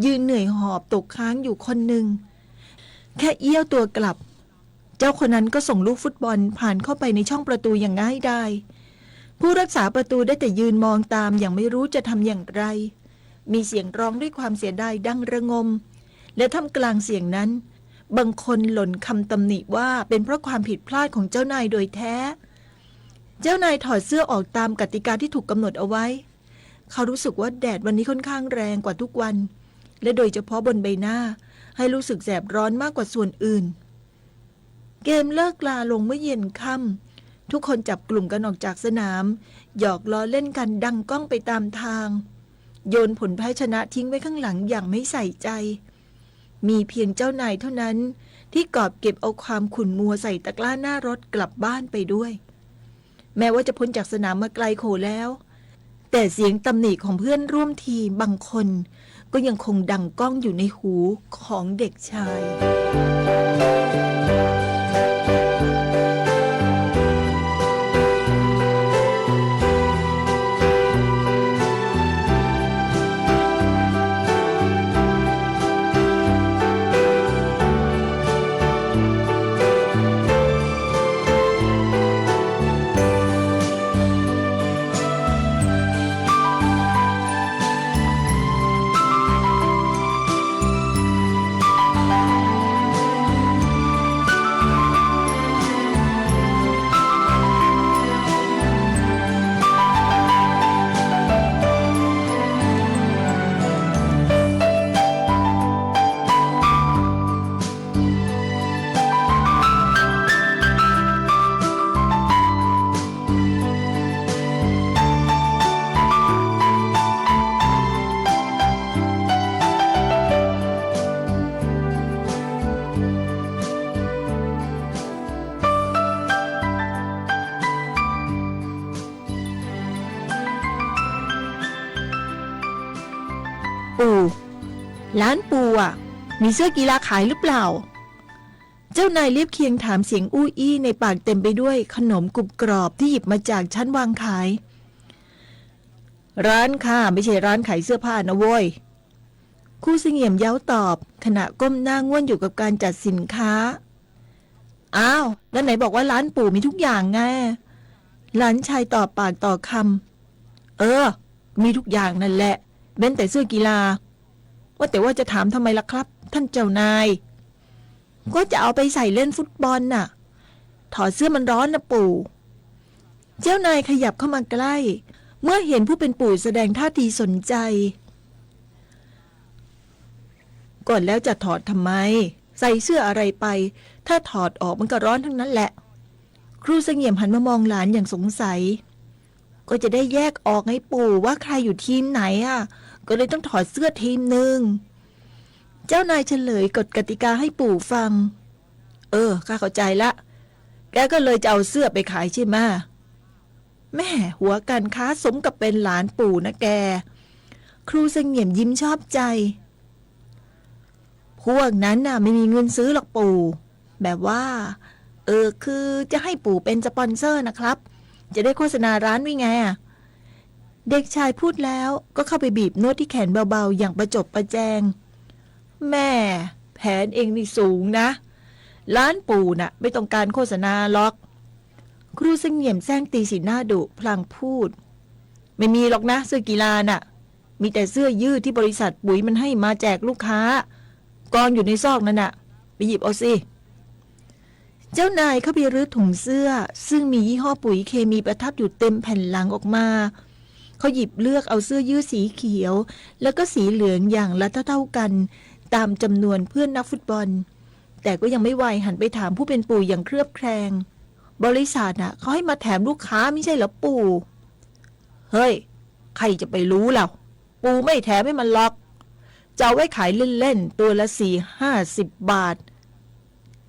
ยืนเหนื่อยหอบตกค้างอยู่คนหนึ่งแค่เอี้ยวตัวกลับเจ้าคนนั้นก็ส่งลูกฟุตบอลผ่านเข้าไปในช่องประตูอย่างง่ายดายผู้รักษาประตูได้แต่ยืนมองตามอย่างไม่รู้จะทำอย่างไรมีเสียงร้องด้วยความเสียดายดังระงมและท่ามกลางเสียงนั้นบางคนหล่นคำตำหนิว่าเป็นเพราะความผิดพลาดของเจ้านายโดยแท้เจ้านายถอดเสื้อออกตามกติกาที่ถูกกำหนดเอาไว้เขารู้สึกว่าแดดวันนี้ค่อนข้างแรงกว่าทุกวันและโดยเฉพาะบนใบหน้าให้รู้สึกแสบร้อนมากกว่าส่วนอื่นเกมเลิกลาลงเมื่อเย็นค่ำทุกคนจับกลุ่มกันออกจากสนามหยอกล้อเล่นกันดังก้องไปตามทางโยนผลแพ้ชนะทิ้งไว้ข้างหลังอย่างไม่ใส่ใจมีเพียงเจ้านายเท่านั้นที่กอบเก็บเอาความขุ่นมัวใส่ตะกร้าหน้ารถกลับบ้านไปด้วยแม้ว่าจะพ้นจากสนามมาไกลโขแล้วแต่เสียงตำหนิของเพื่อนร่วมทีมบางคนก็ยังคงดังก้องอยู่ในหูของเด็กชาย ปู่ร้านปู่อ่ะมีเสื้อกีฬาขายหรือเปล่าเจ้านายเรียบเคียงถามเสียงอู้อี้ในปากเต็มไปด้วยขนมกรุบกรอบที่หยิบมาจากชั้นวางขายร้านค่ะไม่ใช่ร้านขายเสื้อผ้านะโว้ยครูเสงี่ยมเย้าตอบขณะก้มหน้าง่วนอยู่กับการจัดสินค้าอ้าวแล้วไหนบอกว่าร้านปู่มีทุกอย่างไงหลานชายตอบปากต่อคำมีทุกอย่างนั่นแหละเว้นแต่เสื้อกีฬาว่าแต่ว่าจะถามทำไมล่ะครับท่านเจ้านายก็จะเอาไปใส่เล่นฟุตบอลน่ะถอดเสื้อมันร้อนนะปู่เจ้านายขยับเข้ามาใกล้เมื่อเห็นผู้เป็นปู่แสดงท่าทีสนใจก่อนแล้วจะถอดทำไมใส่เสื้ออะไรไปถ้าถอดออกมันก็ร้อนทั้งนั้นแหละครูเสงี่ยมหันมามองหลานอย่างสงสัยก็จะได้แยกออกไงปู่ว่าใครอยู่ทีมไหนอ่ะก็เลยต้องถอดเสื้อทีมหนึ่งเจ้านายเฉลยกฎกติกาให้ปู่ฟังข้าเข้าใจละแกก็เลยจะเอาเสื้อไปขายใช่ไหมแม่หัวการค้าสมกับเป็นหลานปู่นะแกครูเสงี่ยมยิ้มชอบใจพวกนั้นน่ะไม่มีเงินซื้อหรอกปู่แบบว่าคือจะให้ปู่เป็นสปอนเซอร์นะครับจะได้โฆษณาร้านไว้ไงเด็กชายพูดแล้วก็เข้าไปบีบนวดที่แขนเบาๆอย่างประจบประแจง แม่แผนเองนี่สูงนะร้านปู่น่ะไม่ต้องการโฆษณาหรอกครูเสงี่ยมแซงตีสีหน้าดุพลางพูดไม่มีหรอกนะเสื้อกีฬาน่ะมีแต่เสื้อยืดที่บริษัทปุ๋ยมันให้มาแจกลูกค้ากองอยู่ในซอกนั่นน่ะไปหยิบเอาสิเจ้านายเข้าไปรื้อถุงเสื้อซึ่งมียี่ห้อปุ๋ยเคมีประทับอยู่เต็มแผ่นหลังออกมาเขาหยิบเลือกเอาเสื้อยืดสีเขียวแล้วก็สีเหลืองอย่างละเท่ากันตามจำนวนเพื่อนนักฟุตบอลแต่ก็ยังไม่ไวหันไปถามผู้เป็นปู่อย่างเครือบแคลงบริษัทน่ะเขาให้มาแถมลูกค้าไม่ใช่เหรอปู่เฮ้ยใครจะไปรู้ล่ะปู่ไม่แถมให้มันล็อกจะเอาไว้ขายเล่นๆตัวละ40-50 บาท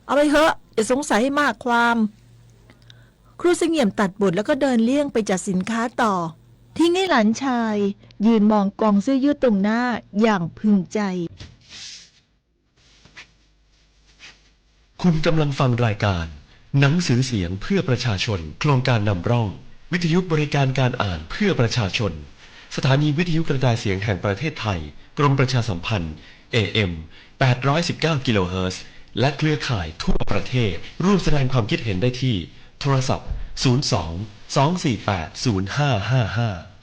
เอาไปเถอะอย่าสงสัยให้มากความครูเสงี่ยมตัดบทแล้วก็เดินเลี่ยงไปจัดสินค้าต่อทิ้งให้หลานชายยืนมองกองเสื้อยืดตรงหน้าอย่างพึงใจคุณกำลังฟังรายการหนังสือเสียงเพื่อประชาชนโครงการนำร่องวิทยุบริการการอ่านเพื่อประชาชนสถานีวิทยุกระจายเสียงแห่งประเทศไทยกรมประชาสัมพันธ์ AM 819 กิโลเฮิรตซ์และเครือข่ายทั่วประเทศร่วมแสดงความคิดเห็นได้ที่โทรศัพท์02-248-0555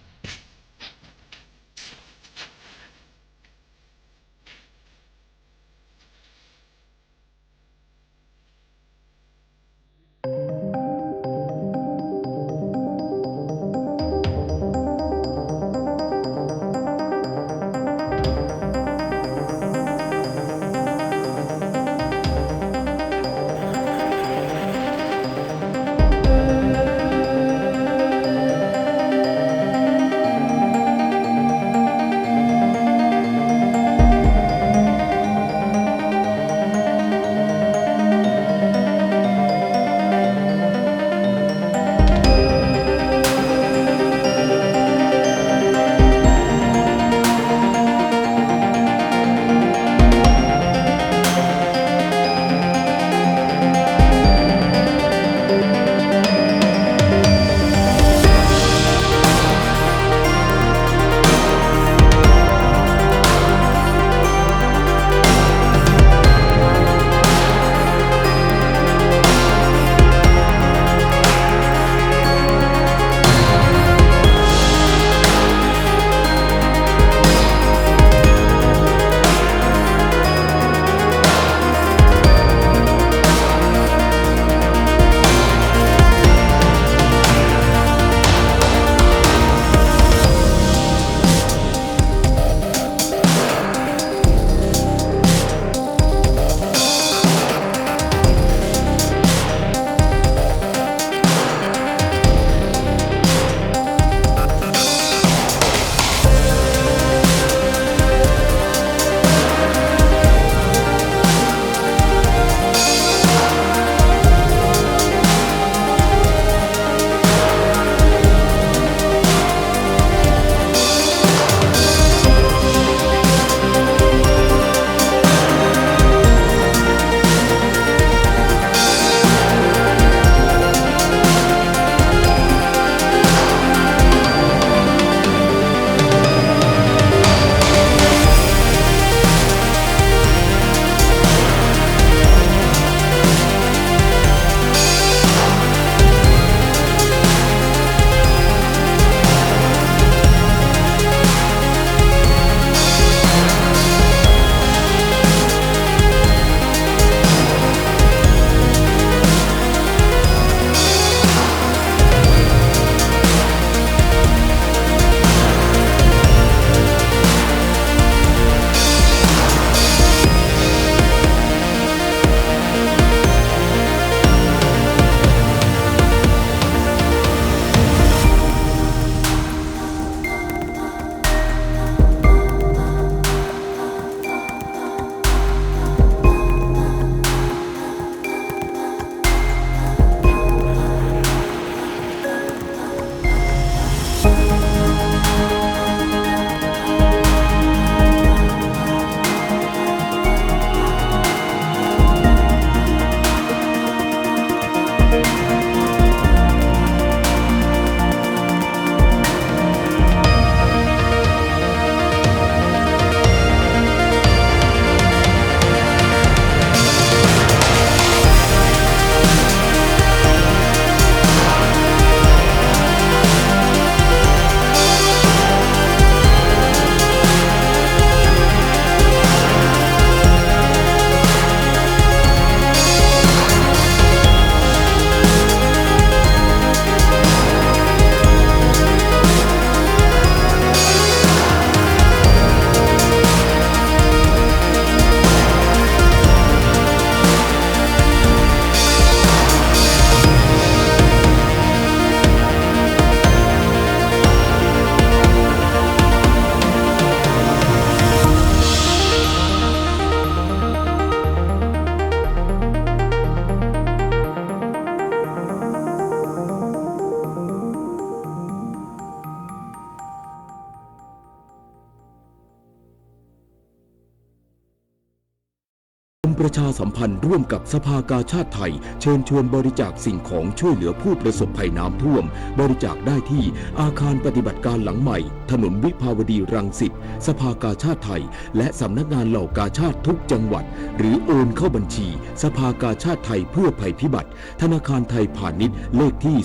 ประชาสัมพันธ์ร่วมกับสภากาชาดไทยเชิญชวนบริจาคสิ่งของช่วยเหลือผู้ประสบภัยน้ำท่วมบริจาคได้ที่อาคารปฏิบัติการหลังใหม่ถนนวิภาวดีรังสิตสภากาชาดไทยและสำนักงานเหล่ากาชาดทุกจังหวัดหรือโอนเข้าบัญชีสภากาชาดไทยเพื่อภัยพิบัติธนาคารไทยพาณิชย์เลขที่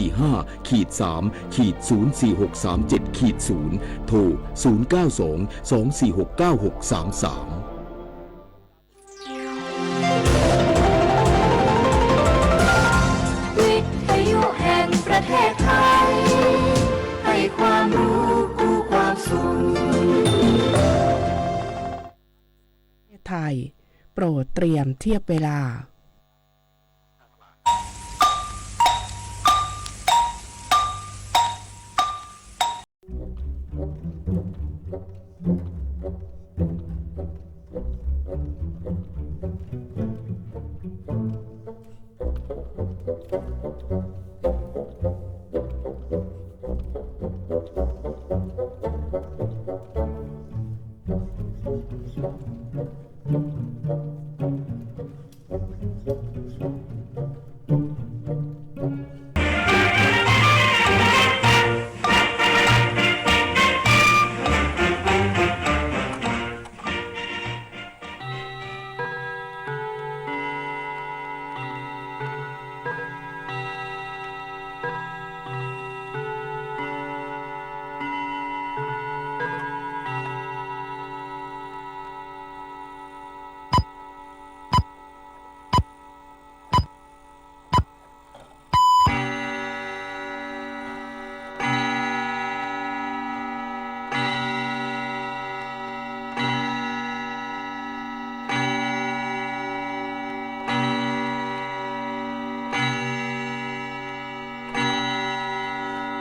045-3-04637-0 โทร 092-246-9633ประเทศไทยให้ความรู้กู้ความสุขประเทศไทยโปรดเตรียมเทียบเวลา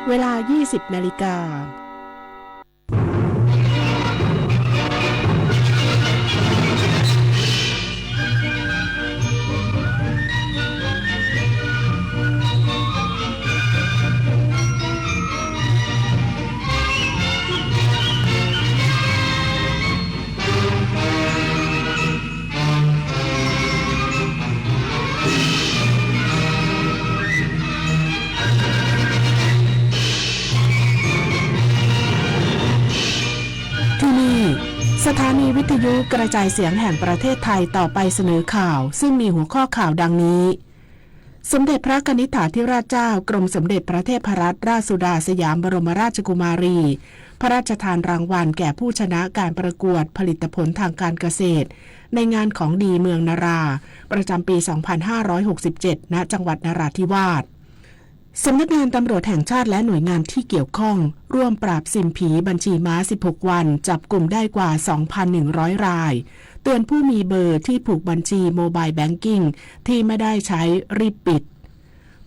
เวลา 20 นาฬิกาสถานีวิทยุกระจายเสียงแห่งประเทศไทยต่อไปเสนอข่าวซึ่งมีหัวข้อข่าวดังนี้สมเด็จพระกนิษฐาธิราชเจ้ากรมสมเด็จพระเทพรัตนราชสุดาสยามบรมราชกุมารีพระราชทานรางวัลแก่ผู้ชนะการประกวดผลิตผลทางการเกษตรในงานของดีเมืองนาราประจำปี 2567 ณ จังหวัดนราธิวาสสำนักงานตำรวจแห่งชาติและหน่วยงานที่เกี่ยวข้องร่วมปราบซิมผีบัญชีม้า 16 วันจับกลุ่มได้กว่า 2,100 รายเตือนผู้มีเบอร์ที่ผูกบัญชีโมบายแบงกิ้งที่ไม่ได้ใช้รีบปิด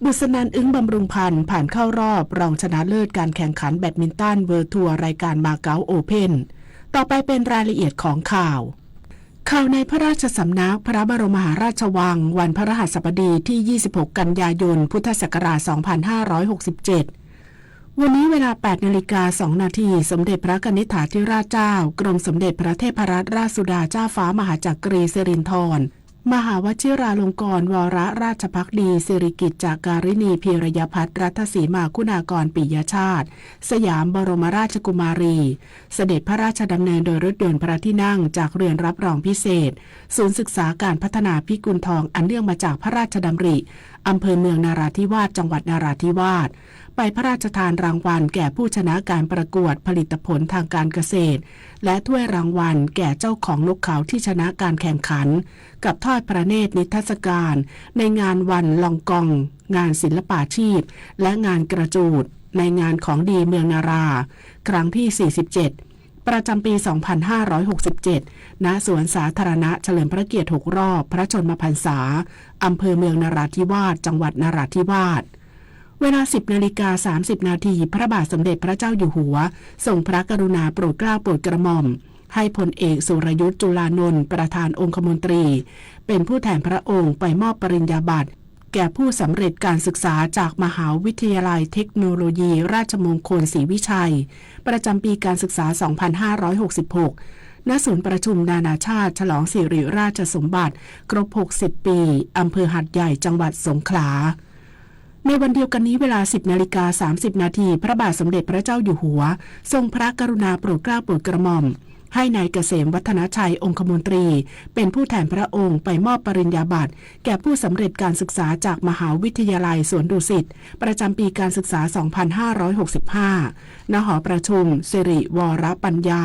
บุษนันท์ อึ้งบำรุงพันธ์ผ่านเข้ารอบรองชนะเลิศการแข่งขันแบดมินตันเวิลด์ทัวร์รายการมาเก๊าโอเพ่นต่อไปเป็นรายละเอียดของข่าวในพระราชสำนักพระบรมมหาราชวังวันพฤหัสบดีที่ 26 กันยายน พุทธศักราช 2567 วันนี้เวลา 8:02 นาทีสมเด็จพระกนิษฐาธิราชเจ้ากรมสมเด็จพระเทพรัตนราชสุดาเจ้าฟ้ามหาจักรีสิรินธรมหาวชิราลงกรณ์วรราชภักดีสิริกิติ์จากการิณีพีรยพัฒน์รัตสีมาคุณากรปิยชาติสยามบรมราชกุมารีเสด็จพระราชดำเนินโดยรถยนต์พระที่นั่งจากเรือนรับรองพิเศษศูนย์ศึกษาการพัฒนาพิกุลทองอันเนื่องมาจากพระราชดำริอำเภอเมืองนราธิวาสจังหวัดนราธิวาสไปพระราชทานรางวัลแก่ผู้ชนะการประกวดผลิตผลทางการเกษตรและถ้วยรางวัลแก่เจ้าของนกเขาที่ชนะการแข่งขันกับทอดพระเนตรนิทรรศการในงานวันลองกองงานศิลปาชีพและงานกระจูดในงานของดีเมืองนาราครั้งที่ 47 ประจำปี 2567 ณ สวนสาธารณะเฉลิมพระเกียรติ6 รอบพระชนมพรรษาอำเภอเมืองนราธิวาสจังหวัดนราธิวาสเวลา 10:30 นาทีพระบาทสมเด็จพระเจ้าอยู่หัวทรงพระกรุณาโปรดเกล้าโปรดกระหม่อมให้พลเอกสุรยุทธ์จุลานนท์ประธานองคมนตรีเป็นผู้แทนพระองค์ไปมอบปริญญาบัตรแก่ผู้สำเร็จการศึกษาจากมหาวิทยาลัยเทคโนโลยีราชมงคลศรีวิชัยประจำปีการศึกษา 2566 ณศูนย์ประชุมนานาชาติฉลองสิริราชสมบัติครบ 60 ปีอำเภอหาดใหญ่จังหวัดสงขลาในวันเดียวกันนี้เวลา 10:30 นาทีพระบาทสมเด็จพระเจ้าอยู่หัวทรงพระกรุณาโปรดเกล้าโปรดกระหม่อมให้นายเกษมวัฒนชัยองคมนตรีเป็นผู้แทนพระองค์ไปมอบปริญญาบัตรแก่ผู้สำเร็จการศึกษาจากมหาวิทยาลัยสวนดุสิตประจำปีการศึกษา 2565 ณ หอประชุมสิริวรปัญญา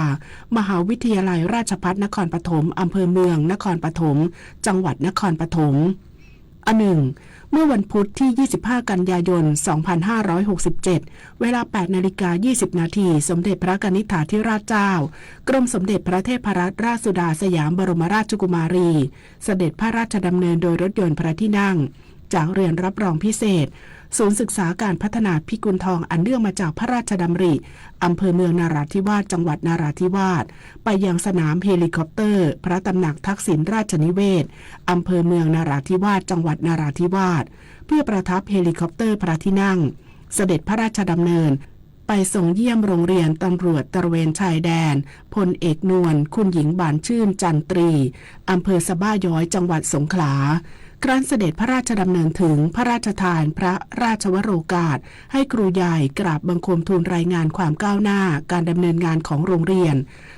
มหาวิทยาลัยราชภัฏนครปฐมอำเภอเมืองนครปฐมจังหวัดนครปฐมอันหนึ่งเมื่อวันพุธที่ 25 กันยายน 2567 เวลา 8:20 นาทีสมเด็จพระกนิษฐาธิราชเจ้ากรมสมเด็จพระเทพรัตนราชสุดาสยามบรมราชกุมารีเสด็จพระราชดำเนินโดยรถยนต์พระที่นั่งจากเรือนรับรองพิเศษศูนย์ศึกษาการพัฒนาพิกุลทองอันเนื่องมาจากพระราชดำริอำเภอเมืองนราธิวาสจังหวัดนราธิวาสไปยังสนามเฮลิคอปเตอร์พระตำหนักทักษิณราชนิเวศอำเภอเมืองนราธิวาสจังหวัดนราธิวาสเพื่อประทับเฮลิคอปเตอร์พระที่นั่งเสด็จพระราชดำเนินไปส่งเยี่ยมโรงเรียนตำรวจตระเวนชายแดนพลเอกนวลคุณหญิงบานชื่นจันตรีอำเภอสะบ้าย้อยจังหวัดสงขลาครั้นเสด็จพระราชดำเนินถึงพระราชทานพระราชวโรกาสให้ครูใหญ่กราบบังคมทูลรายงานความก้าวหน้าการดำเนินงานของโรงเรียน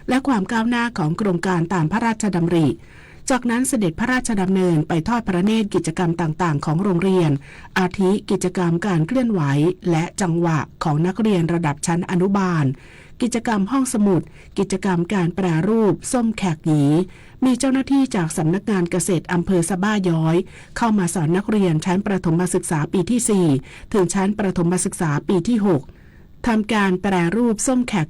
และความก้าวหน้าของโครงการตามพระราชดำริจากนั้นเสด็จพระราชดำเนินไปทอดพระเนตรกิจกรรมต่างๆของโรงเรียนอาทิกิจกรรมการเคลื่อนไหวและจังหวะของนักเรียนระดับชั้นอนุบาลกิจกรรมห้องสมุดกิจกรรมการแปรรูปส้มแขกหยีมีเจ้าหน้าที่จากสำนักงานเกษตรอำเภอสะบ้าย้อยเข้ามาสอนนักเรียนชั้นประถมศึกษาปีที่ 4 ถึงชั้นประถมศึกษาปีที่ 6ทำการแปรรูปส้มแขก